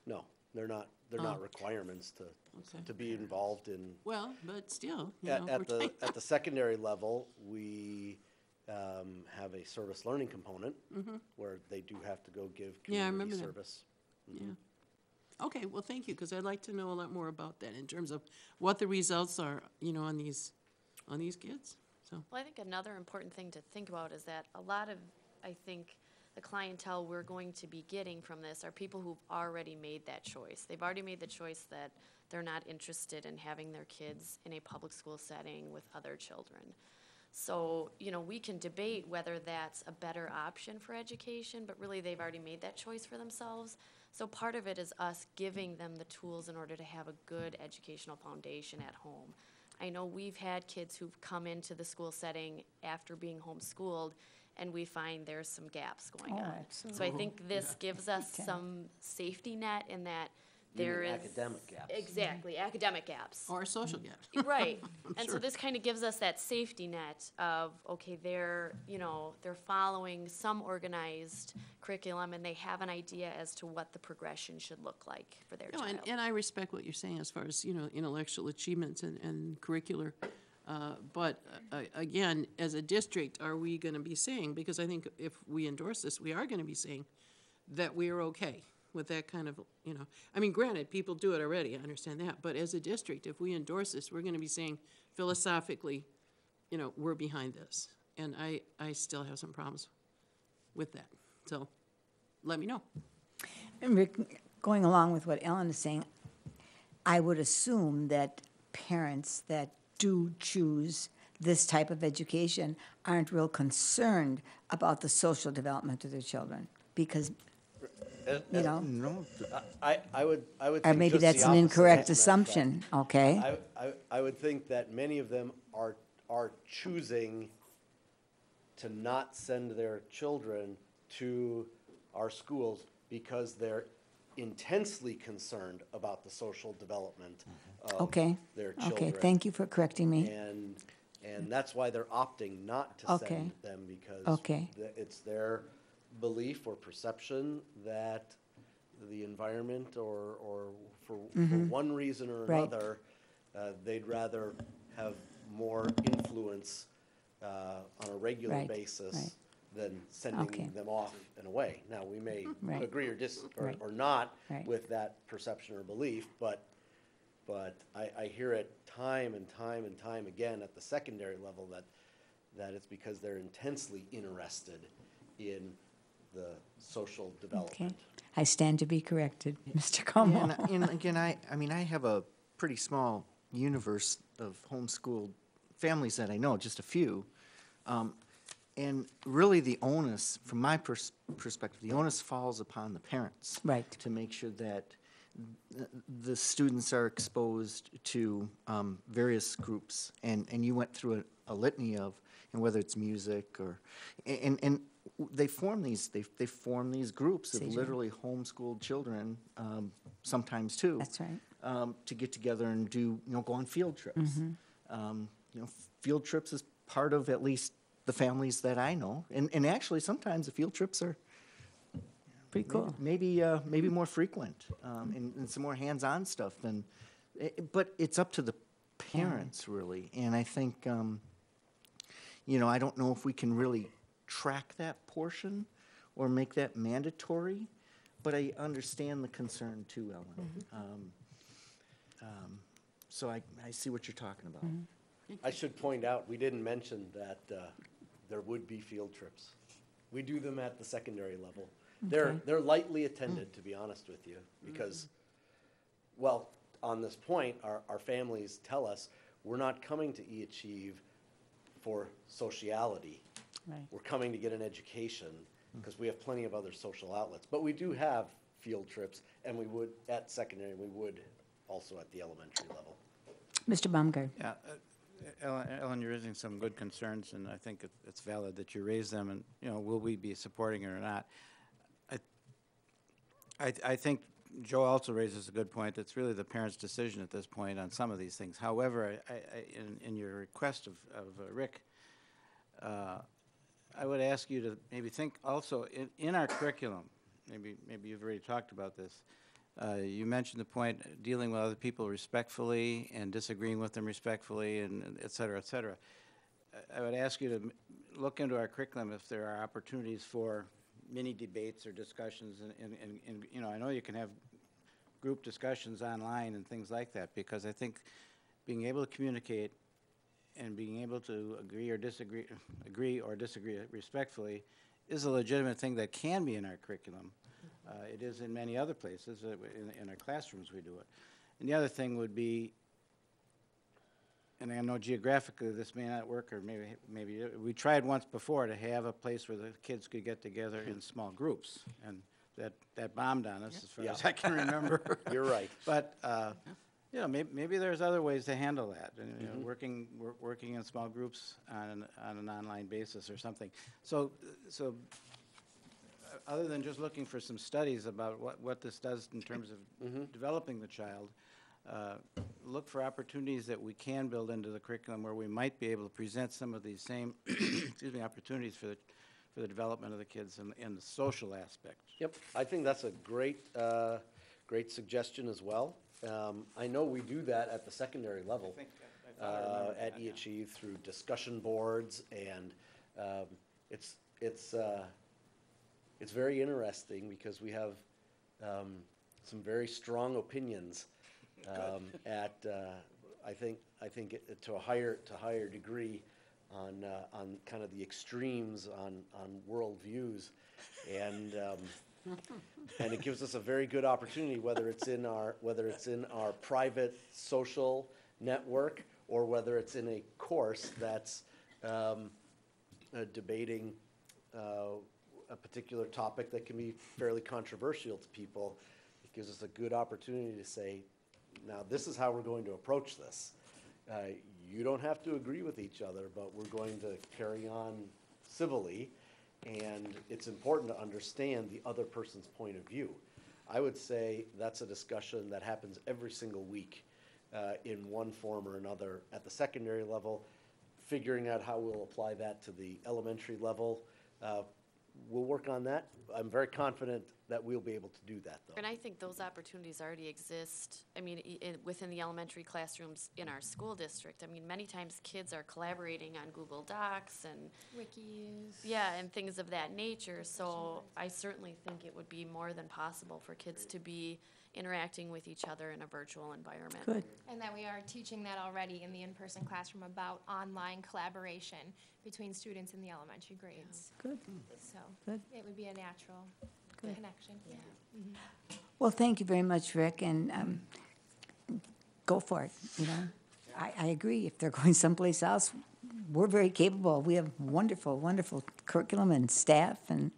No, they're not. They're Oh. not requirements Okay. to be involved in. Well, but still, you At, know, at we're the trying- at the secondary level, we have a service learning component where they do have to go give Yeah, I community remember that. service. Yeah. Okay, well, thank you, because I'd like to know a lot more about that in terms of what the results are, you know, on these kids, so. Well, I think another important thing to think about is that a lot of, I think, the clientele we're going to be getting from this are people who've already made that choice. They've already made the choice that they're not interested in having their kids in a public school setting with other children. So, you know, we can debate whether that's a better option for education, but really they've already made that choice for themselves. So part of it is us giving them the tools in order to have a good educational foundation at home. I know we've had kids who've come into the school setting after being homeschooled, and we find there's some gaps going on. Absolutely. So I think this gives us some safety net in that You mean there is. academic gaps. Exactly, academic gaps. Or social gaps. Right, and so Sure. this kind of gives us that safety net of, okay, they're following some organized curriculum and they have an idea as to what the progression should look like for their No, child. and I respect what you're saying as far as, you know, intellectual achievements and curricular. But again, as a district, are we going to be saying, because I think if we endorse this, we are going to be saying that we are okay with that kind of, you know, I mean, granted, people do it already, I understand that, but as a district, if we endorse this, we're going to be saying philosophically, you know, we're behind this. And I still have some problems with that. So let me know. And Rick, going along with what Ellen is saying, I would assume that parents that do choose this type of education aren't real concerned about the social development of their children, because, you know, No, I would or think maybe just the that's an opposite, incorrect as a matter of assumption, okay? fact. I would think that many of them are choosing to not send their children to our schools because they're intensely concerned about the social development of Okay, their children. okay, thank you for correcting me. And that's why they're opting not to Okay. send them, because Okay. it's their belief or perception that the environment or for one reason or Right. another, they'd rather have more influence on a regular Right, basis right. than Okay. sending them off and away. Now, we may Right. agree or Right. or not Right. with that perception or belief, but I hear it time and time and time again at the secondary level that it's because they're intensely interested in the social Okay, development. I stand to be corrected, Mr. Yeah, Como. and again, I mean, I have a pretty small universe of homeschooled families that I know, just a few. And really the onus, from my perspective, the onus falls upon the parents. Right. To make sure that the students are exposed to various groups. And you went through a litany of, and whether it's music or, and they form these groups of They do. literally homeschooled children, sometimes too. That's right. To get together and do, go on field trips. Mm-hmm. Field trips is part of at least the families that I know. And actually, sometimes the field trips are Pretty cool. maybe more frequent, and some more hands-on stuff than, but it's up to the parents, really. And I think, I don't know if we can really track that portion or make that mandatory, but I understand the concern too, Ellen. So I see what you're talking about. I should point out, we didn't mention that there would be field trips. We do them at the secondary level. They're lightly attended, to be honest with you, because, well, on this point, our families tell us, we're not coming to eAchieve for sociality. Right. We're coming to get an education, because we have plenty of other social outlets. But we do have field trips, and we would, at secondary, we would also at the elementary level. Mr. Baumgart. Yeah, Ellen, you're raising some good concerns, and I think it's valid that you raise them, and, you know, will we be supporting it or not? I think Joe also raises a good point. It's really the parent's decision at this point on some of these things. However, in your request of Rick, I would ask you to maybe think also in our curriculum, maybe you've already talked about this, you mentioned the point dealing with other people respectfully and disagreeing with them respectfully, and et cetera, et cetera. I would ask you to look into our curriculum if there are opportunities for mini debates or discussions, and you know, I know you can have group discussions online and things like that, because I think being able to communicate and being able to agree or disagree respectfully is a legitimate thing that can be in our curriculum. It is in many other places. In our classrooms we do it. And the other thing would be, and I know geographically this may not work, or maybe we tried once before to have a place where the kids could get together in small groups, and that bombed on us as far as I can remember. You're right. But you know, maybe there's other ways to handle that, and you know, working in small groups on an online basis or something. So other than just looking for some studies about what this does in terms of developing the child, look for opportunities that we can build into the curriculum where we might be able to present some of these same excuse me, opportunities for the development of the kids in the social aspect. Yep, I think that's a great suggestion as well. I know we do that at the secondary level at eAchieve through discussion boards, and it's very interesting because we have some very strong opinions at I think to a higher degree on kind of the extremes on world views, and it gives us a very good opportunity, whether it's in our private social network or whether it's in a course that's debating a particular topic that can be fairly controversial to people. It gives us a good opportunity to say, now this is how we're going to approach this. You don't have to agree with each other, but we're going to carry on civilly, and it's important to understand the other person's point of view. I would say that's a discussion that happens every single week in one form or another at the secondary level. Figuring out how we'll apply that to the elementary level, we'll work on that. I'm very confident that we'll be able to do that, though. And I think those opportunities already exist, I mean, within the elementary classrooms in our school district. I mean, many times kids are collaborating on Google Docs and Wikis. yeah, and things of that nature. So I certainly think it would be more than possible for kids to be interacting with each other in a virtual environment. Good. And that we are teaching that already in the in-person classroom about online collaboration between students in the elementary grades. Good. So Good. it would be a natural connection. Yeah. Well, thank you very much, Rick, and go for it, you know. I agree. If they're going someplace else, we're very capable. We have wonderful, wonderful curriculum and staff, and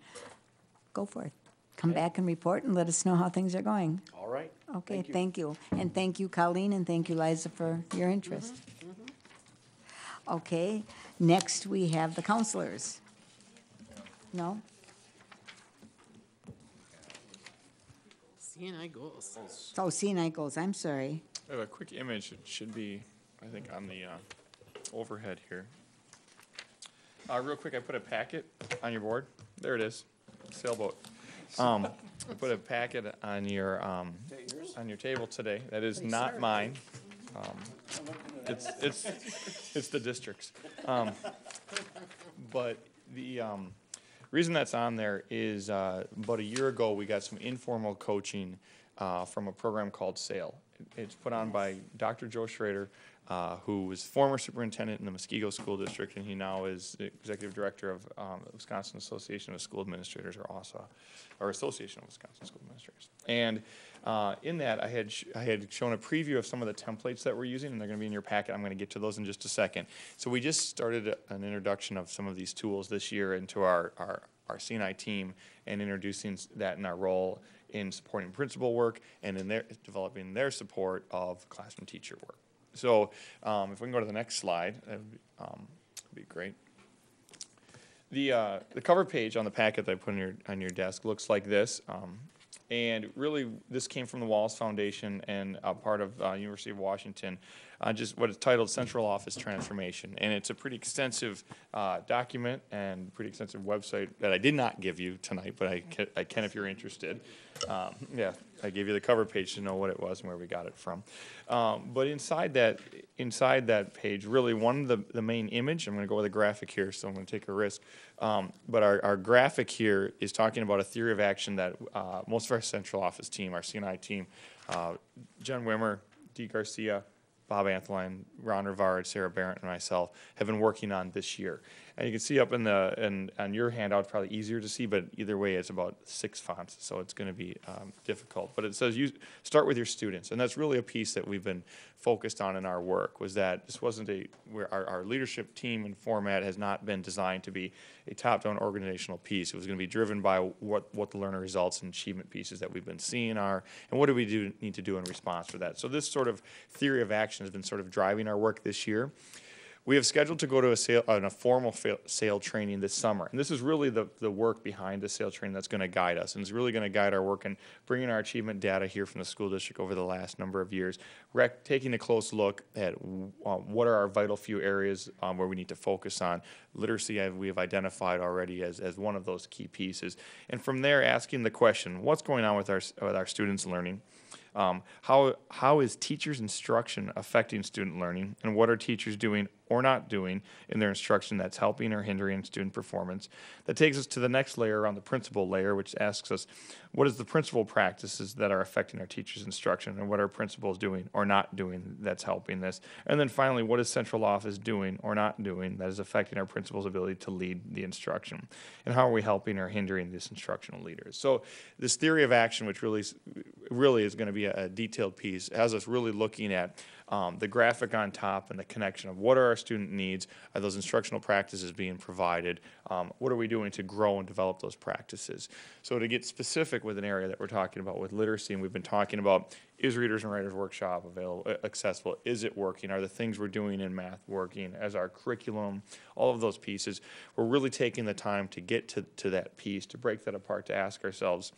go for it. Come back and report and let us know how things are going. All right. Okay, thank you. And thank you, Colleen, and thank you, Liza, for your interest. Okay, next we have the counselors. No? CNI goals. Oh, CNI goals, I'm sorry. I have a quick image. It should be, I think, on the overhead here. Real quick, I put a packet on your board. There it is, sailboat. I put a packet on your table today. That is not mine. It's the district's. But the reason that's on there is about a year ago we got some informal coaching from a program called SAIL. It's put on by Dr. Joe Schrader, who was former superintendent in the Muskego School District, and he now is the executive director of the Wisconsin Association of School Administrators, or ASA, or Association of Wisconsin School Administrators. And in that, I had shown a preview of some of the templates that we're using, and they're going to be in your packet. I'm going to get to those in just a second. So we just started an introduction of some of these tools this year into our our C&I team and introducing that in our role in supporting principal work and in their developing their support of classroom teacher work. So if we can go to the next slide, that would be great. The cover page on the packet that I put on your desk looks like this. And really, this came from the Wallace Foundation and a part of University of Washington, just what is titled Central Office Transformation. And it's a pretty extensive document and pretty extensive website that I did not give you tonight, but I can if you're interested. Yeah, I gave you the cover page to know what it was and where we got it from. But inside that page, really one of the main image, I'm going to go with a graphic here, so I'm going to take a risk. But our graphic here is talking about a theory of action that most of our central office team, our C&I team, Jen Wimmer, Dee Garcia, Bob Antheline, Ron Rivard, Sarah Barrett, and myself have been working on this year. And you can see up on your handout, probably easier to see, but either way, it's about 6 fonts, so it's going to be difficult. But it says you start with your students, and that's really a piece that we've been focused on in our work, was that this wasn't where our leadership team and format has not been designed to be a top-down organizational piece. It was going to be driven by what the learner results and achievement pieces that we've been seeing are, and what do we need to do in response for that. So this sort of theory of action has been sort of driving our work this year. We have scheduled to go to a formal SAIL training this summer. And this is really the work behind the SAIL training that's going to guide us. And it's really going to guide our work in bringing our achievement data here from the school district over the last number of years, taking a close look at what are our vital few areas where we need to focus on. Literacy we have identified already as one of those key pieces. And from there, asking the question, what's going on with our students' learning? How is teachers' instruction affecting student learning, and what are teachers doing or not doing in their instruction that's helping or hindering student performance? That takes us to the next layer on the principal layer, which asks us, what is the principal practices that are affecting our teachers' instruction, and what are principals doing or not doing that's helping this? And then finally, what is central office doing or not doing that is affecting our principals' ability to lead the instruction? And how are we helping or hindering these instructional leaders? So this theory of action, which really is going to be a detailed piece, has us really looking at the graphic on top and the connection of what are our student needs, are those instructional practices being provided, what are we doing to grow and develop those practices. So to get specific with an area that we're talking about with literacy, and we've been talking about, is Readers and Writers Workshop accessible? Is it working? Are the things we're doing in math working? As our curriculum, all of those pieces, we're really taking the time to get to that piece, to break that apart, to ask ourselves,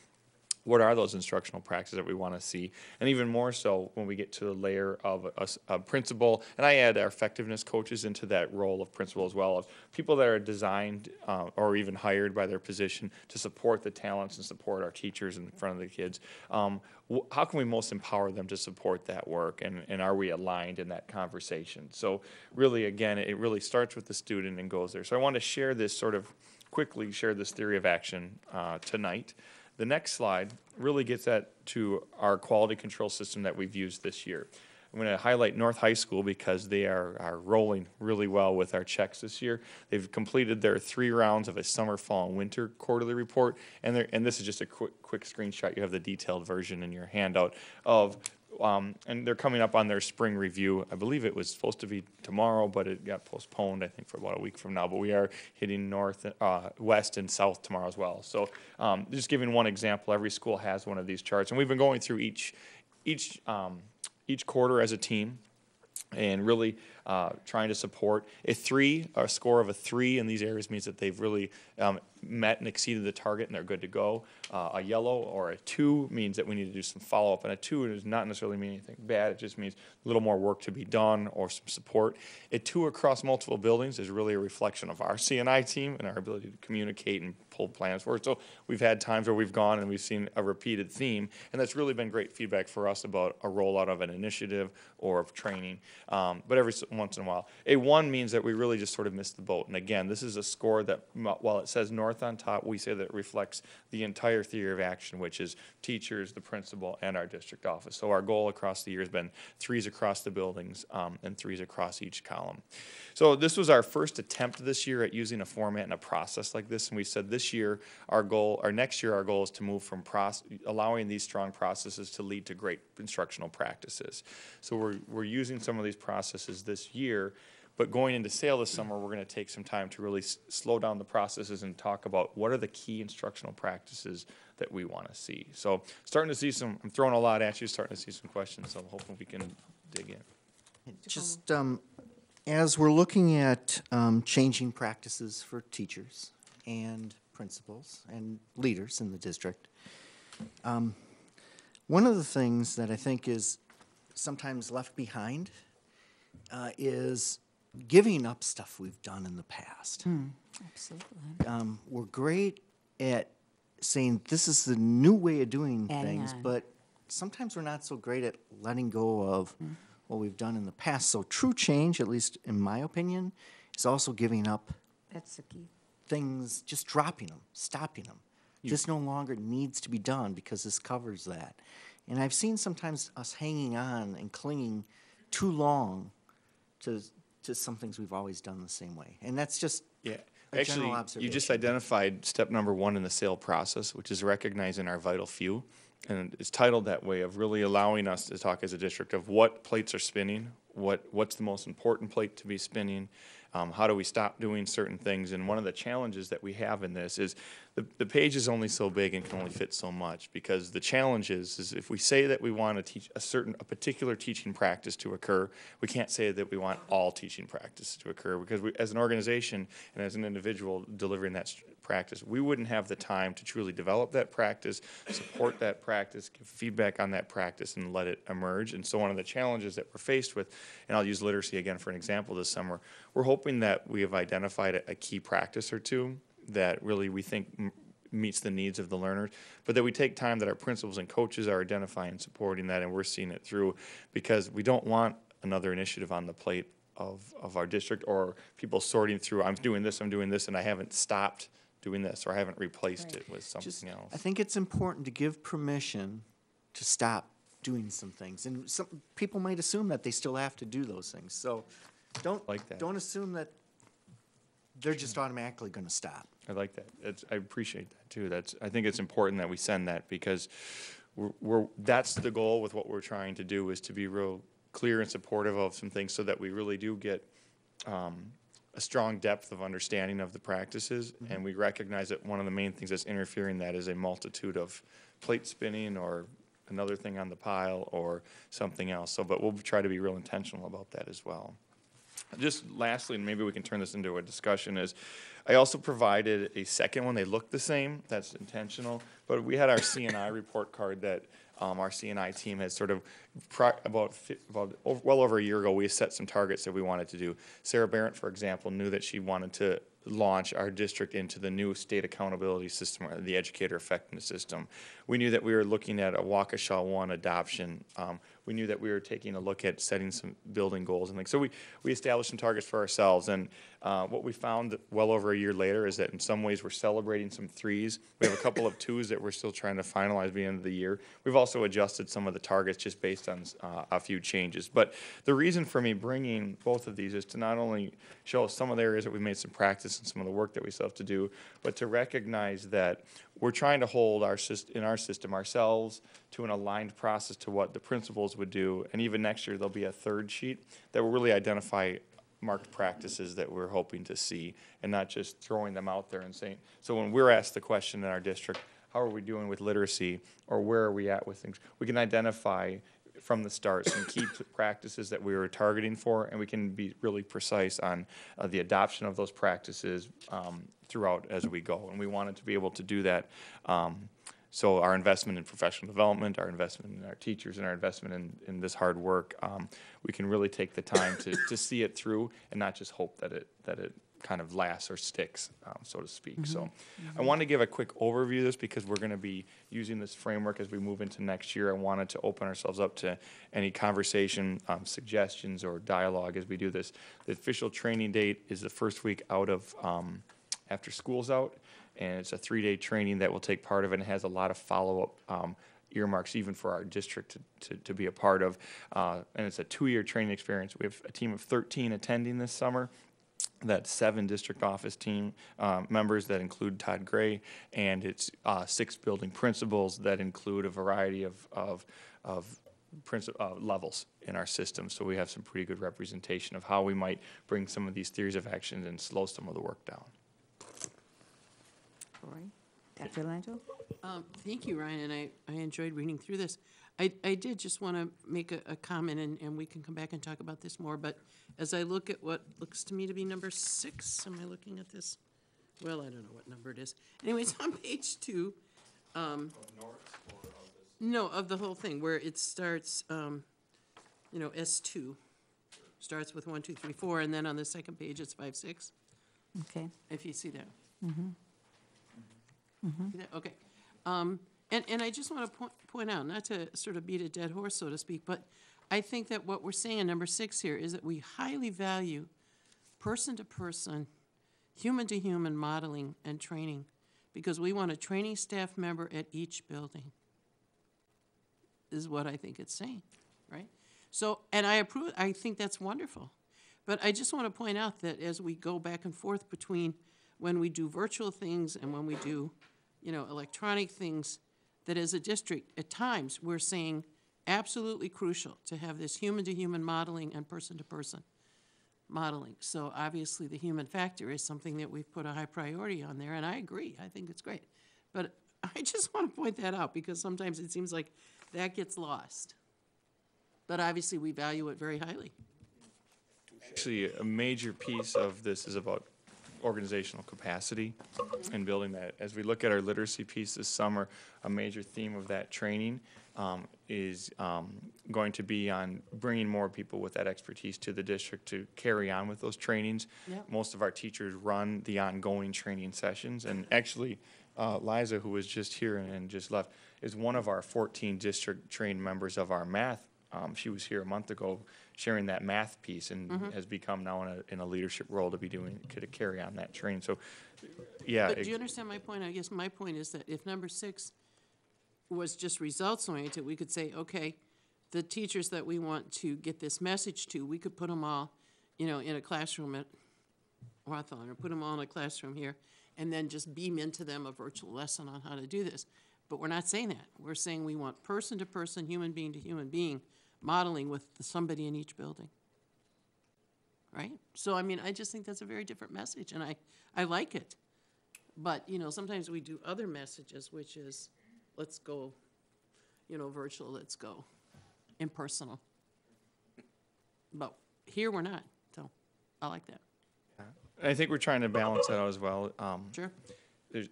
what are those instructional practices that we want to see? And even more so when we get to the layer of a principal, and I add our effectiveness coaches into that role of principal as well, of people that are designed or even hired by their position to support the talents and support our teachers in front of the kids. How can we most empower them to support that work, and are we aligned in that conversation? So really, again, it really starts with the student and goes there. So I want to share this quickly share this theory of action tonight. The next slide really gets to our quality control system that we've used this year. I'm going to highlight North High School because they are rolling really well with our checks this year. They've completed their 3 rounds of a summer, fall, and winter quarterly report, and this is just a quick screenshot. You have the detailed version in your handout of. And they're coming up on their spring review. I believe it was supposed to be tomorrow, but it got postponed, I think, for about a week from now. But we are hitting north, west, and south tomorrow as well. So just giving one example, every school has one of these charts. And we've been going through each quarter as a team and really trying to support. A score of a 3 in these areas means that they've really met and exceeded the target and they're good to go. A yellow or a 2 means that we need to do some follow-up, and a 2 does not necessarily mean anything bad. It just means a little more work to be done or some support. A 2 across multiple buildings is really a reflection of our C&I team and our ability to communicate and pull plans forward. So we've had times where we've gone and we've seen a repeated theme, and that's really been great feedback for us about a rollout of an initiative or of training. But every once in a while. A 1 means that we really just sort of missed the boat. And again, this is a score that, while it says north on top, we say that it reflects the entire theory of action, which is teachers, the principal, and our district office. So our goal across the year has been 3s across the buildings and 3s across each column. So this was our first attempt this year at using a format and a process like this. And we said next year our goal is to move from allowing these strong processes to lead to great instructional practices. So we're using some of these processes this year, But going into sale this summer, we're going to take some time to really slow down the processes and talk about what are the key instructional practices that we want to see. So starting to see some, I'm throwing a lot at you, starting to see some questions, so I'm hoping we can dig in. Just as we're looking at changing practices for teachers and principals and leaders in the district, one of the things that I think is sometimes left behind is giving up stuff we've done in the past. Absolutely. We're great at saying this is the new way of doing Adding things, on. but sometimes we're not so great at letting go of what we've done in the past. So true change, at least in my opinion, is also giving up That's the key. things, just dropping them, stopping them. This no longer needs to be done because this covers that. And I've seen sometimes us hanging on and clinging too long to some things we've always done the same way. And that's just Yeah, a actually, general observation. you just identified step number one in the sale process, which is recognizing our vital few. And it's titled that way, of really allowing us to talk as a district of what plates are spinning, what's the most important plate to be spinning, how do we stop doing certain things. And one of the challenges that we have in this is the page is only so big and can only fit so much, because the challenge is if we say that we want to teach a particular teaching practice to occur, we can't say that we want all teaching practice to occur, because we, as an organization and as an individual delivering that practice, we wouldn't have the time to truly develop that practice, support that practice, give feedback on that practice, and let it emerge. And so one of the challenges that we're faced with, and I'll use literacy again for an example this summer, we're hoping that we have identified a key practice or two that really we think meets the needs of the learners, but that we take time that our principals and coaches are identifying and supporting that, and we're seeing it through, because we don't want another initiative on the plate of our district, or people sorting through, I'm doing this, and I haven't stopped doing this, or I haven't replaced it with something else. I think it's important to give permission to stop doing some things. And some people might assume that they still have to do those things. So don't assume that they're just automatically going to stop. I like that. I appreciate that too. I think it's important that we send that, because that's the goal with what we're trying to do, is to be real clear and supportive of some things, so that we really do get a strong depth of understanding of the practices, and we recognize that one of the main things that's interfering that is a multitude of plate spinning or another thing on the pile or something else. So, but we'll try to be real intentional about that as well. Just lastly, and maybe we can turn this into a discussion, is I also provided a second one. They look the same. That's intentional. But we had our CNI report card that our CNI team has sort of, well over a year ago, we set some targets that we wanted to do. Sarah Barrett, for example, knew that she wanted to launch our district into the new state accountability system, or the educator effectiveness system. We knew that we were looking at a Waukesha 1 adoption. We knew that we were taking a look at setting some building goals and things. So we established some targets for ourselves, and what we found well over a year later is that in some ways we're celebrating some 3s. We have a couple of 2s that we're still trying to finalize by the end of the year. We've also adjusted some of the targets just based on a few changes. But the reason for me bringing both of these is to not only show some of the areas that we've made some practice and some of the work that we still have to do, but to recognize that we're trying to hold in our system ourselves to an aligned process to what the principals would do. And even next year, there'll be a third sheet that will really identify marked practices that we're hoping to see, and not just throwing them out there and saying, so when we're asked the question in our district, how are we doing with literacy, or where are we at with things, we can identify from the start some key practices that we were targeting for, and we can be really precise on the adoption of those practices throughout as we go. And we wanted to be able to do that. So our investment in professional development, our investment in our teachers, and our investment in this hard work, we can really take the time to see it through, and not just hope that it kind of lasts or sticks, so to speak. So I want to give a quick overview of this, because we're going to be using this framework as we move into next year. I wanted to open ourselves up to any conversation, suggestions, or dialogue as we do this. The official training date is the first week out of after school's out, and it's a 3-day training that will take part of it, and has a lot of follow-up earmarks even for our district to be a part of. And it's a 2-year training experience. We have a team of 13 attending this summer. That's 7 district office team members that include Todd Gray, and it's 6 building principals that include a variety of levels in our system. So we have some pretty good representation of how we might bring some of these theories of action and slow some of the work down. Lori? Dr. Lanto? Thank you, Ryan, and I enjoyed reading through this. I did just want to make a comment, and we can come back and talk about this more, but as I look at what looks to me to be number 6, am I looking at this? Well, I don't know what number it is. Anyways, on page 2, no, of the whole thing, where it starts, S2, starts with 1, 2, 3, 4, and then on the second page, it's 5, 6. Okay. If you see that. Mm-hmm. See that? Okay. And I just want to point out, not to sort of beat a dead horse, so to speak, but I think that what we're saying in number 6 here is that we highly value person-to-person, human-to-human modeling and training, because we want a training staff member at each building, is what I think it's saying, right? So, and I approve, I think that's wonderful. But I just want to point out that as we go back and forth between when we do virtual things and when we do, electronic things, that as a district, at times, we're saying absolutely crucial to have this human-to-human modeling and person-to-person modeling. So obviously the human factor is something that we've put a high priority on there, and I agree. I think it's great. But I just want to point that out because sometimes it seems like that gets lost. But obviously we value it very highly. Actually, a major piece of this is about organizational capacity and building that. As we look at our literacy piece this summer, a major theme of that training is going to be on bringing more people with that expertise to the district to carry on with those trainings. Yep. Most of our teachers run the ongoing training sessions, and actually Liza, who was just here and just left, is one of our 14 district trained members of our math. She was here a month ago sharing that math piece and has become now in a leadership role to be doing, to carry on that training. So, yeah. But do you understand my point? I guess my point is that if number 6 was just results oriented, we could say, okay, the teachers that we want to get this message to, we could put them all, in a classroom at Hawthorne, or put them all in a classroom here, and then just beam into them a virtual lesson on how to do this. But we're not saying that. We're saying we want person to person, human being to human being, modeling with somebody in each building. Right? So, I mean, I just think that's a very different message, and I like it. But, sometimes we do other messages, which is, let's go, virtual, let's go impersonal. But here we're not, so I like that. I think we're trying to balance that out as well. Sure.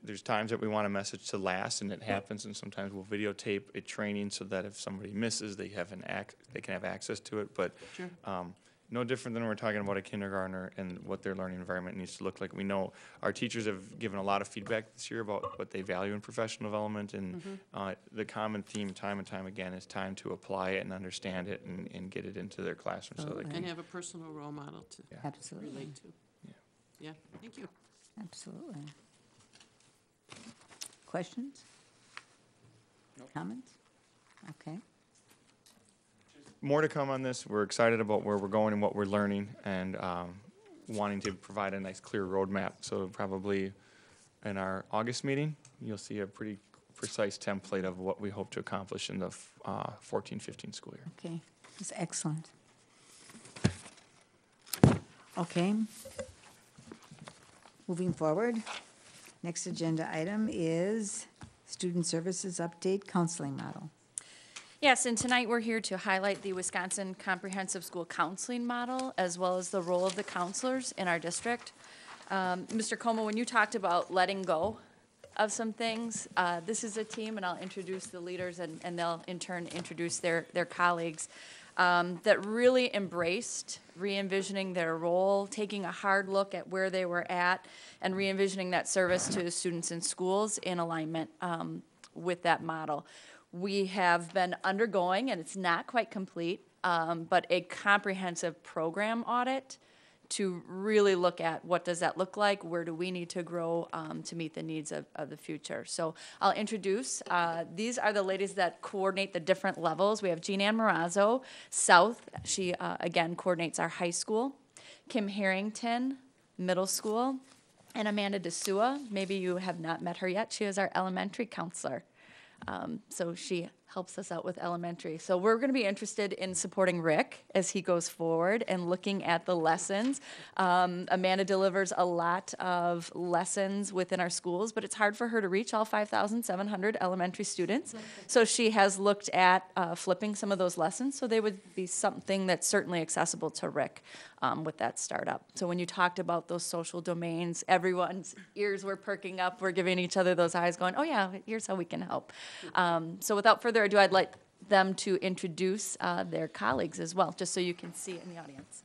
There's times that we want a message to last, and it happens, and sometimes we'll videotape a training so that if somebody misses, they can have access to it. But Sure. No different than when we're talking about a kindergartner and what their learning environment needs to look like. We know our teachers have given a lot of feedback this year about what they value in professional development, and the common theme time and time again is time to apply it and understand it and get it into their classroom. So they can, And have a personal role model to Absolutely. relate to. Yeah, thank you. Absolutely. Questions? Comments? Okay. more to come on this. We're excited about where we're going and what we're learning, and wanting to provide a nice, clear roadmap. So probably in our August meeting, you'll see a pretty precise template of what we hope to accomplish in the 14-15 school year. Okay, that's excellent. Okay. Moving forward, next agenda item is Student Services Update Counseling Model. Yes, and tonight we're here to highlight the Wisconsin Comprehensive School Counseling Model, as well as the role of the counselors in our district. Mr. Como, when you talked about letting go of some things, this is a team, and I'll introduce the leaders, and they'll in turn introduce their colleagues, that really embraced re-envisioning their role, taking a hard look at where they were at, and re-envisioning that service to students in schools in alignment with that model. We have been undergoing, and it's not quite complete, but a comprehensive program audit to really look at what does that look like, where do we need to grow to meet the needs of the future. So I'll introduce, these are the ladies that coordinate the different levels. We have Jean Ann Morazzo, South. She, again, coordinates our high school. Kim Harrington, middle school. And Amanda DeSua, maybe you have not met her yet. She is our elementary counselor. So she helps us out with elementary. So we're going to be interested in supporting Rick as he goes forward and looking at the lessons. Amanda delivers a lot of lessons within our schools, but it's hard for her to reach all 5,700 elementary students. So she has looked at flipping some of those lessons so they would be something that's certainly accessible to Rick with that startup. So when you talked about those social domains, everyone's ears were perking up. We're giving each other those eyes going, oh yeah, here's how we can help. So without further ado, I'd like them to introduce their colleagues as well, just so you can see it in the audience.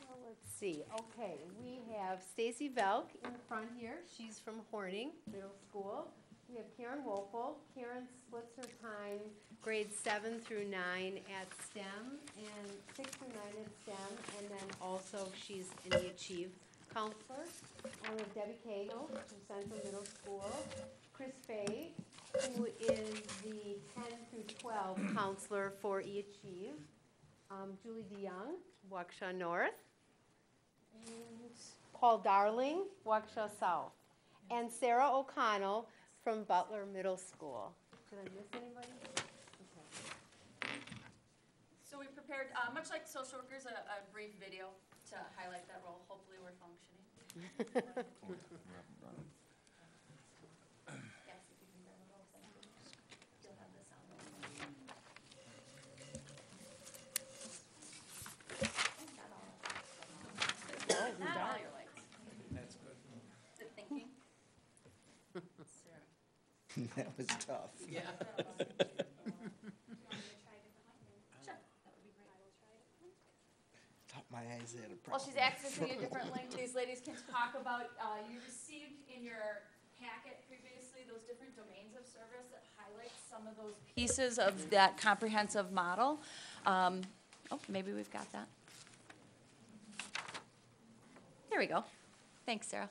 Well, let's see. Okay, we have Stacy Velk in the front here. She's from Horning Middle School. We have Karen Wolfel. Karen splits her time grades 7 through 9 at STEM and 6 through 9 at STEM, and then also she's in the Achieve counselor. And we have Debbie Cahill from Central Middle School. Chris Fay, who is the 10 through 12 counselor for eAchieve. Julie DeYoung, Waukesha North. And Paul Darling, Waukesha South. And Sarah O'Connell from Butler Middle School. Did I miss anybody? Okay. So we prepared, much like social workers, a brief video to highlight that role. Hopefully we're functioning. Yes, if you can grab a roll, thank you. You'll have the sound. Not all your lights. That's good. Is it thinking? That was tough. Yeah. Thought my eyes had a While problem. she's accessing a different link, these ladies can talk about, you received in your packet previously those different domains of service that highlight some of those pieces of that comprehensive model. Oh, maybe we've got that. There we go. Thanks, Sarah.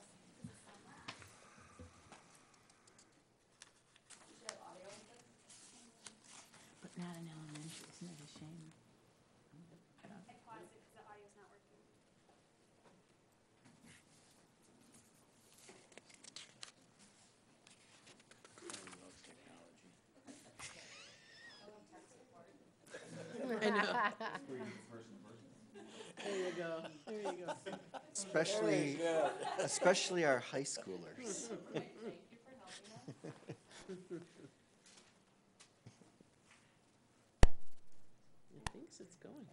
But not in elementary, isn't it a shame? I paused it because the audio's not working. I know. There you go, there you go. Especially our high schoolers. It thinks it's going.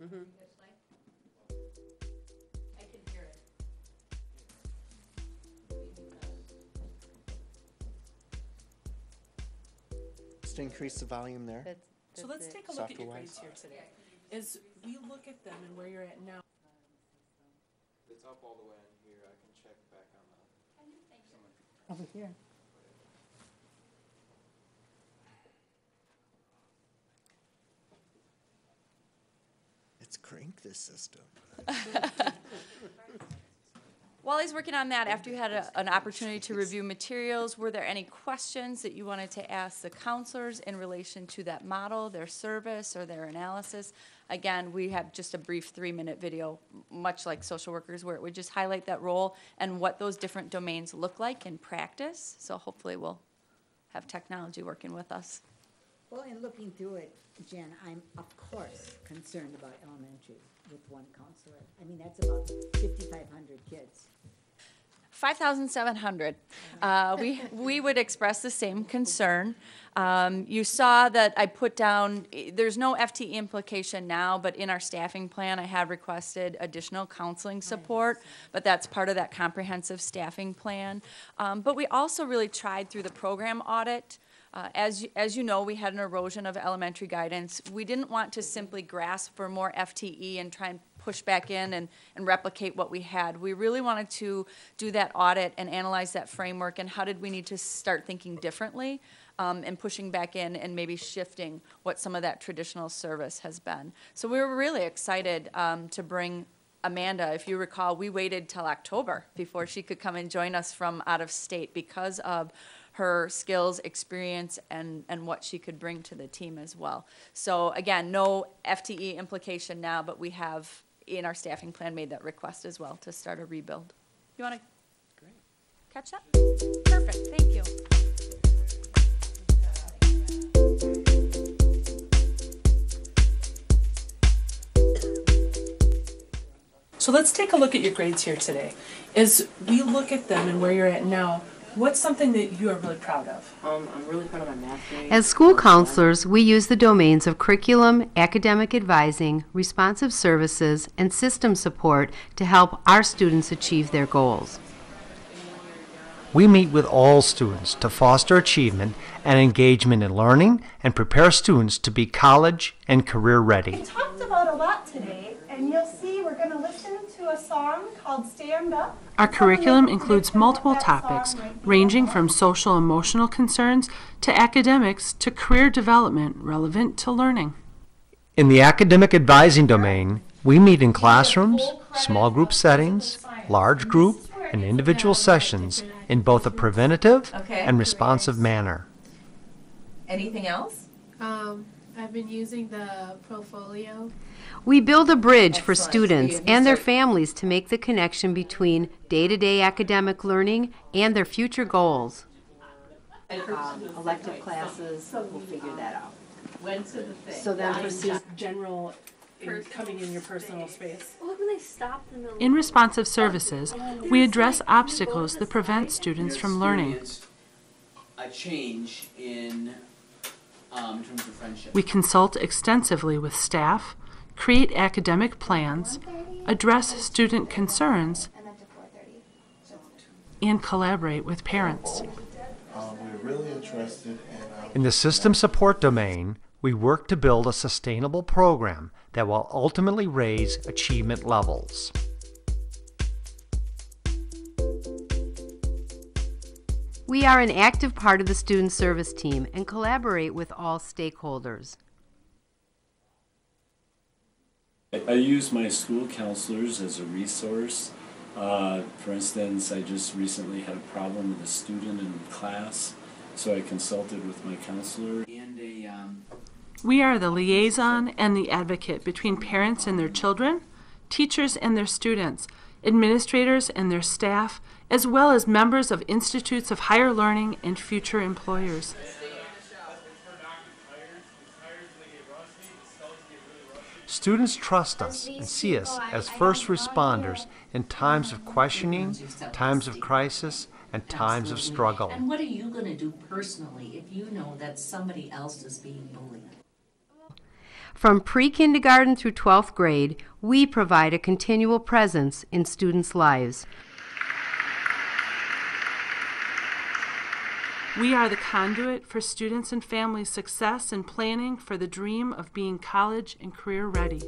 Mm-hmm. I can hear it. Just increase the volume there. So let's take a look at your grades here today. As we look at them and where you're at now. It's up all the way in here. I can check back on the. Over here. Let's crank this system. While he's working on that, after you had an opportunity to review materials, were there any questions that you wanted to ask the counselors in relation to that model, their service, or their analysis? Again, we have just a brief 3-minute video, much like social workers, where it would just highlight that role and what those different domains look like in practice. So hopefully we'll have technology working with us. Well, in looking through it, Jen, I'm of course concerned about elementary with one counselor. I mean, that's about 5,500 kids. 5,700. We would express the same concern. You saw that I put down, there's no FTE implication now, but in our staffing plan, I have requested additional counseling support, but that's part of that comprehensive staffing plan. But we also really tried through the program audit. As you know, we had an erosion of elementary guidance. We didn't want to simply grasp for more FTE and try and push back in and replicate what we had. We really wanted to do that audit and analyze that framework and how did we need to start thinking differently and pushing back in and maybe shifting what some of that traditional service has been. So we were really excited to bring Amanda. If you recall, we waited till October before she could come and join us from out of state because of her skills, experience, and what she could bring to the team as well. So again, no FTE implication now, but we have in our staffing plan made that request as well to start a rebuild. You want to catch that? Perfect, thank you. So let's take a look at your grades here today. As we look at them and where you're at now, what's something that you are really proud of? I'm really proud of my math grade. As school counselors, we use the domains of curriculum, academic advising, responsive services, and system support to help our students achieve their goals. We meet with all students to foster achievement and engagement in learning and prepare students to be college and career ready. We talked about a lot today, and you'll see we're going to listen to a song called Stand Up. Our curriculum includes multiple topics, ranging from social emotional concerns to academics to career development relevant to learning. In the academic advising domain, we meet in classrooms, small group settings, large group, and individual sessions in both a preventative and responsive manner. Anything else? I've been using the portfolio. We build a bridge for students and their families to make the connection between day-to-day academic learning and their future goals. Elective classes, we'll figure that out. When to the thing. So then for general coming in your personal space. What when they stop in the middle? In responsive services, we address obstacles that prevent students from learning. A change in terms of friendship. We consult extensively with staff, create academic plans, address student concerns, and collaborate with parents. We're really interested In the system support domain, we work to build a sustainable program that will ultimately raise achievement levels. We are an active part of the student service team and collaborate with all stakeholders. I use my school counselors as a resource. For instance, I just recently had a problem with a student in class, so I consulted with my counselor. We are the liaison and the advocate between parents and their children, teachers and their students, administrators and their staff, as well as members of institutes of higher learning and future employers. Students trust us and see us as first responders in times of questioning, times of crisis, and times of struggle. And what are you going to do personally if you know that somebody else is being bullied? From pre-kindergarten through 12th grade, we provide a continual presence in students' lives. We are the conduit for students and families' success in planning for the dream of being college and career ready.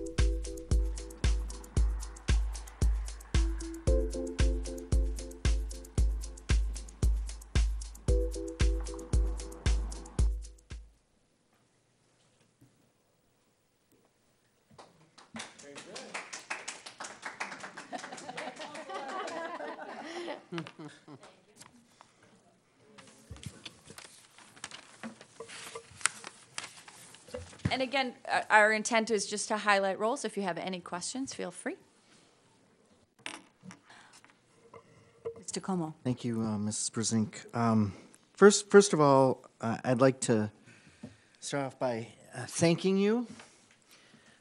And again, our intent is just to highlight roles. If you have any questions, feel free. Mr. Como. Thank you, Mrs. Brezink. First of all, I'd like to start off by thanking you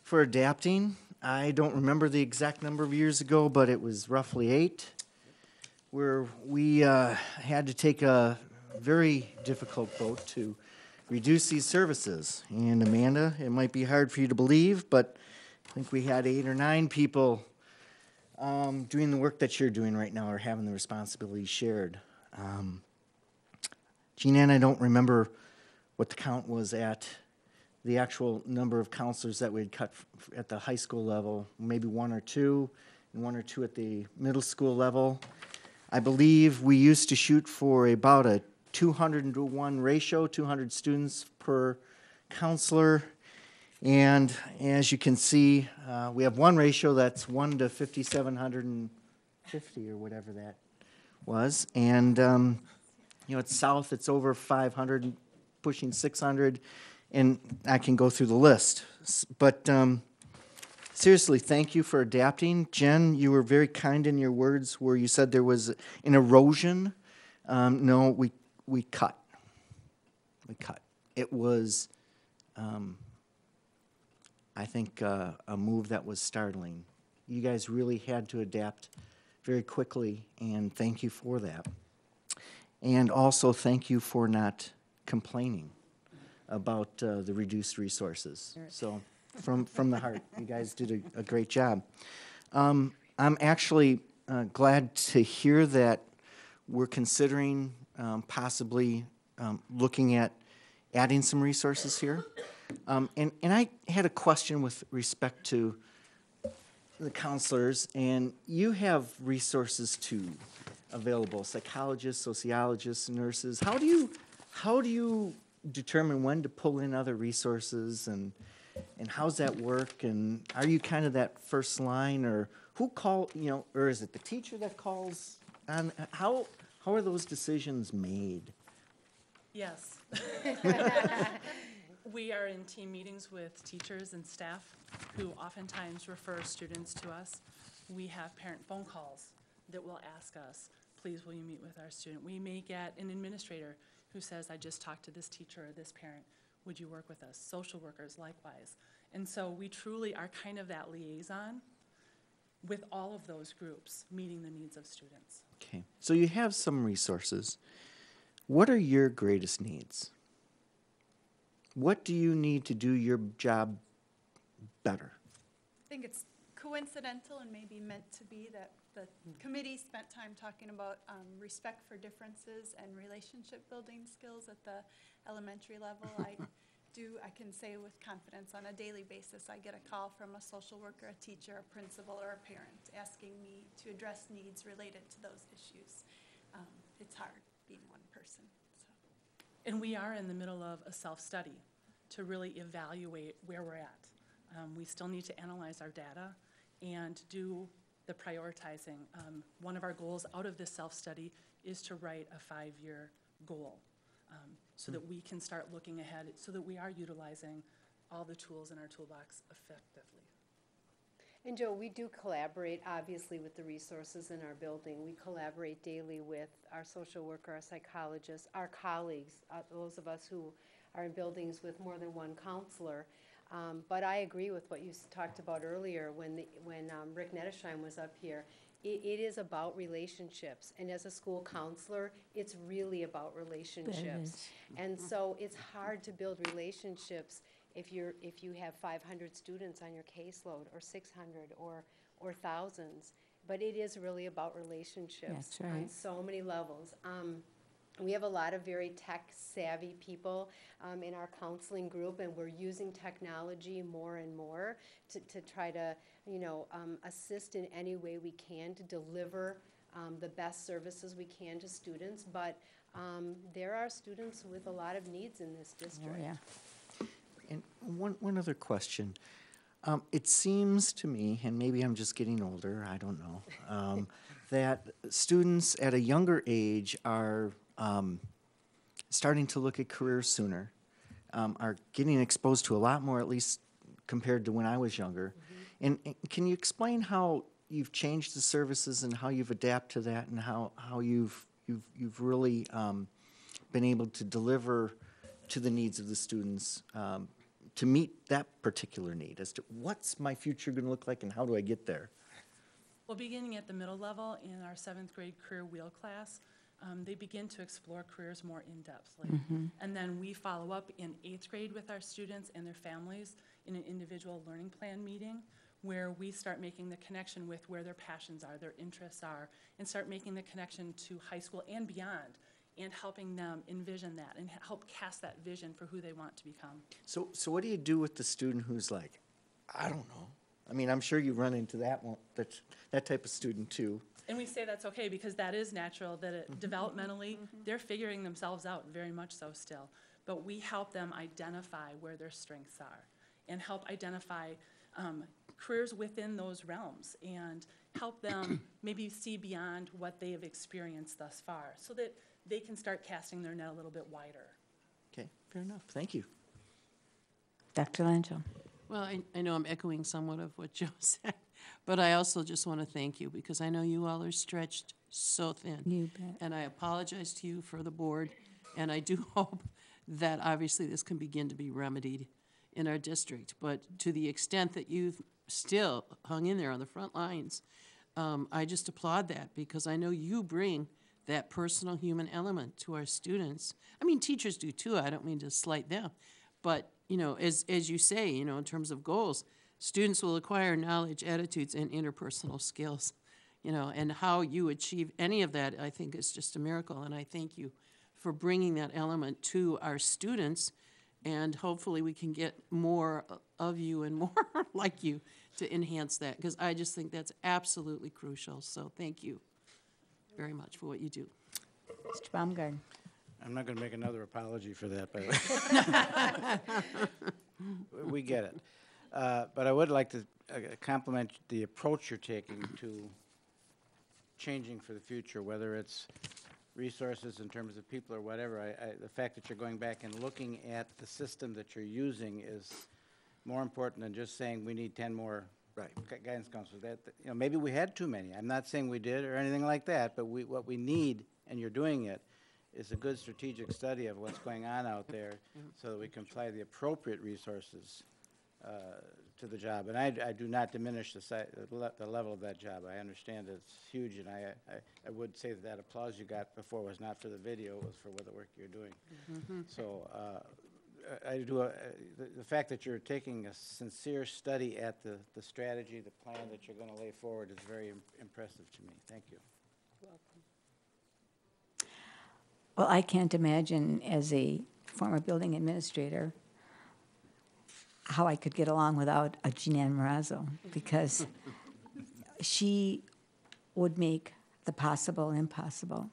for adapting. I don't remember the exact number of years ago, but it was roughly 8, where we had to take a very difficult vote to reduce these services. And Amanda, it might be hard for you to believe, but I think we had 8 or 9 people doing the work that you're doing right now, or having the responsibility shared. Jean Ann, I don't remember what the count was at the actual number of counselors that we'd cut at the high school level, maybe 1 or 2, and 1 or 2 at the middle school level. I believe we used to shoot for about a 200-to-1 ratio, 200 students per counselor. And as you can see, we have one ratio that's 1 to 5,750 or whatever that was. And, you know, at South, it's over 500, pushing 600. And I can go through the list. But seriously, thank you for adapting. Jen, you were very kind in your words where you said there was an erosion. No, we cut. We cut. It was, I think, a move that was startling you guys really had to adapt very quickly, and thank you for that. And also, thank you for not complaining about the reduced resources. So, from the heart, you guys did a great job. I'm actually glad to hear that we're considering possibly looking at adding some resources here. And I had a question with respect to the counselors, and you have resources too available, psychologists, sociologists, nurses. How do you determine when to pull in other resources, and how's that work? And are you kind of that first line, or who or is it the teacher that calls? And how are those decisions made? Yes. We are in team meetings with teachers and staff who oftentimes refer students to us. We have parent phone calls that will ask us, please, will you meet with our student? We may get an administrator who says, I just talked to this teacher or this parent. Would you work with us? Social workers, likewise. And so we truly are kind of that liaison with all of those groups, meeting the needs of students. Okay, so you have some resources. What are your greatest needs? What do you need to do your job better? I think it's coincidental and maybe meant to be that the committee spent time talking about respect for differences and relationship building skills at the elementary level. I can say with confidence on a daily basis, I get a call from a social worker, a teacher, a principal, or a parent asking me to address needs related to those issues. It's hard being one person. So. And we are in the middle of a self-study to really evaluate where we're at. We still need to analyze our data and do the prioritizing. One of our goals out of this self-study is to write a 5-year goal so that we can start looking ahead, so that we are utilizing all the tools in our toolbox effectively. And Joe, we do collaborate, obviously, with the resources in our building. We collaborate daily with our social worker, our psychologists, our colleagues, those of us who are in buildings with more than one counselor. But I agree with what you talked about earlier when Rick Nettesheim was up here. It is about relationships, and as a school counselor, it's really about relationships. And so it's hard to build relationships if you have 500 students on your caseload, or 600, or thousands. But it is really about relationships on so many levels. We have a lot of very tech-savvy people in our counseling group, and we're using technology more and more to try to, assist in any way we can to deliver the best services we can to students. But there are students with a lot of needs in this district. Oh, yeah. And one other question. It seems to me, and maybe I'm just getting older, I don't know, that students at a younger age are starting to look at careers sooner, are getting exposed to a lot more, at least compared to when I was younger. And can you explain how you've changed the services and how you've adapted to that, and how you've really been able to deliver to the needs of the students to meet that particular need, as to what's my future going to look like and how do I get there? Well, beginning at the middle level in our 7th grade career wheel class, they begin to explore careers more in-depthly. And then we follow up in 8th grade with our students and their families in an individual learning plan meeting, where we start making the connection with where their passions are, their interests are, and start making the connection to high school and beyond, and helping them envision that and help cast that vision for who they want to become. So what do you do with the student who's like, I don't know? I mean, I'm sure you run into that type of student too. And we say that's okay, because that is natural, that it, developmentally, they're figuring themselves out, very much so still. But we help them identify where their strengths are and help identify careers within those realms, and help them maybe see beyond what they have experienced thus far, so that they can start casting their net a little bit wider. Okay, fair enough. Thank you. Dr. Lancho. Well, I know I'm echoing somewhat of what Joe said, but I also just want to thank you, because I know you all are stretched so thin. You bet. And I apologize to you for the board, and I do hope that obviously this can begin to be remedied in our district. But to the extent that you've still hung in there on the front lines. I just applaud that because I know you bring that personal human element to our students. I mean, teachers do too. I don't mean to slight them. But, you know, as you say, you know, in terms of goals, students will acquire knowledge, attitudes, and interpersonal skills. You know, and how you achieve any of that, I think, is just a miracle. And I thank you for bringing that element to our students. And hopefully we can get more of you and more like you to enhance that, because I just think that's absolutely crucial. So thank you very much for what you do. Mr. Baumgarten. I'm not going to make another apology for that, but we get it. But I would like to compliment the approach you're taking to changing for the future, whether it's resources in terms of people or whatever. The fact that you're going back and looking at the system that you're using is more important than just saying we need 10 more guidance counselors. That, you know, maybe we had too many. I'm not saying we did or anything like that, but what we need, and you're doing it, is a good strategic study of what's going on out there so that we can apply the appropriate resources to the job. And I do not diminish the level of that job. I understand it's huge, and I would say that applause you got before was not for the video, it was for the work you're doing. So I do, the fact that you're taking a sincere study at the strategy, the plan that you're going to lay forward is very impressive to me. Thank you. Well, I can't imagine, as a former building administrator, how I could get along without a Jean Ann Marazzo, because she would make the possible impossible.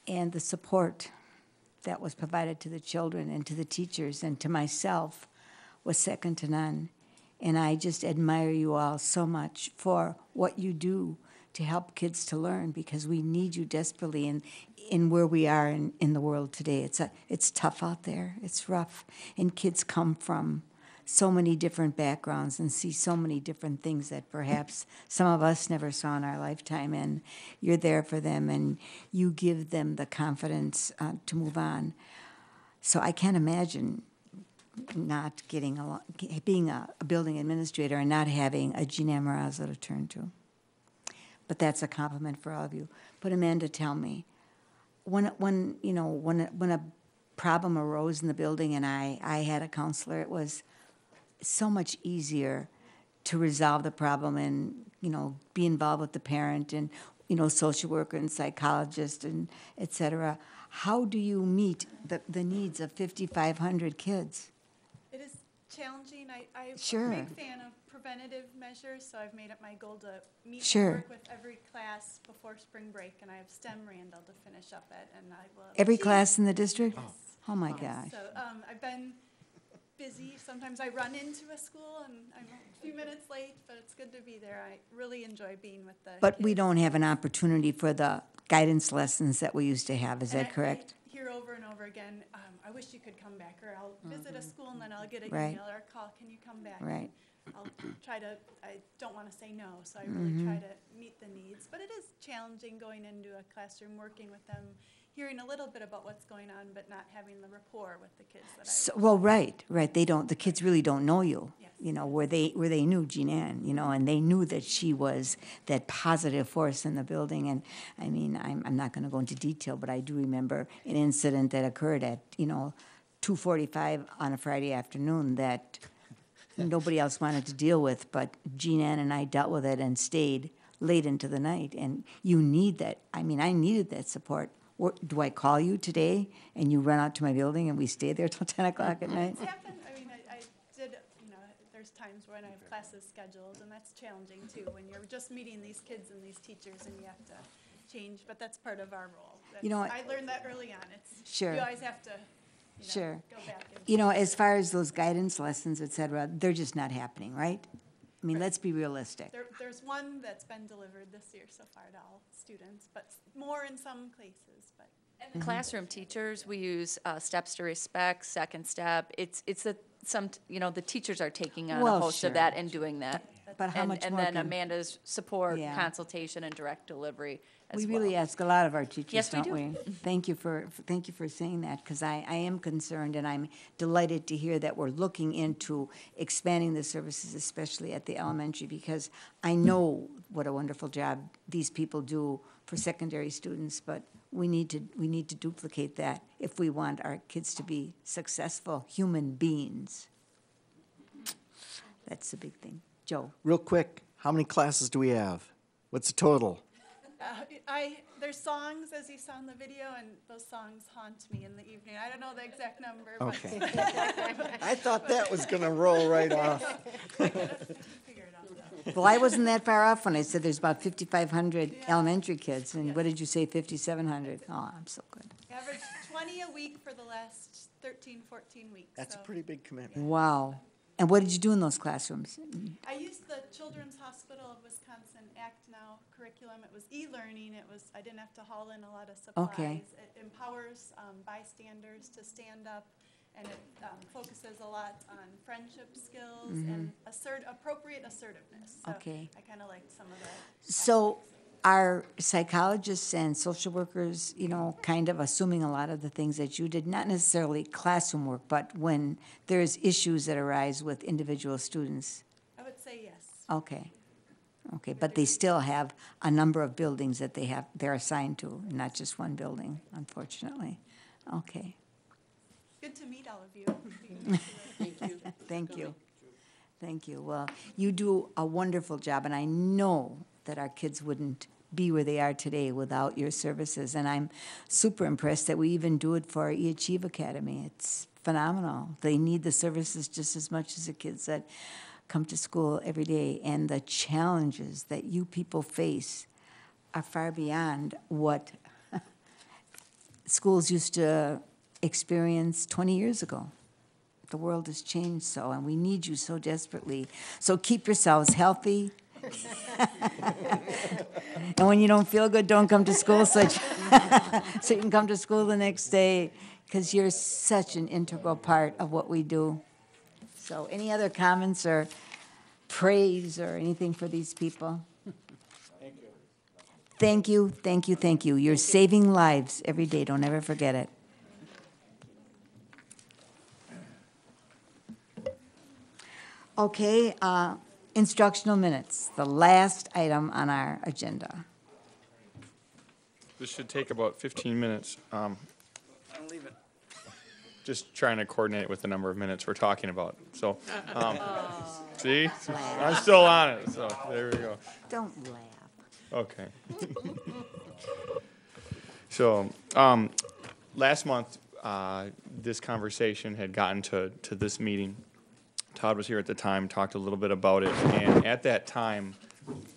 And the support that was provided to the children and to the teachers and to myself was second to none. And I just admire you all so much for what you do to help kids to learn, because we need you desperately in where we are in the world today. It's tough out there. It's rough. And kids come from so many different backgrounds and see so many different things that perhaps some of us never saw in our lifetime. And you're there for them, and you give them the confidence to move on. So I can't imagine not getting along, being a building administrator and not having a Jean Ann Marazzo to turn to. But that's a compliment for all of you. But Amanda, tell me, when a problem arose in the building and I had a counselor, it was so much easier to resolve the problem and, you know, be involved with the parent and, you know, social worker and psychologist and et cetera. How do you meet the needs of 5,500 kids? It is challenging. I'm Sure. a big fan of preventative measures, so I've made it my goal to meet Sure. and work with every class before spring break, and I have STEM Randall to finish up at, and I will. Every achieve- class in the district? Yes. Oh my gosh. So I've been busy. Sometimes I run into a school and I'm a few minutes late, but it's good to be there. I really enjoy being with the But kids. we don't have an opportunity for the guidance lessons that we used to have, is And that correct? I hear over and over again, I wish you could come back, or I'll visit a school and then I'll get an Right. email or a call, can you come back? Right. I'll try to, I don't want to say no, so I really try to meet the needs. But it is challenging going into a classroom, working with them, hearing a little bit about what's going on, but not having the rapport with the kids that So, I. well, right. The kids really don't know you. Yes. You know, where they knew Jean Ann, you know, and they knew that she was that positive force in the building. And I mean, I'm not going to go into detail, but I do remember an incident that occurred at, 2:45 on a Friday afternoon that nobody else wanted to deal with, but Jean Ann and I dealt with it and stayed late into the night. And you need that. I mean, I needed that support. Do I call you today and you run out to my building and we stay there till 10 o'clock at night? It's happened, I mean, I did, there's times when I have classes scheduled, and that's challenging too, when you're just meeting these kids and these teachers and you have to change, but that's part of our role. I learned that early on. Sure. You always have to, Sure. go back and. As far as those guidance lessons, et cetera, they're just not happening, right? I mean, let's be realistic. There's one that's been delivered this year so far to all students, but more in some places, but. And the classroom teachers, we use steps to respect, second step. The teachers are taking on a host of that and doing that. But how much and more then can- Amanda's support, Yeah. consultation, and direct delivery as We well. really ask a lot of our teachers, Yes, we don't we? do. Thank you for saying that, because I am concerned, and I'm delighted to hear that we're looking into expanding the services, especially at the elementary, because I know what a wonderful job these people do for secondary students, but we need to duplicate that if we want our kids to be successful human beings. That's the big thing. Joe? Real quick, how many classes do we have? What's the total? There's songs, as you saw in the video, and those songs haunt me in the evening. I don't know the exact number, but. Okay. I thought that was gonna roll right off. Well, I wasn't that far off when I said there's about 5,500 elementary kids, and what did you say, 5,700? Oh, I'm so good. Average 20 a week for the last 13, 14 weeks. That's a so. pretty big commitment. Wow. And what did you do in those classrooms? I used the Children's Hospital of Wisconsin Act Now curriculum. It was e-learning. I didn't have to haul in a lot of supplies. Okay. It empowers bystanders to stand up, and it focuses a lot on friendship skills and appropriate assertiveness. So Okay. I kind of liked some of the. So are psychologists and social workers, kind of assuming a lot of the things that you did, not necessarily classroom work, but when there's issues that arise with individual students? I would say yes. Okay. Okay, but they still have a number of buildings that they're assigned to, not just one building, unfortunately. Okay. Good to meet all of you. Thank you. Thank you. Thank you. Well, you do a wonderful job, and I know that our kids wouldn't be where they are today without your services. And I'm super impressed that we even do it for our eAchieve Academy. It's phenomenal. They need the services just as much as the kids that come to school every day. And the challenges that you people face are far beyond what schools used to experience 20 years ago. The world has changed so, and we need you so desperately. So keep yourselves healthy. And when you don't feel good, don't come to school so you can come to school the next day, because you're such an integral part of what we do. So any other comments or praise or anything for these people? Thank you, thank you, thank you. You're saving lives every day. Don't ever forget it. Okay, instructional minutes, the last item on our agenda. This should take about 15 minutes. I'll leave it. Just trying to coordinate with the number of minutes we're talking about. So, see, I'm still on it. So there we go. Don't laugh. Okay. So, last month, this conversation had gotten to this meeting. Todd was here at the time, talked a little bit about it, and at that time,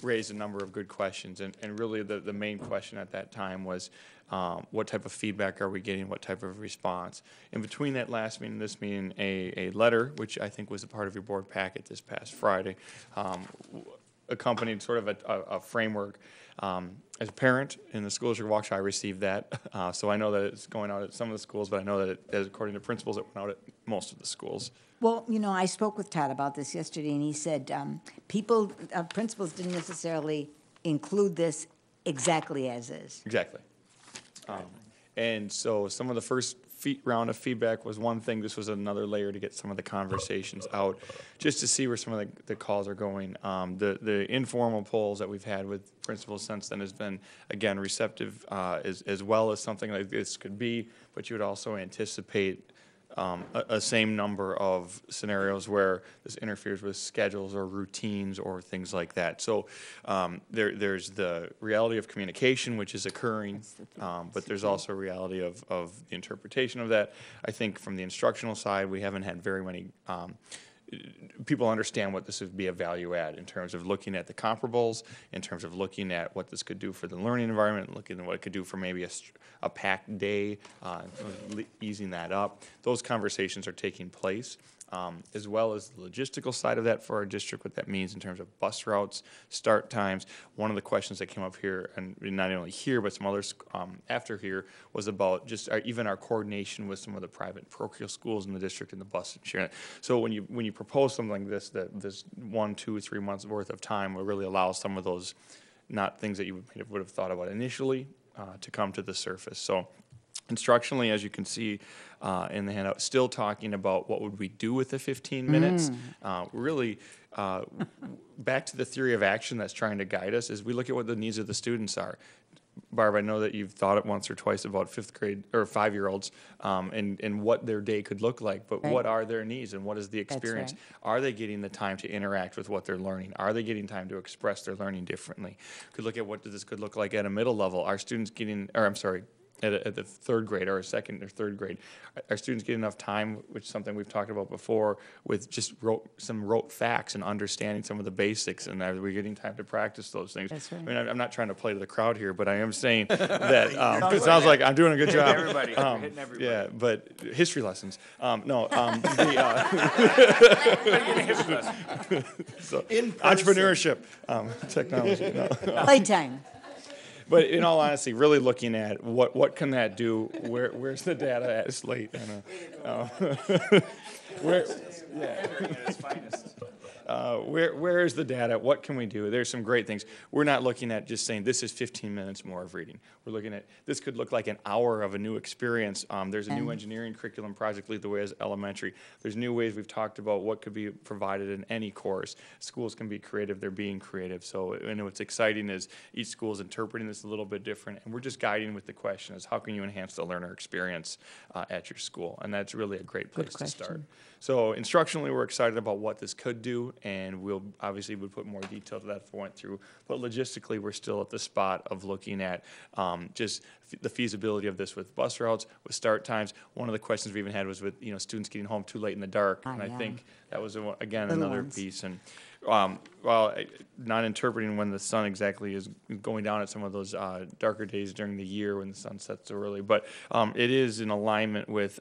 raised a number of good questions. And really, the main question at that time was, what type of feedback are we getting? What type of response? In between that last meeting and this meeting, a letter, which I think was a part of your board packet this past Friday, accompanied sort of a framework. As a parent in the school district of Waukesha, I received that. So I know that it's going out at some of the schools, but I know that according to principals, it went out at most of the schools. Well, I spoke with Todd about this yesterday, and he said principals didn't necessarily include this exactly as is. Exactly. And so some of the first round of feedback was one thing. This was another layer to get some of the conversations out, just to see where some of the calls are going. The informal polls that we've had with principals since then has been, again, receptive as well as something like this could be, but you would also anticipate a same number of scenarios where this interferes with schedules or routines or things like that. So there's the reality of communication, which is occurring, but there's also a reality of the interpretation of that. I think from the instructional side, we haven't had very many people understand what this would be a value add in terms of looking at the comparables, in terms of looking at what this could do for the learning environment, looking at what it could do for maybe a packed day, easing that up. Those conversations are taking place. as well as the logistical side of that for our district, what that means in terms of bus routes, start times. One of the questions that came up here, and not only here, but some others after here, was about just even our coordination with some of the private parochial schools in the district and the bus and sharing it. So when you propose something like this, that this 1, 2, 3 months worth of time will really allow some of those not things that you would have thought about initially to come to the surface. So instructionally, as you can see in the handout, still talking about what would we do with the 15 minutes. Really, back to the theory of action that's trying to guide us is we look at what the needs of the students are. Barb, I know that you've thought it once or twice about 5th grade or 5-year-olds and what their day could look like, but what are their needs and what is the experience? Are they getting the time to interact with what they're learning? Are they getting time to express their learning differently? Could look at what this could look like at a middle level. Are students getting, or I'm sorry, at the 3rd grade or 2nd or 3rd grade, our students get enough time, which is something we've talked about before, with just rote facts and understanding some of the basics, and are we getting time to practice those things? That's right. I mean, I'm not trying to play to the crowd here, but I am saying that it sounds like I'm doing a good job. Everybody, we're hitting everybody. Yeah, but history lessons. So entrepreneurship, technology. Playtime. But in all honesty, really looking at what can that do? Where's the data at? It's late. I know. Where is the data? What can we do? There's some great things. We're not looking at just saying this is 15 minutes more of reading. We're looking at this could look like an hour of a new experience. There's a new engineering curriculum project, Lead the Way as elementary. There's new ways we've talked about what could be provided in any course. Schools can be creative. They're being creative. So and what's exciting is each school is interpreting this a little bit different, and we're just guiding with the question is how can you enhance the learner experience at your school? And that's really a great place to start. So instructionally, we're excited about what this could do, and we'll obviously would put more detail to that if we went through. But logistically, we're still at the spot of looking at just the feasibility of this with bus routes, with start times. One of the questions we even had was with students getting home too late in the dark, and I think that was again another piece. And not interpreting when the sun exactly is going down at some of those darker days during the year when the sun sets so early, but it is in alignment with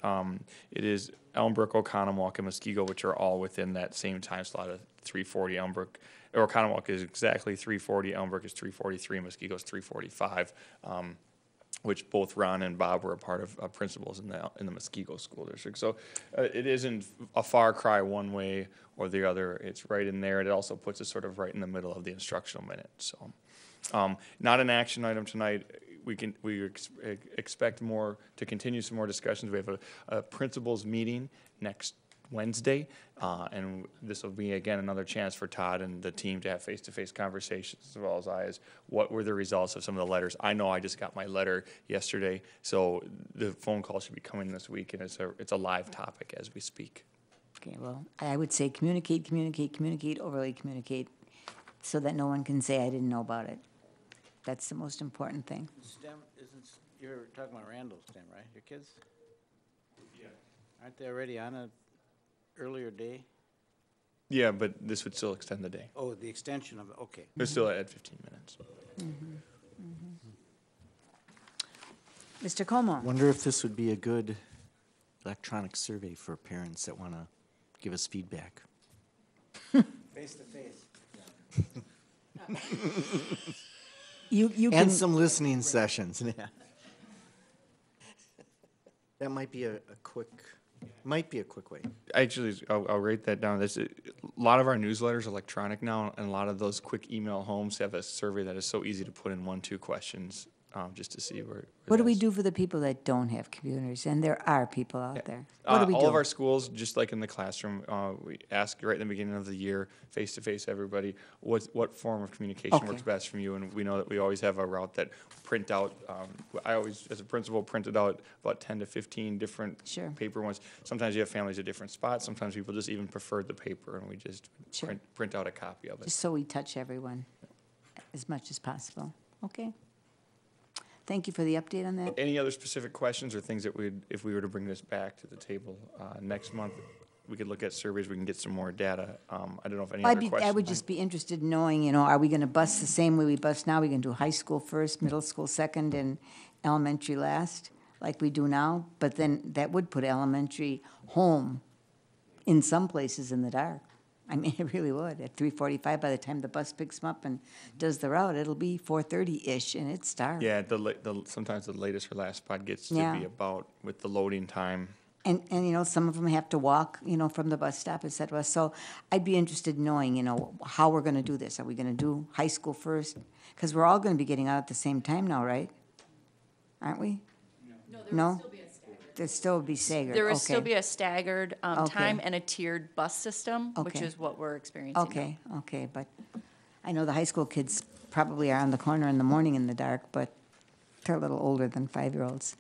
it is Elmbrook, Oconomowoc, and Muskego, which are all within that same time slot of 3:40. Elmbrook or Oconomowoc is exactly 3:40. Elmbrook is 3:43. Muskego is 3:45. Which both Ron and Bob were a part of principals in the Muskego School District. So it isn't a far cry one way or the other. It's right in there. It also puts us sort of right in the middle of the instructional minute. So not an action item tonight. We expect more to continue some more discussions. We have a principals meeting next Wednesday, and this will be again another chance for Todd and the team to have face-to-face conversations as well as what were the results of some of the letters. I know I just got my letter yesterday, so the phone call should be coming this week, and it's a live topic as we speak. Okay, well, I would say communicate, overly communicate, so that no one can say I didn't know about it. That's the most important thing. STEM you're talking about Randall's STEM, right? Your kids? Yeah. Aren't they already on a earlier day? Yeah, but this would still extend the day. Oh, the extension of it, okay. They're still at 15 minutes. Mr. Como? Wonder if this would be a good electronic survey for parents that want to give us feedback. Face to face. You and some listening sessions. Yeah. That might be a quick way. Actually, I'll write that down. A lot of our newsletters are electronic now, and a lot of those quick email homes have a survey that is so easy to put in 1-2 questions just to see where what do we do for the people that don't have computers? And there are people out there. What do we do? All of our schools, just like in the classroom, we ask right in the beginning of the year, face-to-face everybody, what form of communication works best from you, and we know that we always have a route that print out. I always, as a principal, printed out about 10 to 15 different paper ones. Sometimes you have families at different spots. Sometimes people just even prefer the paper, and we just print out a copy of it. Just so we touch everyone as much as possible. Okay. Thank you for the update on that. Any other specific questions or things that if we were to bring this back to the table next month, we could look at surveys, we can get some more data. I don't know if any other questions. I would just be interested in knowing, are we going to bus the same way we bus now? Are we going to do high school first, middle school second, and elementary last, like we do now? But then that would put elementary home in some places in the dark. I mean, it really would. At 3:45, by the time the bus picks them up and does the route, it'll be 4:30-ish, and it's dark. Yeah, sometimes the latest or last spot gets to Yeah. be about with the loading time. And, you know, some of them have to walk, you know, from the bus stop, et cetera. So I'd be interested in knowing, you know, how we're gonna do this. Are we gonna do high school first? Because we're all gonna be getting out at the same time now, right? Aren't we? No? There'd still be staggered, There will still okay. be a staggered Okay. time and a tiered bus system, which Okay. is what we're experiencing now. Okay, okay, but I know the high school kids probably are on the corner in the morning in the dark, but they're a little older than 5-year-olds.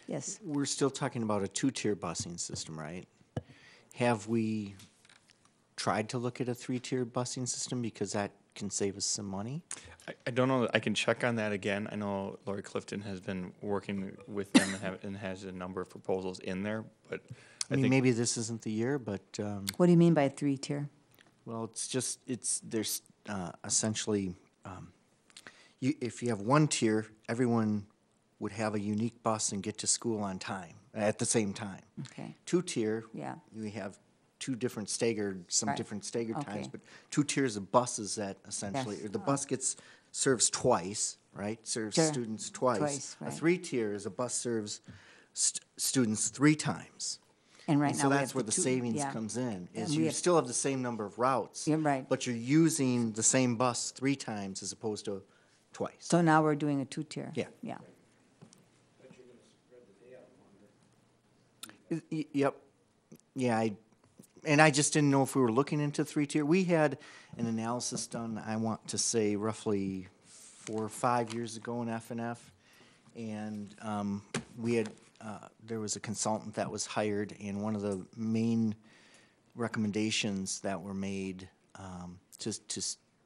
Yes, We're still talking about a two-tier busing system, right? Have we tried to look at a three-tier busing system because that can save us some money? I don't know, I can check on that again. I know Lori Clifton has been working with them and has a number of proposals in there, but I mean, maybe this isn't the year, but, what do you mean by a 3-tier? well, there's essentially, if you have one tier, everyone would have a unique bus and get to school on time, at the same time. Okay, 2-tier, yeah, you have two different staggered, some Right. different staggered times, Okay. but 2 tiers of buses that essentially, Yes. or the bus serves twice, right? Serves Sure. students twice. Twice, A right. 3-tier is a bus serves students 3 times. and right And now so we that's have where the two- savings yeah. comes in, And is we you have- still have the same number of routes. You're right. But you're using the same bus 3 times as opposed to twice. So now we're doing a 2-tier? Yeah. Yeah, Yep. Yeah, and I just didn't know if we were looking into 3-tier. We had an analysis done, I want to say roughly 4 or 5 years ago in F&F. And we had, there was a consultant that was hired, and one of the main recommendations that were made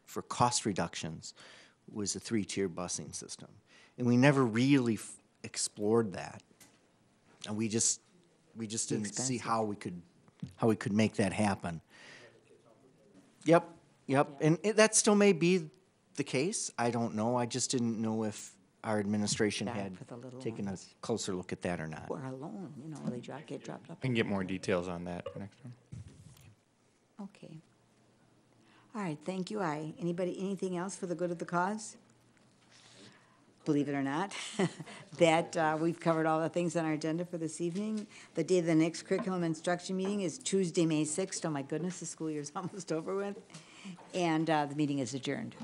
for cost reductions was a 3-tier busing system. And we never really explored that. And we just didn't see how we could make that happen. Yep. And that still may be the case. I don't know. I just didn't know if our administration Yeah, had for the little taken a ones. closer look at that or not. or alone, you know, they get dropped off. I can get more details on that next time. Okay. All right, thank you. Anything else for the good of the cause? Believe it or not, that we've covered all the things on our agenda for this evening. The day of the next curriculum instruction meeting is Tuesday, May 6th. Oh my goodness, the school year's almost over with. And the meeting is adjourned.